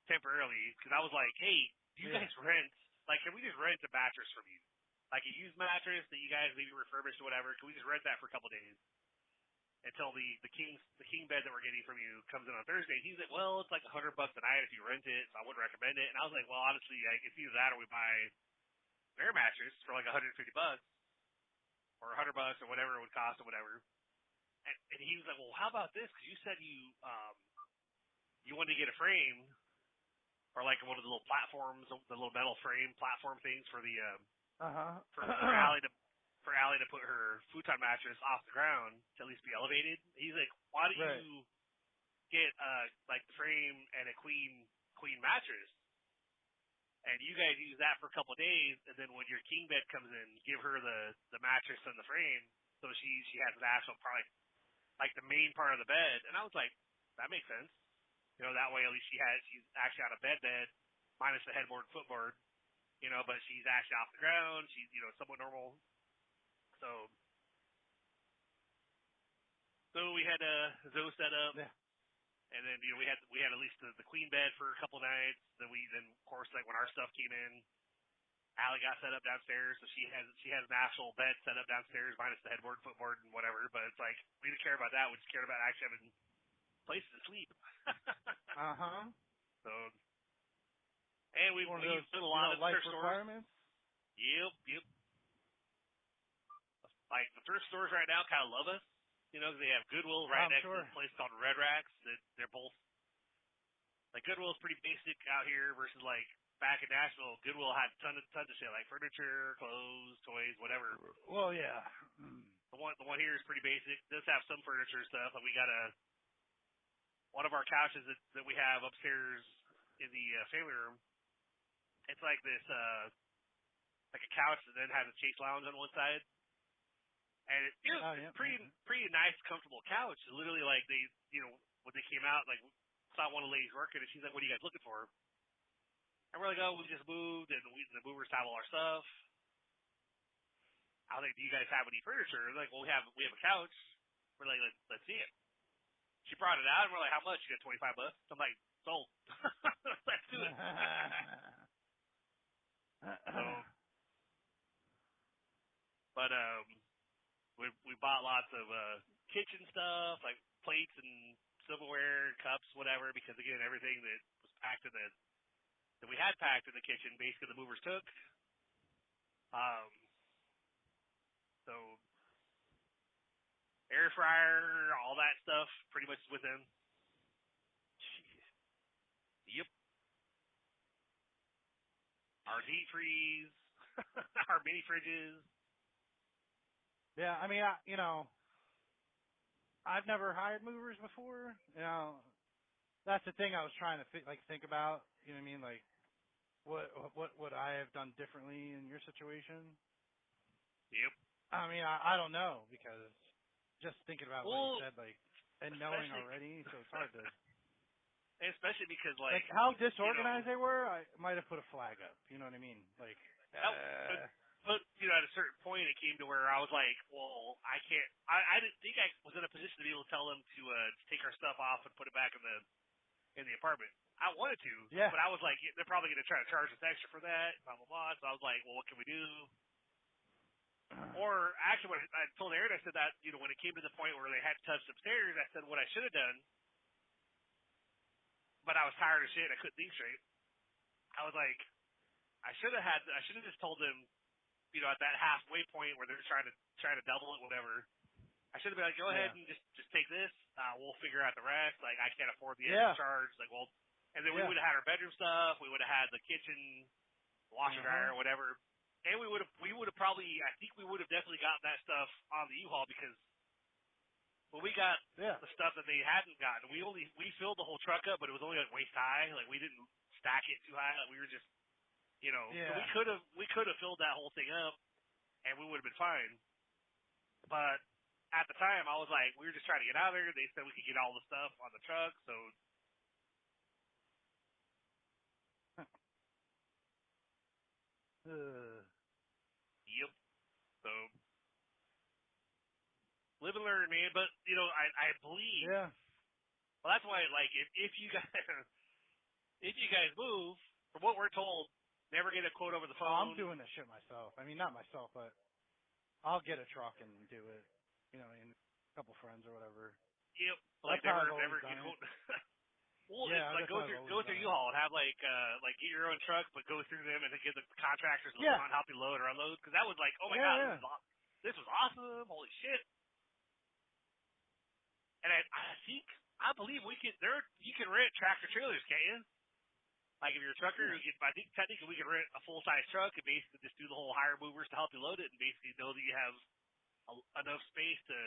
temporarily, because I was like, hey, do you guys rent? Like, can we just rent a mattress from you? Like a used mattress that you guys maybe refurbished or whatever. Can we just rent that for a couple of days until the king bed that we're getting from you comes in on Thursday? He's like, well, it's like $100 a night if you rent it, so I wouldn't recommend it. And I was like, well, honestly, like, it's either that or we buy their mattress for like $150. Or $100 or whatever it would cost or whatever. And he was like, well, how about this? Because you said you wanted to get a frame or like one of the little platforms, the little metal frame platform things for the for Allie to put her futon mattress off the ground to at least be elevated. He's like, why don't you get like the frame and a queen mattress? And you guys use that for a couple of days, and then when your king bed comes in, give her the mattress and the frame, so she has an actual part, like the main part of the bed. And I was like, that makes sense. That way at least she's actually on a bed minus the headboard and footboard, but she's actually off the ground. She's somewhat normal. So we had Zoe set up. Yeah. And then we had at least the queen bed for a couple nights. Then of course, like when our stuff came in, Allie got set up downstairs, so she has an actual bed set up downstairs minus the headboard, footboard, and whatever. But it's like we didn't care about that. We just cared about actually having places to sleep. So, and we used a lot of life thrift requirements. Stores. Yep. Like the thrift stores right now kind of love us. Because they have Goodwill right next to a place called Red Racks. They're both, like, Goodwill's pretty basic out here versus, like, back in Nashville, Goodwill had tons of shit, like furniture, clothes, toys, whatever. Well, yeah. The one here is pretty basic. It does have some furniture stuff. Like, we got one of our couches that we have upstairs in the family room. It's like this, like a couch that then has a chase lounge on one side. And it's pretty nice, comfortable couch. Literally, like, they, when they came out, like, saw one of the ladies working, and she's like, what are you guys looking for? And we're like, oh, we just moved, and the movers have all our stuff. I was like, do you guys have any furniture? They're like, well, we have a couch. We're like, let's see it. She brought it out, and we're like, how much? She got $25. I'm like, sold. Let's do it. So, but we bought lots of kitchen stuff, like plates and silverware, cups, whatever, because again, everything that was packed in that we had packed in the kitchen, basically the movers took. So air fryer, all that stuff, pretty much is with them. Jeez. Yep. Our deep freeze, our mini fridges. Yeah, I mean, I've never hired movers before. That's the thing I was trying to think about. You know what I mean? Like, what would I have done differently in your situation? Yep. I mean, I don't know, because just thinking about what you said, like, and knowing already, so it's hard to. Especially because, like how disorganized they were, I might have put a flag up. You know what I mean? Like, but at a certain point, it came to where I was like, well, I can't. I didn't think I was in a position to be able to tell them to take our stuff off and put it back in the apartment. I wanted to, yeah. But I was like, they're probably going to try to charge us extra for that, blah blah blah. So I was like, well, what can we do? Or actually, when I told Aaron, I said that when it came to the point where they had to touch upstairs, I said what I should have done. But I was tired of shit. I couldn't think straight. I was like, I should have just told them, at that halfway point where they're trying to double it, whatever. I should have been like, go ahead and just take this. We'll figure out the rest. Like, I can't afford the extra charge. Like, well, and then we would have had our bedroom stuff. We would have had the kitchen, washer dryer, whatever. And we would have probably, I think we would have definitely gotten that stuff on the U-Haul, because when we got the stuff that they hadn't gotten, we filled the whole truck up, but it was only like waist high. Like, we didn't stack it too high. Like, we were just, so we could have filled that whole thing up, and we would have been fine. But at the time, I was like, we were just trying to get out of there. They said we could get all the stuff on the truck, so. Yep. So, live and learn, man. But I believe. Yeah. Well, that's why, like, if you guys move, from what we're told, never get a quote over the phone. Oh, I'm doing this shit myself. I mean, not myself, but I'll get a truck and do it. In a couple friends or whatever. Yep. Like never get quote. Well, yeah, it's like go through U-Haul and have like get your own truck, but go through them and then give the contractors on help you load or unload. Because that was like, oh my god, this was awesome, holy shit. And I believe you can rent tractor trailers, can't you? Like if you're a trucker, I think technically we can rent a full size truck and basically just do the whole hire movers to help you load it, and basically know that you have enough space to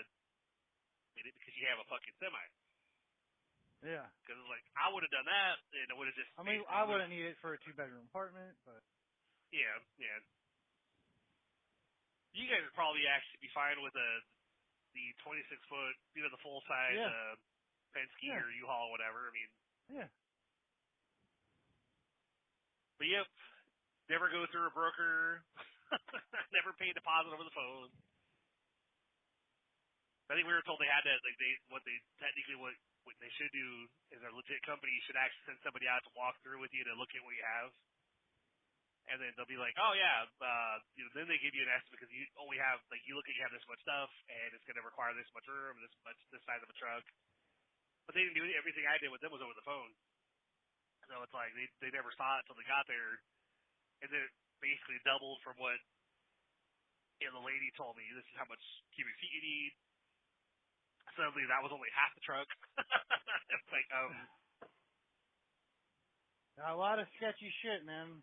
because you have a fucking semi. Yeah. Because like I would have done that, and it would have just. I mean, I wouldn't need it for a 2-bedroom apartment, but. Yeah. You guys would probably actually be fine with the 26-foot, the full size Penske or U-Haul, whatever. I mean. Yeah. But yep, never go through a broker. Never pay a deposit over the phone. I think we were told they had to, what they should do is a legit company should actually send somebody out to walk through with you to look at what you have. And then they'll be like, oh yeah, then they give you an estimate because you only have, you look at you have this much stuff and it's going to require this much room, this size of a truck. But they didn't do everything I did with them was over the phone. So it's like they never saw it until they got there. And then it basically doubled from what the lady told me. This is how much cubic feet you need. Suddenly, that was only half the truck. It's like, a lot of sketchy shit, man.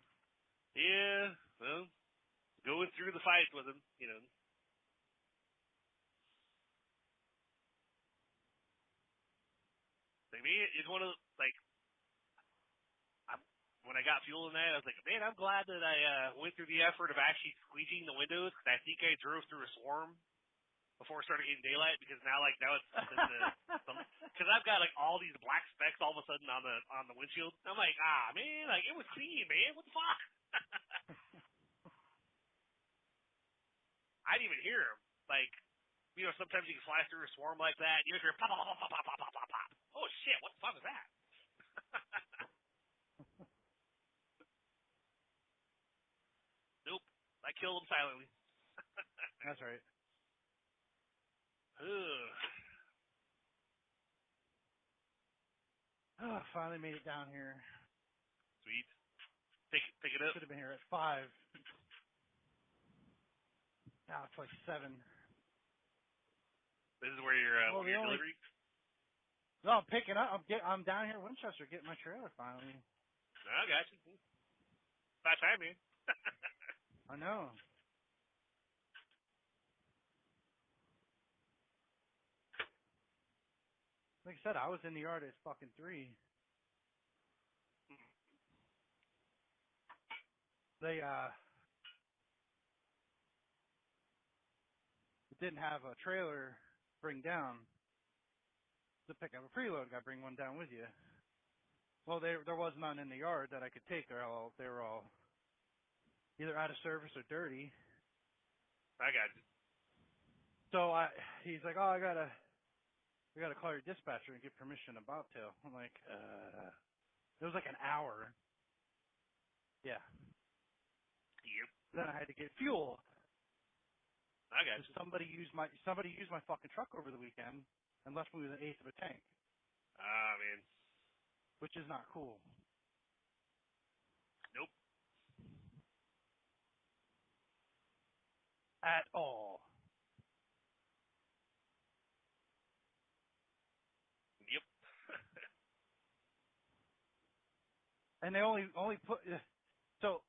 Yeah, well, going through the fight with him, Like me, it's one of when I got fuel in that, I was like, man, I'm glad that I went through the effort of actually squeeging the windows, because I think I drove through a swarm before it started getting daylight, because now it's because I've got all these black specks all of a sudden on the windshield. I'm like, man, it was clean, man. What the fuck? I didn't even hear him. Like, you know, sometimes you can fly through a swarm like that. You hear pop, pop, pop, pop, pop, pop, pop, pop. Oh shit! What the fuck was that? Nope. I killed him silently. That's right. Ugh. Oh, finally made it down here. Sweet. Pick it up. Should have been here at 5. Now it's like 7. This is where your delivery. No, I'm picking up. I'm down here in Winchester getting my trailer finally. No, I got you. About time, man. I know. Like I said, I was in the yard at fucking 3. They didn't have a trailer bring down to pick up a preload. Got to bring one down with you. Well, there was none in the yard that I could take. They were all either out of service or dirty. I got you. So he's like, oh, I gotta call your dispatcher and get permission to bobtail. I'm like, it was like an hour. Yeah. Yep. Then I had to get fuel. I got you. Somebody used my fucking truck over the weekend and left me with an eighth of a tank. Ah, man. Which is not cool. Nope. At all. Yep. And they only put so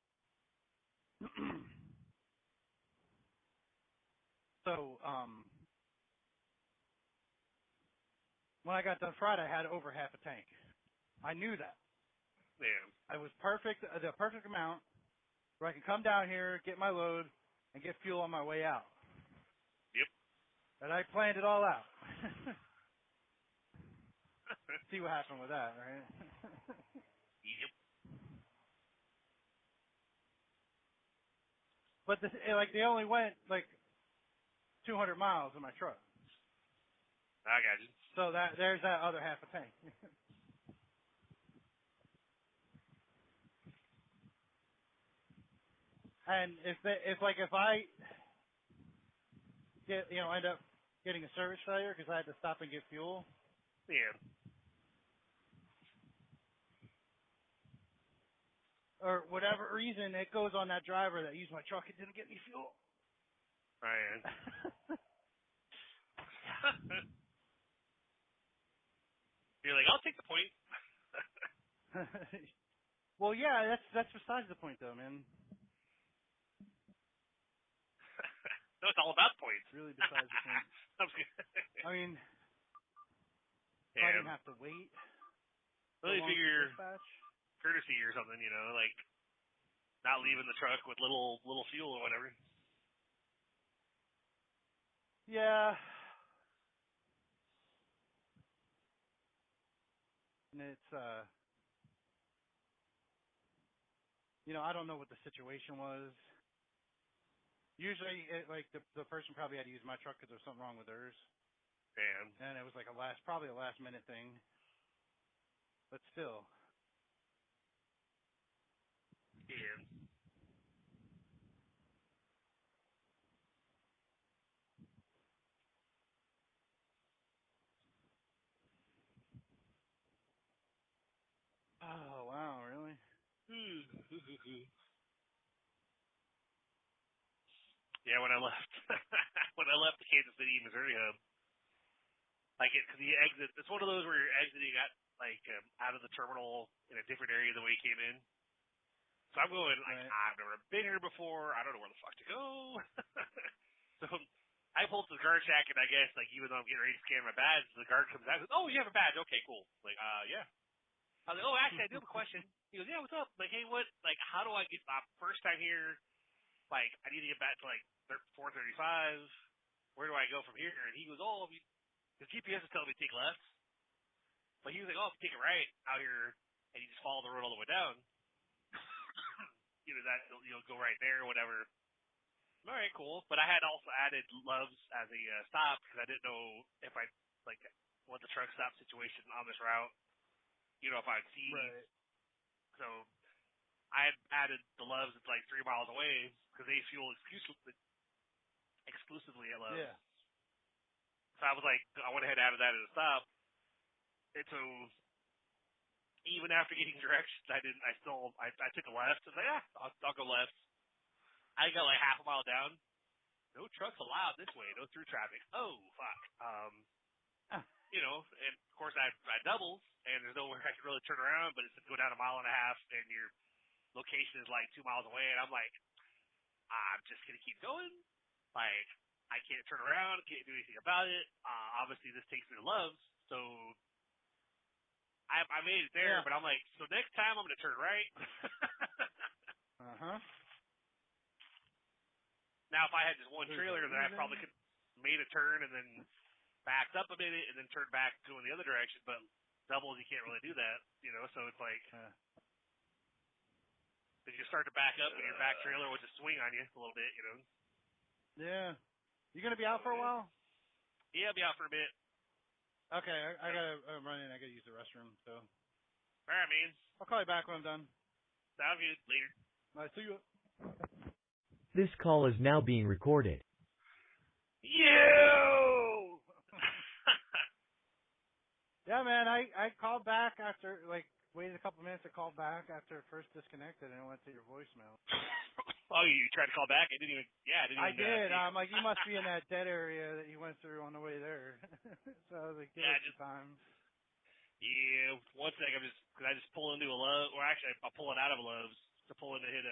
when I got done Friday, I had over half a tank. I knew that. Yeah. I was perfect, the perfect amount where I can come down here, get my load, and get fuel on my way out. Yep. And I planned it all out. See what happened with that, right? Yep. But they only went like 200 miles in my truck. I got you. So there's that other half a tank. And if I get end up getting a service failure because I had to stop and get fuel, Yeah. or whatever reason, it goes on that driver that used my truck and didn't get me fuel. Right. You're like, I'll take the point. Well, yeah, that's besides the point, though, man. No, it's all about points. Really besides the point. I mean, if I didn't have to wait. Well, you figure dispatch, courtesy or something, like not leaving the truck with little fuel or whatever. Yeah. And it's I don't know what the situation was. Usually, the person probably had to use my truck because there was something wrong with theirs. Damn. And it was like probably a last minute thing. But still. Yeah. Oh wow, really? Yeah, when I left the Kansas City, Missouri hub, because the exit, it's one of those where you're exiting out of the terminal in a different area than the way you came in. So I'm going Right. I've never been here before. I don't know where the fuck to go. So I pulled to the guard shack, and I guess even though I'm getting ready to scan my badge, the guard comes out and says, "Oh, you have a badge? Okay, cool." Yeah. I was like, "Oh, actually, I do have a question." He goes, "Yeah, what's up?" Hey, what? How do I get first time here? I need to get back to 435. Where do I go from here? And he goes, "Oh, his GPS is telling me to take left." But he was like, "Oh, if you take it right out here, and you just follow the road all the way down, that you'll go right there or whatever." All right, cool. But I had also added Loves as a stop because I didn't know if I like what the truck stop situation on this route. You know, if I'd see. Right. So I had added the Loves at like 3 miles away because they fuel exclusively at Loves. Yeah. So I was like, I went ahead and added that as a stop. And so even after getting directions, I took a left. I was like, I'll go left. I got like half a mile down. No trucks allowed this way. No through traffic. Oh, fuck. You know, and of course I doubles, and there's nowhere I can really turn around, but it's to go down 1.5 miles, and your location is like 2 miles away, and I'm like, I'm just going to keep going. Like, I can't turn around, can't do anything about it. Obviously, this takes me to Love's, so I made it there, but I'm like, so next time I'm going to turn right. Uh-huh. Now, if I had just one trailer, then I probably could made a turn and then backed up a minute and then turned back going the other direction. But doubles, you can't really do that, you know. So it's like, if you start to back up and your back trailer will just swing on you a little bit, you know. Yeah. You gonna be out for a while? Yeah, I'll be out for a bit. Okay, I gotta run in. I gotta use the restroom. So. All right, man. I'll call you back when I'm done. Sounds good. Later. All right, see you. This call is now being recorded. You! Yeah, man, I called back after, like, waited a couple minutes to call back after it first disconnected, and it went to your voicemail. Oh, you tried to call back? I didn't even. I did. I'm like, you must be in that dead area that you went through on the way there. So I was like, give it some time. Yeah, one sec. I just pull into a Love's, or actually, I'm pulling out of a Love's to pull in to hit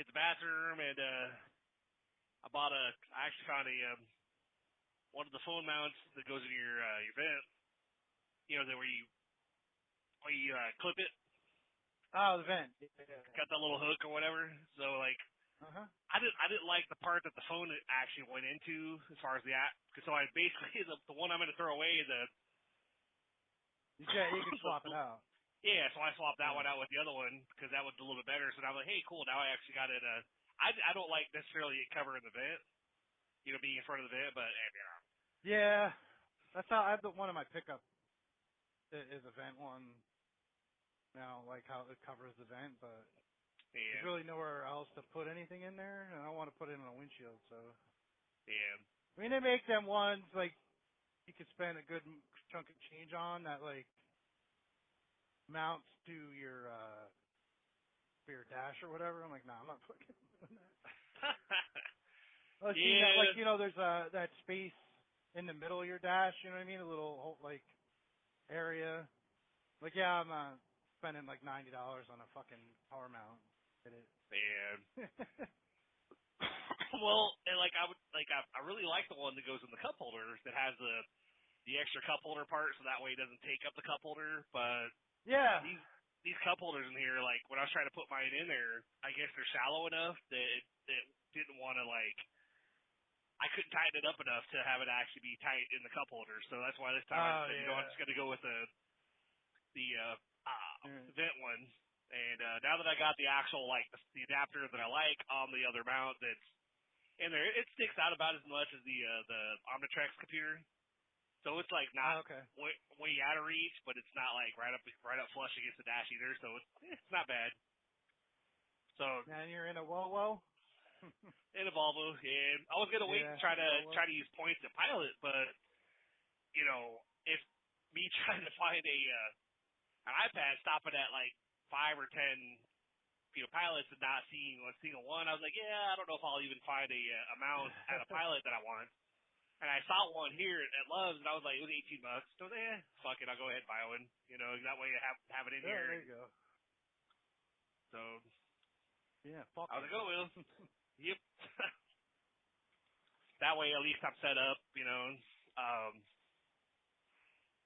the bathroom, and I actually found one of the phone mounts that goes in your vent. You know, where you clip it. Oh, the vent. Yeah. Got that little hook or whatever. So like, I didn't like the part that the phone actually went into as far as the app. So I basically the one I'm going to throw away you can swap it out. Yeah, so I swapped that one out with the other one because that was a little bit better. So now I'm like, hey, cool. Now I actually got it. I don't like necessarily it covering the vent, you know, being in front of the vent, but you know. Yeah, that's how I have one of my pickup is a vent one. Now, like how it covers the vent, but there's really nowhere else to put anything in there, and I don't want to put it in a windshield. So yeah, I mean, they make them ones like you could spend a good chunk of change on that like mounts to your dash or whatever. I'm like, nah, I'm not fucking doing that. That, like, you know, there's that space in the middle of your dash. You know what I mean? A little like area. Like, yeah, I'm spending like $90 on a fucking power mount. Get it? Man. Well, and like I really like the one that goes in the cup holder that has the extra cup holder part, so that way it doesn't take up the cup holder. But yeah, these cup holders in here, like when I was trying to put mine in there, I guess they're shallow enough that it didn't want to like. I couldn't tighten it up enough to have it actually be tight in the cup holder, so that's why this time I said, you know, I'm just going to go with the vent one. And now that I got the actual like the adapter that I like on the other mount that's in there, it sticks out about as much as the Omnitrix computer. So it's like not way out of reach, but it's not like right up flush against the dash either. So it's not bad. So and you're in a Volvo. In a Volvo, and I was gonna wait and try to use points to pilot, but you know, if me trying to find an iPad stopping at like 5 or 10 pilots and not seeing a single one, I was like, yeah, I don't know if I'll even find a mount at a pilot that I want. And I saw one here at Love's, and I was like, it was $18. So fuck it, I'll go ahead and buy one. You know, that way I have it in here. There you go. So yeah, fuck. I was like, oh well. Yep. That way, at least I'm set up, you know.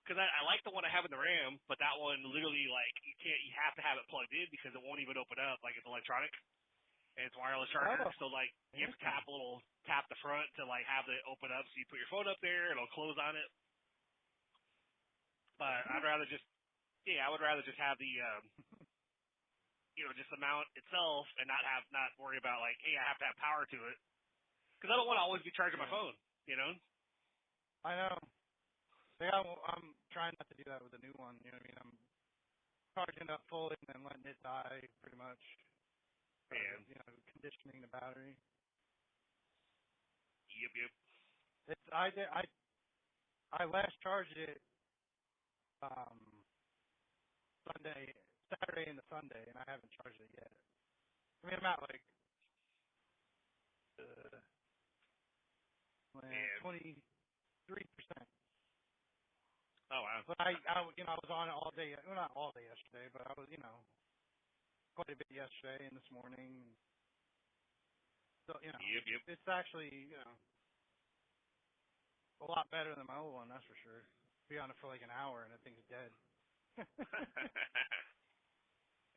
Because I like the one I have in the RAM, but that one literally, like, you have to have it plugged in because it won't even open up. Like, it's electronic and it's wireless charger. So like, you have to tap the front to like have it open up. So you put your phone up there, it'll close on it. But I would rather just have the just the mount itself and not worry about like, hey, I have to have power to it. Because I don't want to always be charging my phone, I know. Yeah, I'm trying not to do that with the new one. You know what I mean? I'm charging it up fully and then letting it die pretty much. And Conditioning the battery. Yep. I last charged it Saturday into Sunday, and I haven't charged it yet. I mean, I'm at like 23%. Oh wow. But I was on it all day. Well, not all day yesterday, but I was quite a bit yesterday and this morning. So Yep. It's actually a lot better than my old one, that's for sure. Be on it for like an hour and that thing's dead.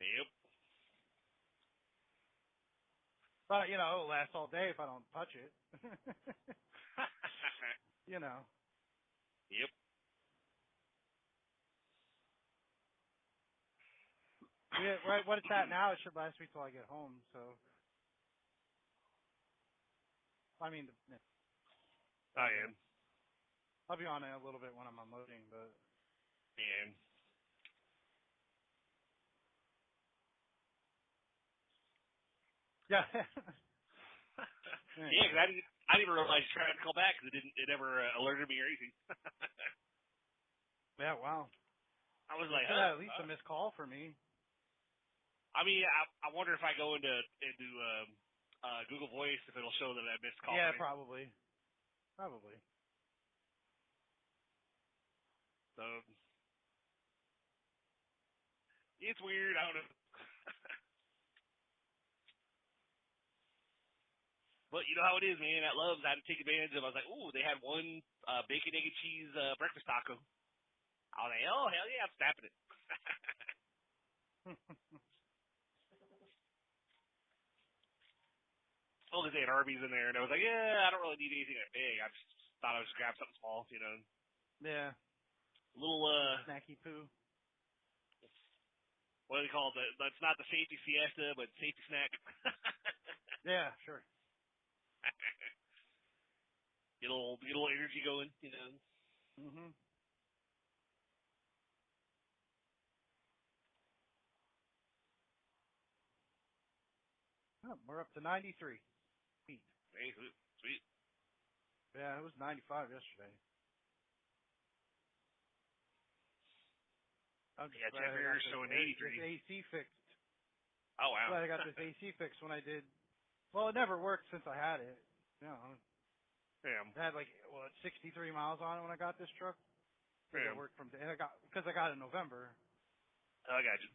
Yep. But it'll last all day if I don't touch it. Yep. Yeah, right. What it's at now, it should last me till I get home. So, I mean, I am. I'll be on it a little bit when I'm unloading, but Yeah. yeah. Yeah, because I didn't even realize you tried to call back because it never alerted me or anything. Yeah, wow. I was like, at least a missed call for me. I mean, I wonder if I go into Google Voice if it'll show that I missed call. Yeah, probably. So it's weird. I don't know. But you know how it is, man. At Love's, I had to take advantage of. I was like, ooh, they had one bacon, egg, and cheese breakfast taco. I was like, oh, hell yeah, I'm snapping it. Well, because they had Arby's in there, and I was like, yeah, I don't really need anything that big. I just thought I would just grab something small, Yeah. A little, snacky poo. What do they call it? That's not the safety siesta, but safety snack. Yeah, sure. Get a little energy going, Mhm. Oh, we're up to 93 feet. Hey, sweet. Yeah, it was 95 yesterday. I'm just glad I got showing this 83. AC fixed. Oh wow. Glad I got this AC fixed when I did. Well, it never worked since I had it. Damn. It had 63 miles on it when I got this truck. It worked because I got it in November. Oh, I got you.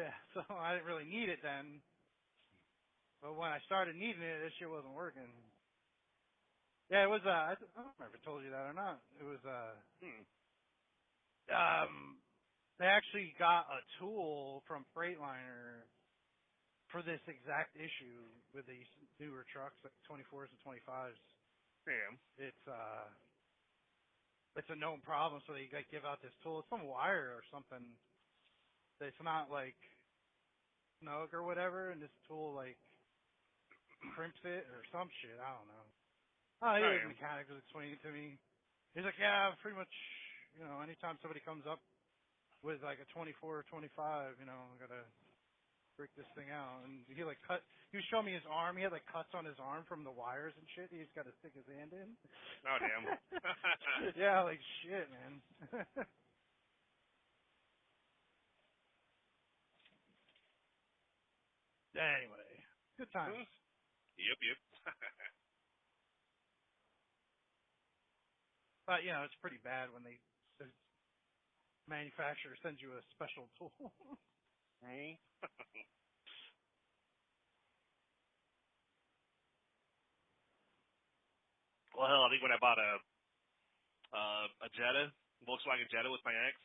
Yeah, so I didn't really need it then. But when I started needing it, this shit wasn't working. Yeah, it was. I don't remember if I told you that or not. It was. They actually got a tool from Freightliner for this exact issue with these newer trucks, like 24s and 25s. Damn. It's a known problem, so they give out this tool. It's some wire or something. It's not like snug or whatever, and this tool crimps it or some shit. I don't know. The mechanic was explaining it to me. He's like, yeah, pretty much. Anytime somebody comes up with a 24 or 25, I gotta break this thing out. And he was showing me his arm. He had cuts on his arm from the wires and shit. He just got to stick his hand in. Oh damn. Yeah, shit, man. Anyway, good times. Yep. But it's pretty bad when the manufacturer sends you a special tool. Hey. Well, hell, I think when I bought a Jetta, Volkswagen Jetta with my ex,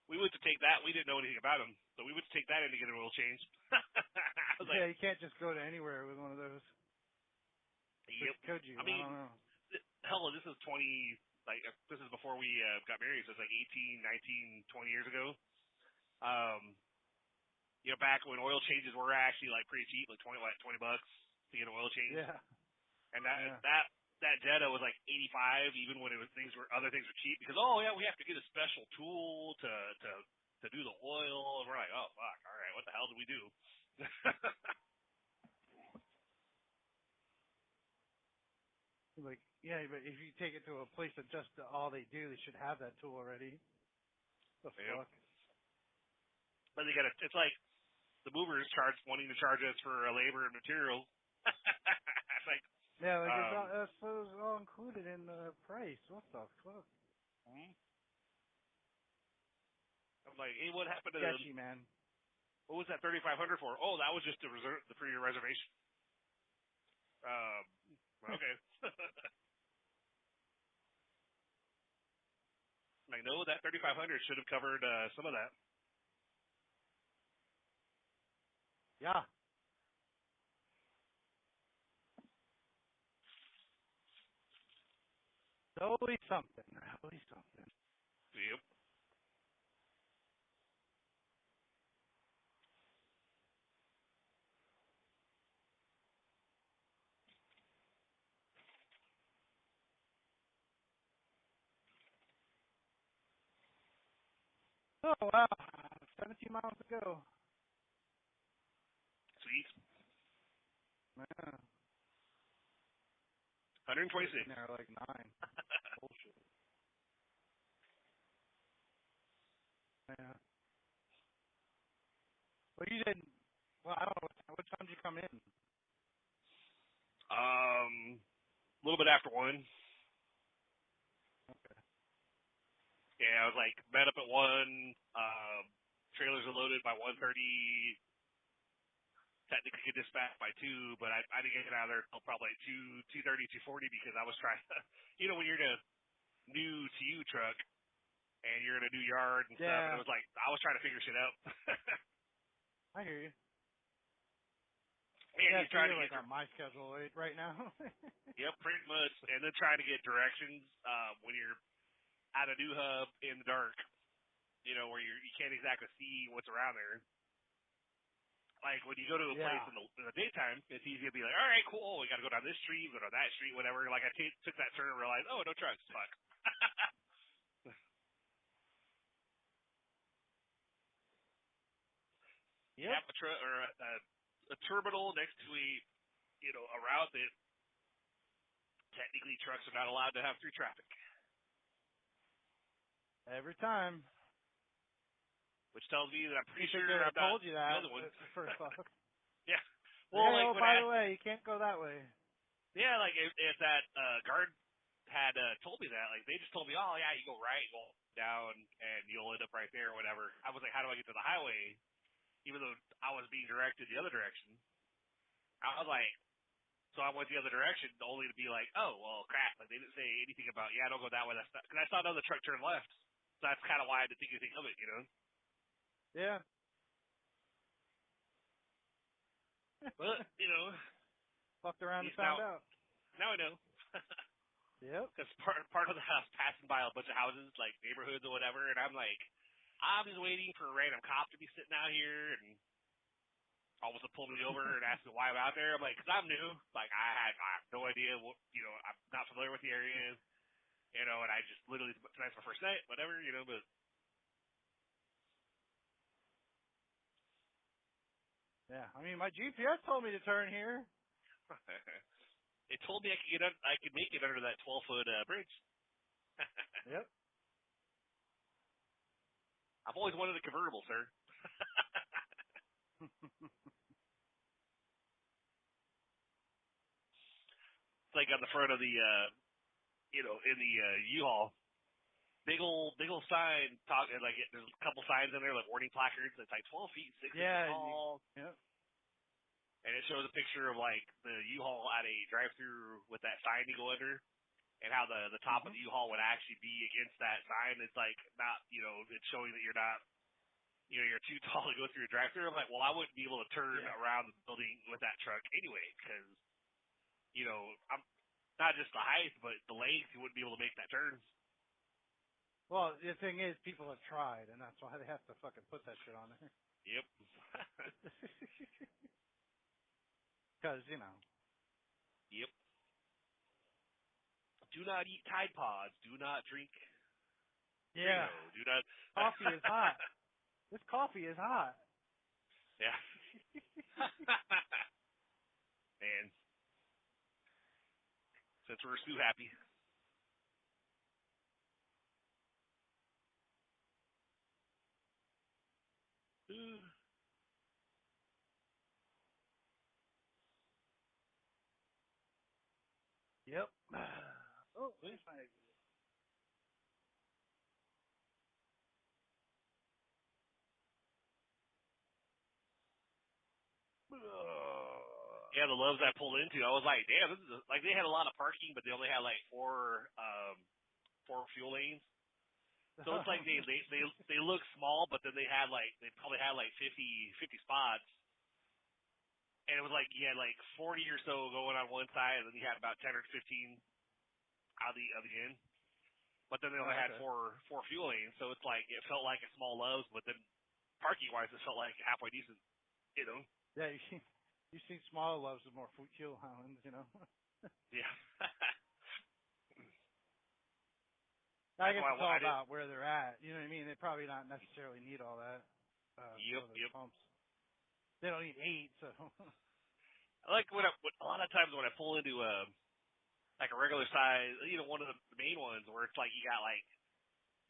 we went to take that. We didn't know anything about them, so we went to take that in to get an oil change. I was you can't just go to anywhere with one of those. Yep. Could you? I mean, don't know. Hell, this is this is before we got married, so it's 18, 19, 20 years ago. back when oil changes were actually like pretty cheap, like $20 to get an oil change. Yeah. And that Jetta was like 85, even when other things were cheap, because we have to get a special tool to do the oil, and we're like, oh fuck, all right, what the hell did we do? Like, yeah, but if you take it to a place that just all they do, they should have that tool already. The fuck? But it's like the movers wanting to charge us for labor and materials. It's like, yeah, like it's all included in the price. What the fuck? I'm like, hey, what happened to Sketchy, man. What was that $3,500 for? Oh, that was just the for your reservation. Okay. Like, no, that $3,500 should have covered some of that. Yeah. Always something. Always something. Yep. Oh, wow. 17 miles to go. Sweet. Yeah. 126. There like 9. Bullshit. Yeah. Well, you didn't. Well, I don't know. What time did you come in? A little bit after 1. Okay. Yeah, I was like met up at 1. Trailers are loaded by 1:30. Technically could dispatch by 2, but I didn't get out of there until probably 2:30, 2:40 because I was trying to, when you're in a new to you truck and you're in a new yard and stuff, and it was like I was trying to figure shit out. I hear you. And you're trying to like get on my schedule right now. Yep, pretty much. And then trying to get directions when you're at a new hub in the dark, where you can't exactly see what's around there. Like when you go to a place in the daytime, it's easy to be like, all right, cool, we got to go down this street, go down that street, whatever. Like I took that turn and realized, oh, no trucks, fuck. You have a terminal next to a route that technically trucks are not allowed to have through traffic. Every time. Which tells me that I'm pretty sure I I'm not told you that the other one. first off. Yeah. Well, by the way, you can't go that way. Yeah, like if that guard had told me that, like they just told me, oh yeah, you go right, go down, and you'll end up right there or whatever. I was like, how do I get to the highway? Even though I was being directed the other direction. I was like, so I went the other direction only to be like, oh, well, crap. Like they didn't say anything about, don't go that way. Because I saw another truck turn left. So that's kind of why I didn't think anything of it, Yeah. But, fucked around and found out. Now I know. Yep. Because part of the house passing by a bunch of houses, like neighborhoods or whatever, and I'm like, I'm just waiting for a random cop to be sitting out here and almost to pull me over and ask me why I'm out there. I'm like, because I'm new. Like, I have no idea what, I'm not familiar with the area, and I just literally, tonight's my first night, whatever, but. Yeah, I mean, my GPS told me to turn here. It told me I could make it under that 12-foot bridge. Yep. I've always wanted a convertible, sir. It's like on the front of the, in the U-Haul, big old sign talking like there's a couple signs in there like warning placards. It's like 12 feet, 6 inches tall. Yep. And it shows a picture of like the U-Haul at a drive-through with that sign you go under, and how the top of the U-Haul would actually be against that sign. It's like not, it's showing that you're not, you're too tall to go through a drive-through. I'm like, well, I wouldn't be able to turn around the building with that truck anyway, because, I'm not just the height, but the length, you wouldn't be able to make that turn. Well, the thing is, people have tried, and that's why they have to fucking put that shit on there. Yep. Because, you know. Yep. Do not eat Tide Pods. Do not drink. Yeah. Ricco. Do not. Coffee is hot. This coffee is hot. Yeah. And since we're Sue happy. Yep. Oh, where's my... Yeah, the loves I pulled into, I was like, damn, this is like they had a lot of parking, but they only had like four fuel lanes. So it's like they look small, but then they probably had like 50 spots, and it was like you had like 40 or so going on one side, and then you had about 10 or 15 out the end. But then they only had four fuel lanes, so it's like it felt like a small Love's, but then parking wise, it felt like halfway decent, you know. Yeah, you see smaller Loves with more fuel islands, you know. Yeah. I guess it's all about where they're at. You know what I mean? They probably not necessarily need all that. Yep. Pumps. They don't need 8, so. I like when a lot of times when I pull into like a regular size, you know, one of the main ones where it's like you got like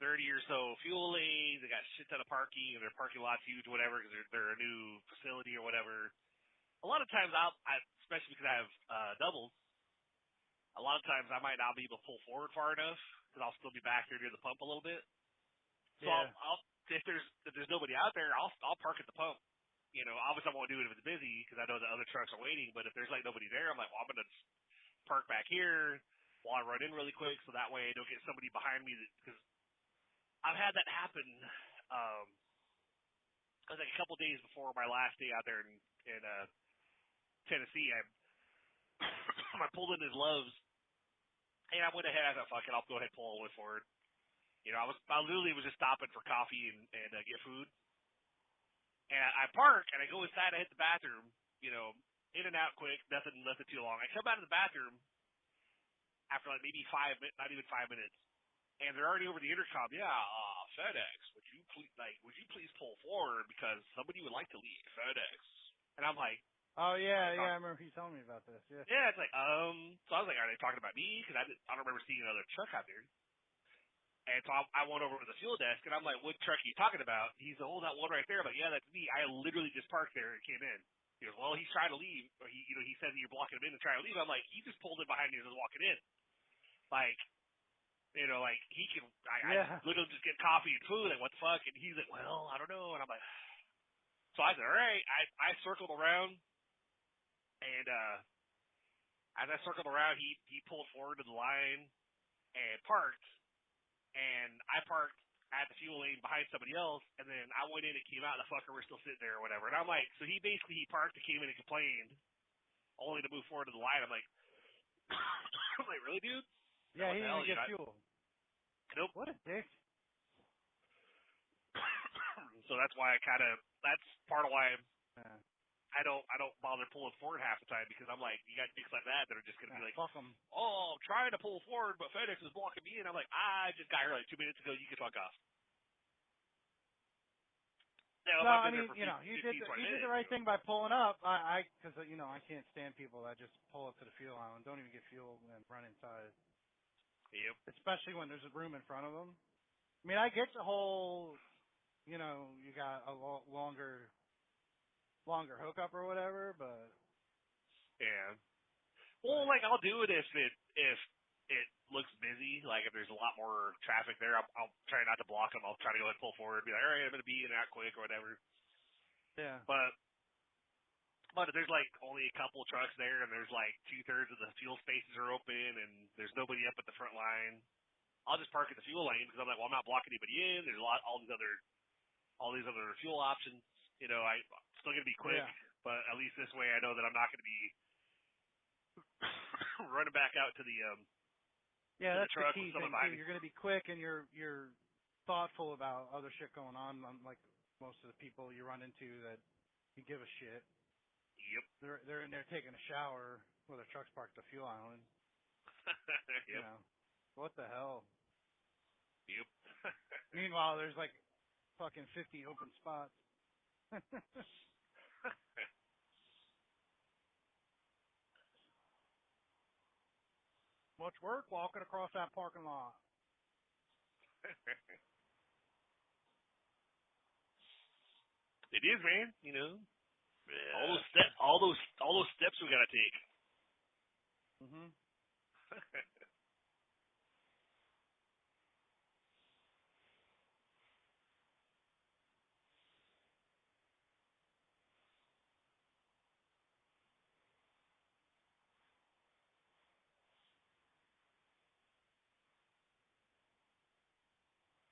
30 or so fuel lanes, they got shit ton of parking, and their parking lot's huge, whatever, because they're a new facility or whatever. A lot of times especially because I have doubles, a lot of times I might not be able to pull forward far enough because I'll still be back here near the pump a little bit. So yeah. I'll if there's nobody out there, I'll park at the pump. You know, obviously I won't do it if it's busy because I know the other trucks are waiting. But if there's like nobody there, I'm like, well, I'm gonna park back here while I run in really quick, so that way I don't get somebody behind me. Because I've had that happen. It was like a couple days before my last day out there in Tennessee. I pulled in his Loves, and I went ahead. I thought, fuck it, I'll go ahead and pull a little bit forward. You know, I literally was just stopping for coffee and get food. And I park, and I go inside, I hit the bathroom, you know, in and out quick, nothing too long. I come out of the bathroom after like maybe 5 minutes, not even 5 minutes, and they're already over the intercom. Yeah, FedEx, would you please pull forward because somebody would like to leave FedEx? And I'm like, oh yeah, I remember you telling me about this. Yeah. Yeah, it's like, so I was like, are they talking about me? Because I don't remember seeing another truck out there. And so I went over to the fuel desk, and I'm like, what truck are you talking about? He's like, oh, that one right there. I'm like, yeah, that's me. I literally just parked there and came in. He goes, well, he's trying to leave. Or he said that you're blocking him in and trying to leave. I'm like, he just pulled in behind me and was walking in. Like, you know, like, he can, I literally just get coffee and food. Like, what the fuck? And he's like, well, I don't know. And I'm like, so I said, all right. I circled around, and as I circled around, he pulled forward to the line and parked. And I parked at the fuel lane behind somebody else, and then I went in and came out, and the fucker was still sitting there or whatever. And I'm like, so he parked and came in and complained, only to move forward to the line. I'm like, I'm like, really, dude? Yeah, he didn't get fuel. Nope. What a dick. So that's why that's part of why Yeah. I don't bother pulling forward half the time, because I'm like, you got dicks like that that are just going to be like, fuck them. Oh, I'm trying to pull forward, but FedEx is blocking me. And I'm like, I just got here like 2 minutes ago. You can fuck off. Now, No, I mean, you know, you did the right thing by pulling up. Because you know, I can't stand people that just pull up to the fuel island, don't even get fuel, and run inside. Yep. Especially when there's a room in front of them. I mean, I get the whole, you know, you got a longer hookup or whatever, but yeah. Well, like I'll do it if it looks busy. Like if there's a lot more traffic there, I'll try not to block them. I'll try to go ahead and pull forward and be like, all right, I'm going to be in and out quick or whatever. Yeah. But if there's like only a couple trucks there and there's like 2/3 of the fuel spaces are open and there's nobody up at the front line, I'll just park at the fuel lane because I'm like, well, I'm not blocking anybody in. There's all these other fuel options. You know, I'm still going to be quick, but at least this way I know that I'm not going to be running back out to the that's truck the key with thing too. You're going to be quick, and you're thoughtful about other shit going on, like most of the people you run into that you give a shit. Yep. They're in there taking a shower with their truck's parked at the fuel island. Yep. You know, what the hell? Yep. Meanwhile, there's like fucking 50 open spots. Much work walking across that parking lot. It is, man. You know, Yeah. all those steps we gotta take. Mhm.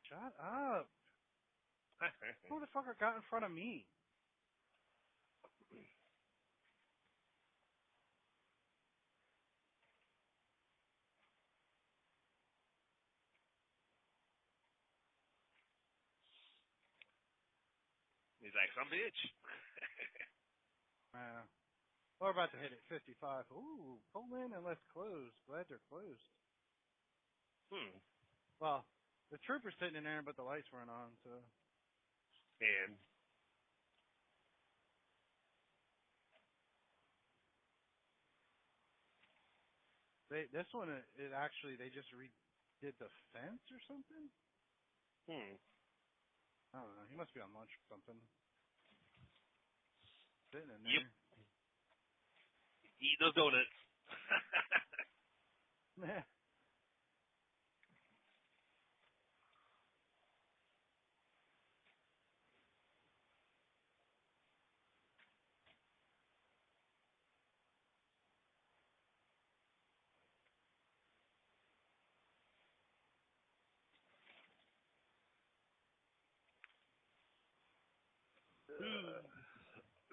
Shut up. Motherfucker got in front of me. He's like, some bitch. We're about to hit it 55. Ooh, pull in and let's close. Glad they're closed. Well, the trooper's sitting in there, but the lights weren't on, so. And This one, it actually, they just redid the fence or something? I don't know. He must be on lunch or something. Sitting in there. Yep. Eat those donuts.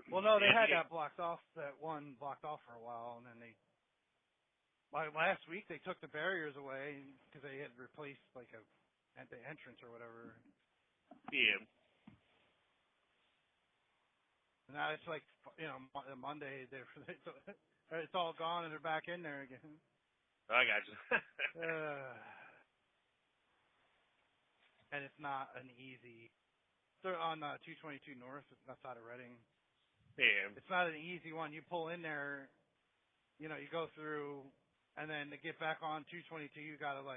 Well, no, they had that one blocked off for a while, and then last week they took the barriers away because they had replaced at the entrance or whatever. Yeah. And now it's like, Monday, it's all gone and they're back in there again. I got you. And it's not an easy. They're on 222 North, outside of Reading. Yeah. It's not an easy one. You pull in there, you go through, and then to get back on 222, you got to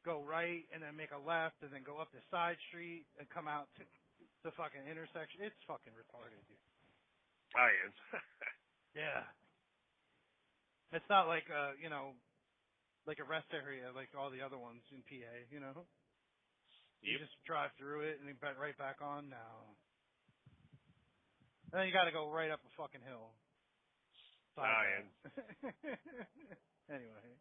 go right and then make a left and then go up the side street and come out to the fucking intersection. It's fucking retarded, dude. I am. Yeah. It's not like like a rest area like all the other ones in PA, You just drive through it and then right back on now. And then you got to go right up a fucking hill. I am. Anyway.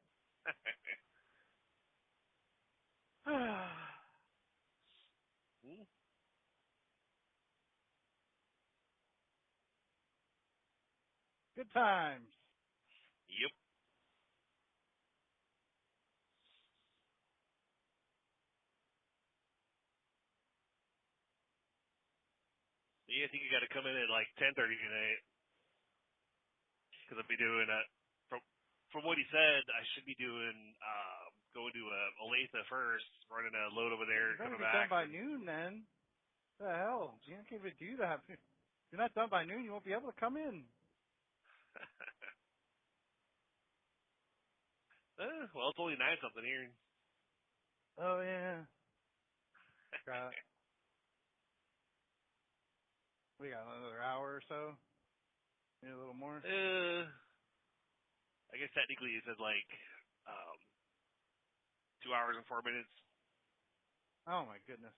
Good times. Yep. Yeah, I think you got to come in at 10:30 tonight, because I'll be doing from what he said, I should be doing going to Olathe first, running a load over there, You're coming be back. done by noon, then. What the hell? You can't even do that. If you're not done by noon, you won't be able to come in. Well, it's only 9-something here. Oh yeah. We got another hour or so. Maybe a little more. I guess technically it says 2 hours and 4 minutes. Oh my goodness.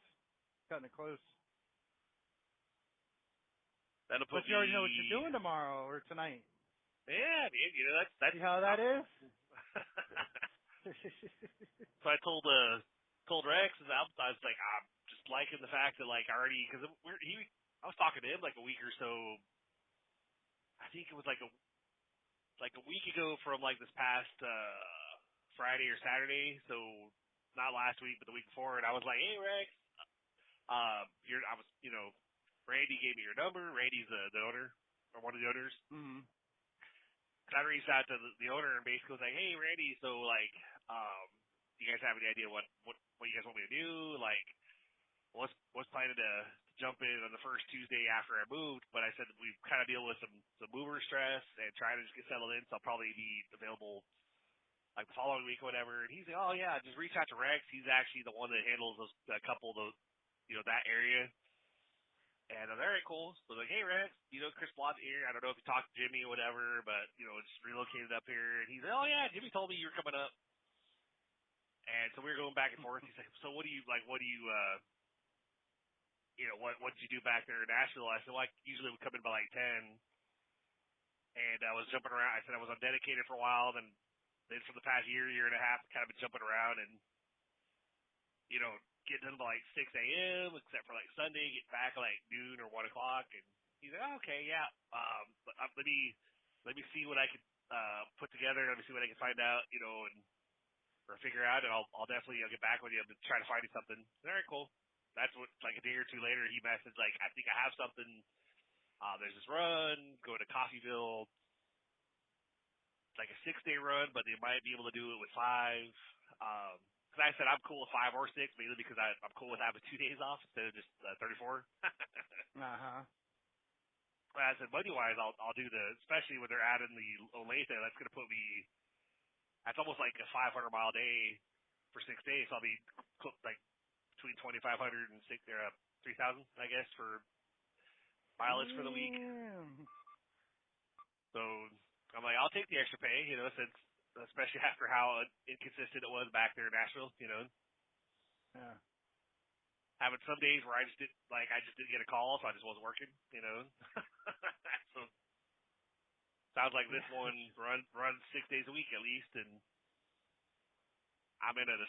Cutting it close. That'll put But you already know what you're doing tomorrow or tonight. Yeah, man, that's See how that is? So I told Rex, I was like, I'm just liking the fact that already, because I was talking to him a week or so. I think it was a week ago from this past Friday or Saturday. So not last week, but the week before, and I was like, hey, Rex, Randy gave me your number. Randy's the owner, or one of the owners. Mm-hmm. And I reached out to the owner and basically was like, hey, Randy, so, like, do you guys have any idea what you guys want me to do? Like, what's planning to jump in on the first Tuesday after I moved? But I said we kind of deal with some mover stress and trying to just get settled in, so I'll probably be available like the following week or whatever. And he's like, oh yeah, just reach out to Rex. He's actually the one that handles a couple of those, that area. And I was very cool. So like, hey Rex, Chris Blott's here. I don't know if you talked to Jimmy or whatever, but just relocated up here. And he's like, oh yeah, Jimmy told me you were coming up. And so we were going back and forth. He's like, so what did you do back there in Nashville? I said, well, I usually would come in by like 10. And I was jumping around. I said I was on dedicated for a while. Then for the past year and a half, kind of been jumping around and, getting done by like 6 a.m., except for like Sunday, get back at like noon or 1 o'clock. And he's like, oh, okay, yeah. But let me see what I can put together. Let me see what I can find out, or figure out, and I'll definitely get back with you to try to find you something. All right, cool. That's what, like a day or two later, he messaged, like, I think I have something. There's this run, go to Coffeyville. It's like a 6-day run, but they might be able to do it with 5. Because I said I'm cool with 5 or 6, mainly because I'm cool with having 2 days off instead of just 34. Uh-huh. But I said, money-wise, I'll do especially when they're adding the Olathe, that's going to put me, that's almost like a 500-mile day for 6 days. So I'll be like between 2,500 and 3,000, I guess, for mileage for the week. So I'm like, I'll take the extra pay, since, especially after how inconsistent it was back there in Nashville, Yeah. Having some days where I just didn't get a call, so I just wasn't working, So sounds like this one runs 6 days a week at least, and I'm in a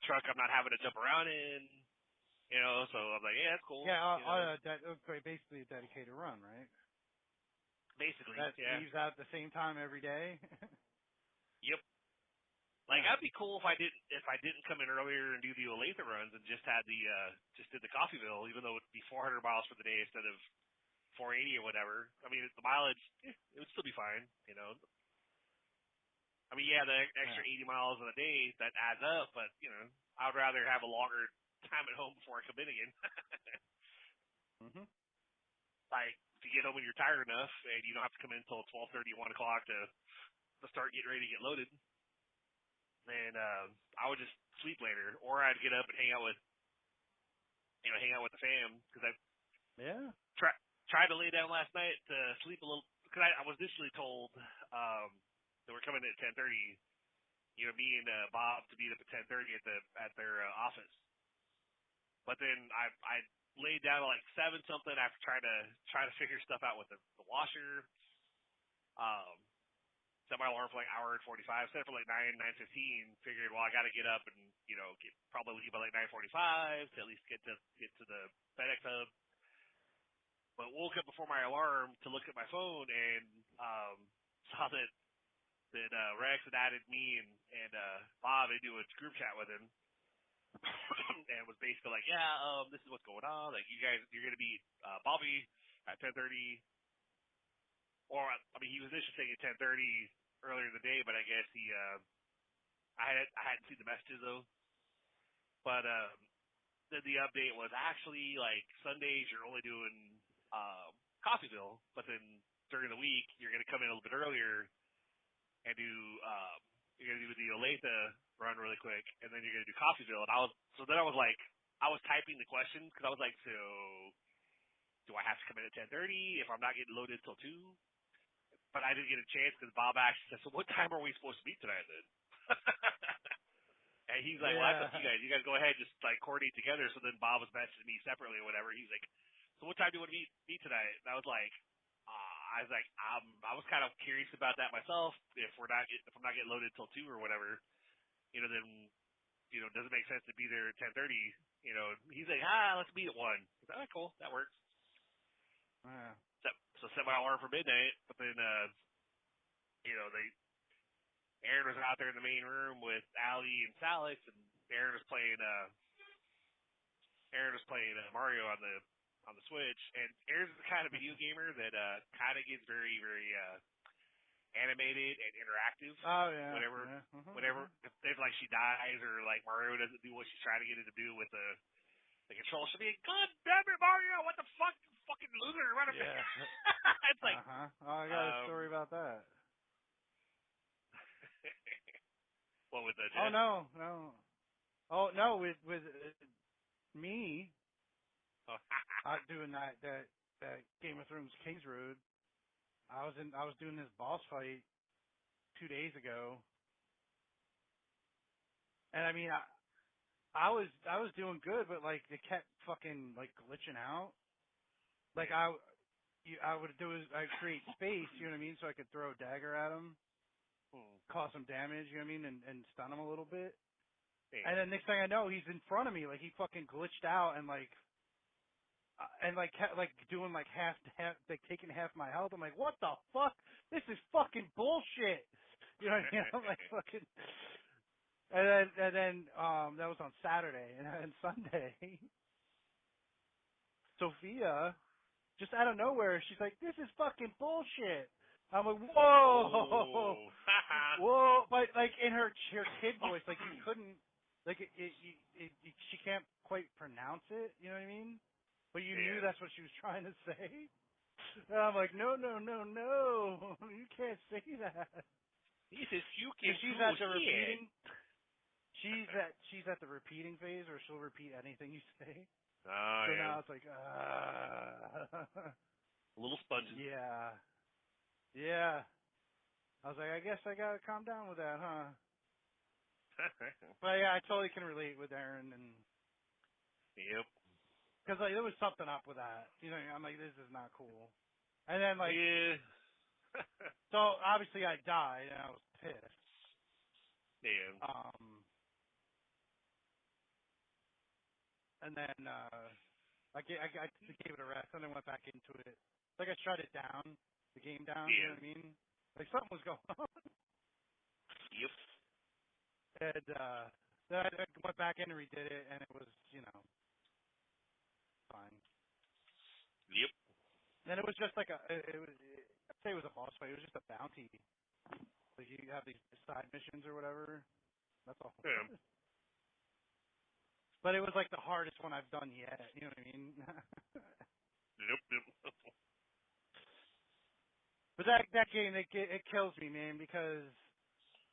truck I'm not having to jump around in, so I'm like, yeah, that's cool. Yeah, basically a dedicated run, right? Basically, that yeah. leaves out at the same time every day. Yep. Like, I'd be cool if I didn't come in earlier and do the Olathe runs and just did the Coffeyville, even though it'd be 400 miles for the day instead of 480 or whatever. I mean, the mileage, it would still be fine, I mean, yeah, the extra 80 miles in a day, that adds up, but, I would rather have a longer time at home before I come in again. Mm-hmm. Like, if you get home when you're tired enough and you don't have to come in until 12:30, 1 o'clock to start getting ready to get loaded, and I would just sleep later, or I'd get up and hang out with the fam, because I tried to lay down last night to sleep a little, because I was initially told that we're coming at 10:30, me and Bob to meet up at 10:30 at their office, but then I laid down at like 7 something after trying to figure stuff out with the washer. Set my alarm for like hour and 45, set it for like 9:15, figured, well, I got to get up and, probably leave by like 9:45 to at least get to the FedEx hub. But woke up before my alarm to look at my phone and saw that Rex had added me and Bob into a group chat with him. And was basically like, yeah, this is what's going on. Like, you guys, you're going to be Bobby at 10:30. Or, I mean, he was initially saying at 10:30 earlier in the day, but I guess I hadn't seen the messages though. But then the update was actually like Sundays you're only doing Coffeyville, but then during the week you're going to come in a little bit earlier and you're going to do the Olathe run really quick, and then you're going to do Coffeyville. And I was typing the question because I was like, so do I have to come in at 10:30 if I'm not getting loaded till 2? But I didn't get a chance because Bob actually said, so what time are we supposed to meet tonight then? And he's like, well, that's up to you guys. You guys go ahead, just like coordinate together. So then Bob was messaging me separately or whatever. He's like, so what time do you want to meet tonight? And I was like, I was kind of curious about that myself. If I'm not getting loaded till 2 or whatever, then, it doesn't make sense to be there at 10:30. He's like, let's meet at 1. I was like, all right, cool. That works. So set my alarm for midnight, but then, Aaron was out there in the main room with Allie and Salix, and Aaron was playing Mario on the Switch, and Aaron's the kind of video gamer that kind of gets very, very animated and interactive. Oh yeah. Whenever if like she dies or like Mario doesn't do what she's trying to get it to do with the control, she'll be like, God damn it, Mario! What the fuck, you fucking loser! Run up Yeah. It's like, oh, I got a story about that. what with the? Oh no. Oh no, with me. Doing that Game of Thrones Kings Road. I was doing this boss fight 2 days ago, and I mean I was doing good, but like it kept fucking like glitching out. Like I would do is I'd create space, you know what I mean, so I could throw a dagger at him, cause some damage, you know what I mean, and stun him a little bit. Yeah. And then next thing I know, he's in front of me, like he fucking glitched out and like kept like doing like half like taking half my health. I'm like, what the fuck? This is fucking bullshit. You know what I mean? I'm like fucking. And then that was on Saturday, and then Sunday, Sophia, just out of nowhere, she's like, "This is fucking bullshit." I'm like, "Whoa, whoa!" But like in her kid voice, like you couldn't, like she can't quite pronounce it. You know what I mean? But you knew that's what she was trying to say. And I'm like, no, you can't say that. This is fucking she's at the repeating. She's at the repeating phase, where she'll repeat anything you say. Oh, so yeah. now it's like, a little spongy. Yeah. I was like, I guess I gotta calm down with that, huh? But yeah, I totally can relate with Aaron and. Yep. Because like there was something up with that, you know. I'm like, this is not cool. And then like, so obviously I died and I was pissed. Yeah. And then I gave it a rest and then went back into it. Like I shut it down, the game down. Yeah. You know what I mean? Like something was going on. Yep. And then I went back in and redid it, and it was, fine. Yep. And it was just like I'd say it was a boss fight. It was just a bounty. Like you have these side missions or whatever. That's all. Yeah. But it was like the hardest one I've done yet. You know what I mean? Yep. But that game, it kills me, man, because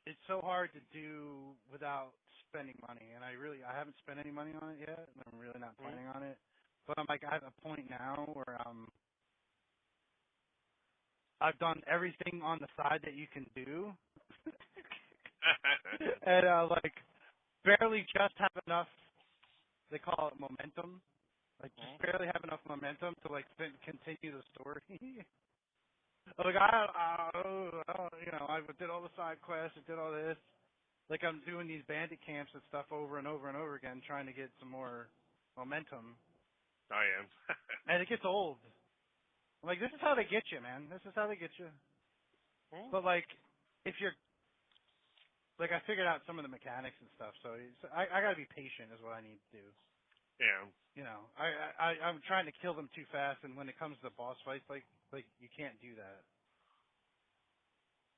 it's so hard to do without spending money. And I haven't spent any money on it yet, and I'm really not planning on it. But I'm like, I have a point now where I've done everything on the side that you can do, and like barely just have enough. They call it momentum. Like just barely have enough momentum to like continue the story. Like I did all the side quests, I did all this. Like I'm doing these bandit camps and stuff over and over and over again, trying to get some more momentum. I am. And it gets old. I'm like, this is how they get you, man. This is how they get you. But like, if you're like, I figured out some of the mechanics and stuff, so I gotta be patient, is what I need to do. Yeah. I'm trying to kill them too fast, and when it comes to boss fights, like you can't do that.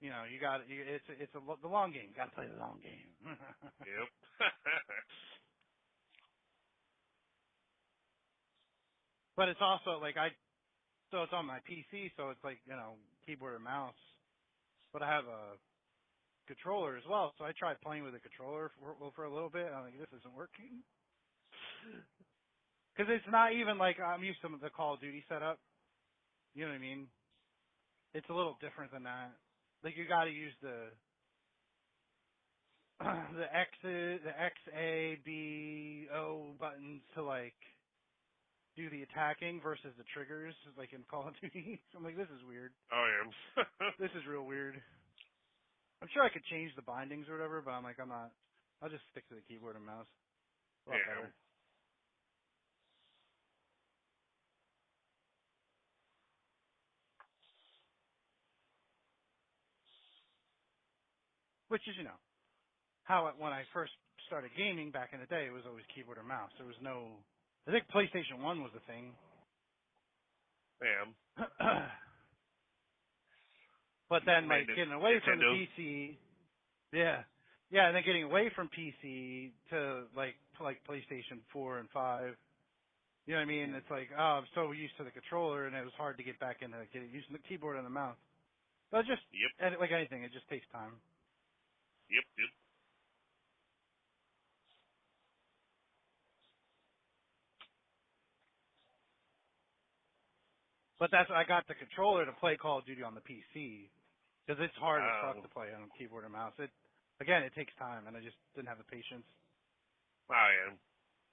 You got it's the long game. You gotta play the long game. Yep. But it's also like so it's on my PC, so it's like keyboard and mouse. But I have a controller as well, so I tried playing with a controller for a little bit. And I'm like, this isn't working. Because it's not even like I'm used to the Call of Duty setup. You know what I mean? It's a little different than that. Like you got to use the X, A, B, O buttons to like do the attacking versus the triggers, like in Call of Duty. So I'm like, this is weird. I am. This is real weird. I'm sure I could change the bindings or whatever, but I'm like, I'm not. I'll just stick to the keyboard and mouse. A lot better. Which is, how when I first started gaming back in the day, it was always keyboard or mouse. There was no. I think PlayStation 1 was the thing. Bam. But then, like, getting away from the PC, and then getting away from PC to like PlayStation 4 and 5. You know what I mean? It's like, oh, I'm so used to the controller, and it was hard to get back into getting using the keyboard and the mouse. But just like anything, it just takes time. Yep. But I got the controller to play Call of Duty on the PC because it's hard as fuck to play on keyboard and mouse. It takes time, and I just didn't have the patience. Oh yeah.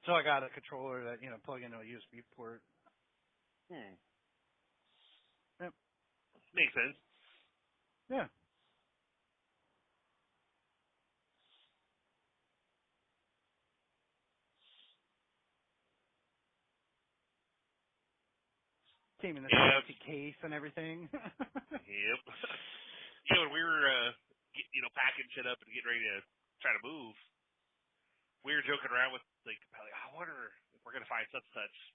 So I got a controller that plug into a USB port. Yep. Makes sense. Yeah. Came in this fancy case and everything. Yep. When we were, packing shit up and getting ready to try to move, we were joking around with, like, I wonder if we're going to find such,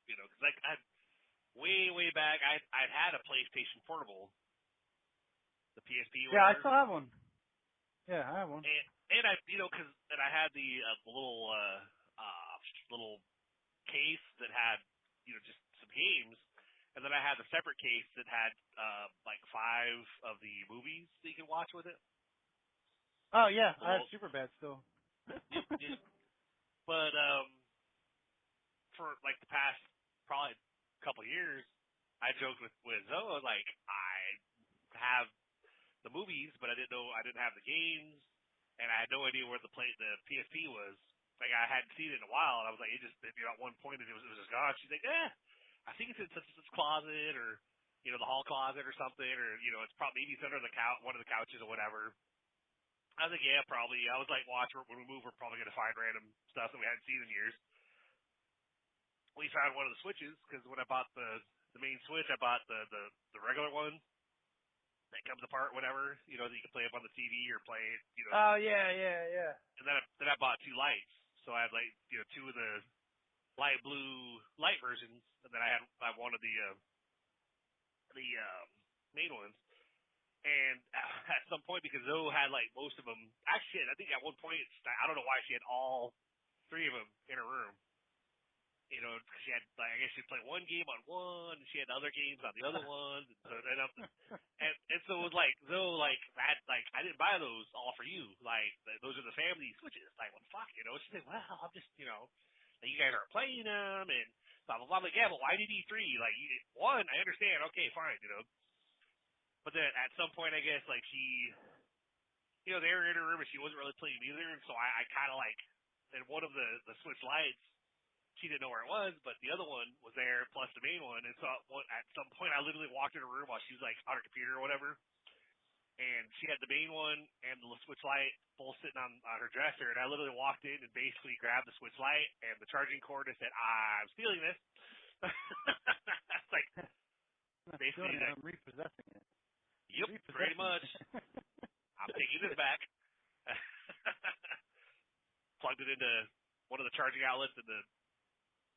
because, like, way back, I'd had a PlayStation Portable, the PSP. Yeah, I still have one. Yeah, I have one. And I, because I had the little case that had, just some games. And then I had a separate case that had, like 5 of the movies that you can watch with it. Oh, yeah. I have Superbad still. Yep. But, for, like, the past probably couple of years, I joked with Zoe, like, I have the movies, but I didn't know I didn't have the games, and I had no idea where the PSP was. Like, I hadn't seen it in a while, and I was like, at one point, it was just gone. She's like, I think it's in such and such closet, or, the hall closet or something, or, it's probably, maybe it's under the one of the couches or whatever. I was like, yeah, probably. I was like, watch, when we move, we're probably going to find random stuff that we hadn't seen in years. We found one of the switches, because when I bought the main switch, I bought the regular one that comes apart, whatever, that you can play up on the TV or play it, Oh, yeah. And then I bought 2 lights. So I had, like, 2 of the light blue light versions, and then I have one of the main ones. And at some point, because Zoe had like most of them, actually, I think at one point, I don't know why she had all 3 of them in her room. She had, like, I guess she'd play one game on one, and she had other games on the other ones. And so it was like Zoe, like, I didn't buy those all for you. Like, those are the family switches. Like, well, fuck, She's like, well, I'm just, like, you guys aren't playing them, and blah, blah, blah. I'm like, yeah, but why did you need 3? Like, 1, I understand. Okay, fine, But then at some point, I guess, like, she, they were in her room, and she wasn't really playing either. And so I kind of, like, and one of the Switch lights, she didn't know where it was, but the other one was there, plus the main one. And so at some point, I literally walked in her room while she was, like, on her computer or whatever. And she had the main one and the Switch light both sitting on her dresser. And I literally walked in and basically grabbed the Switch light and the charging cord and said, I'm stealing this. It's like, basically, I'm repossessing it. Yep, pretty much. I'm taking this back. Plugged it into one of the charging outlets in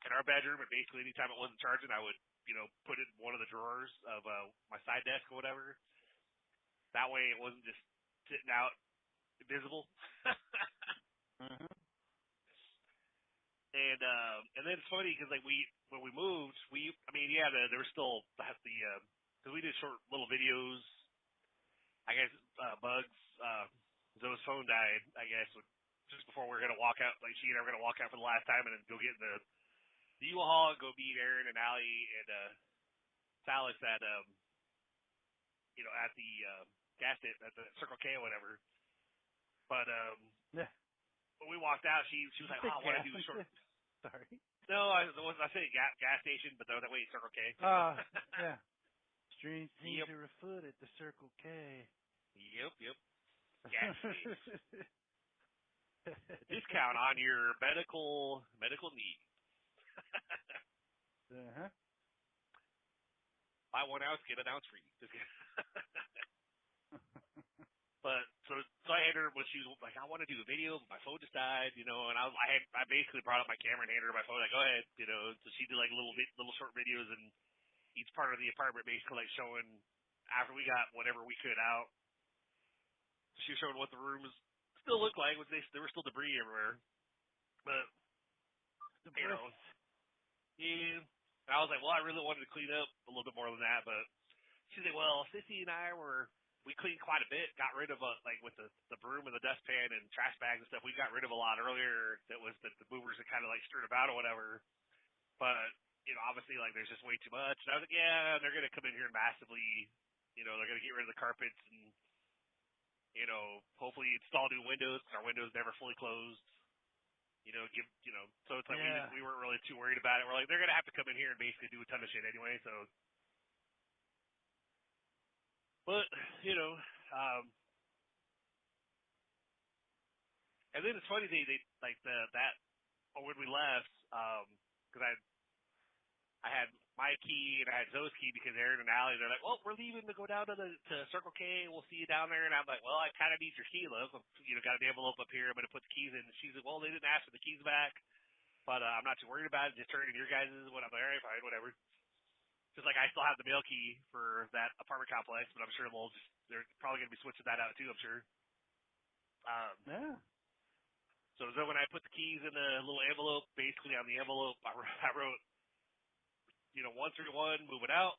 our bedroom, and basically anytime it wasn't charging, I would, put it in one of the drawers of my side desk or whatever. That way it wasn't just sitting out invisible. Mm-hmm. And then it's funny because, like, when we moved, there was still because we did short little videos. I guess Bugs, Zoe's phone died, I guess, just before we were gonna walk out. Like, she and I were gonna walk out for the last time and then go get in the U-Haul and go meet Aaron and Allie and Salas at at the gas station at the Circle K or whatever. But when we walked out, she was like, "Oh, I want to do a short." Sorry. No, I said gas station, but that way Circle K. Yeah. Strange things are afoot at the Circle K. Yep. Gas station. Discount on your medical needs. Buy 1 ounce, get an ounce free. But so so I handed her when she was like, I want to do a video, but my phone just died, you know, and I basically brought up my camera and handed her my phone, like, go ahead, you know, so she did like little short videos in each part of the apartment, basically like showing after we got whatever we could out. She was showing what the rooms still looked like, which there was still debris everywhere, but you know, yeah. And I was like, well, I really wanted to clean up a little bit more than that, but she's like, well, Sissy and I we cleaned quite a bit, got rid of like with the broom and the dustpan and trash bags and stuff. We got rid of a lot earlier. That was the movers that kind of like stirred about or whatever. But you know, obviously, like there's just way too much. And I was like, yeah, they're gonna come in here and massively, you know, they're gonna get rid of the carpets and you know, hopefully install new windows. Our windows never fully closed. You know, so it's like we weren't really too worried about it. We're like, they're gonna have to come in here and basically do a ton of shit anyway. So. But, you know, and then it's funny, they like when we left, cause I had my key and I had Zoe's key because Aaron and Allie, they're like, well, we're leaving to go down to Circle K. We'll see you down there. And I'm like, well, I kind of need your key, love. You know, got an envelope up here. I'm going to put the keys in. And she's like, well, they didn't ask for the keys back, but I'm not too worried about it. Just turn it in your guys' when I'm like, all right, fine, whatever. Just like I still have the mail key for that apartment complex, but I'm sure they're probably going to be switching that out too, I'm sure. Yeah. So when I put the keys in the little envelope, basically on the envelope, I wrote, you know, 131, moving out.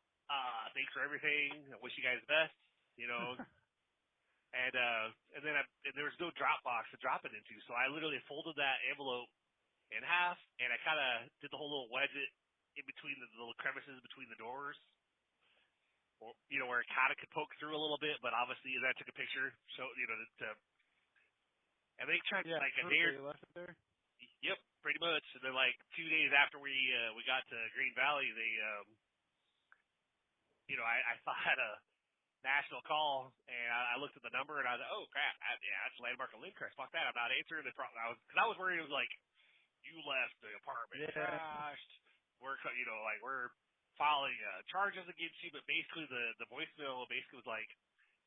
Thanks for everything. I wish you guys the best, you know. and then there was no drop box to drop it into, so I literally folded that envelope in half, and I kind of did the whole little wedge it in between the little crevices between the doors, or you know, where it kind of could poke through a little bit, but obviously I took a picture, so you know, and they tried like a day. Left it there. Yep, pretty much. And then like 2 days after we got to Green Valley, they, you know, I saw had a national call, and I looked at the number, and I was like, oh crap, that's Landmark and Lindcrest. Fuck that, I'm not answering the problem. Because I was worried it was like you left the apartment trashed. We're filing charges against you, but basically the voicemail basically was like,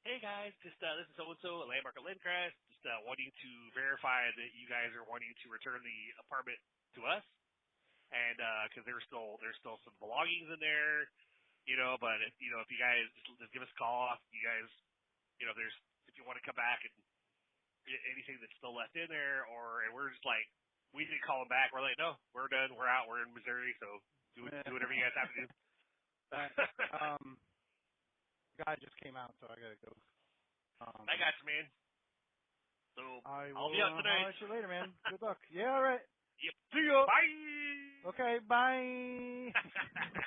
hey guys, just this is so and so at Landmark and Lindcrest, just wanting to verify that you guys are wanting to return the apartment to us, and because there's still some belongings in there, you know. But if you guys just give us a call, you guys, you know, if you want to come back and anything that's still left in there, and we're just like, we didn't call them back. We're like, no, we're done. We're out. We're in Missouri, so do whatever you guys have to do. Guy just came out, so I gotta go. I got you, man. So I'll be out tonight. I'll let you later, man. Good luck. Yeah, all right. Yep. See ya. Bye. Okay, bye.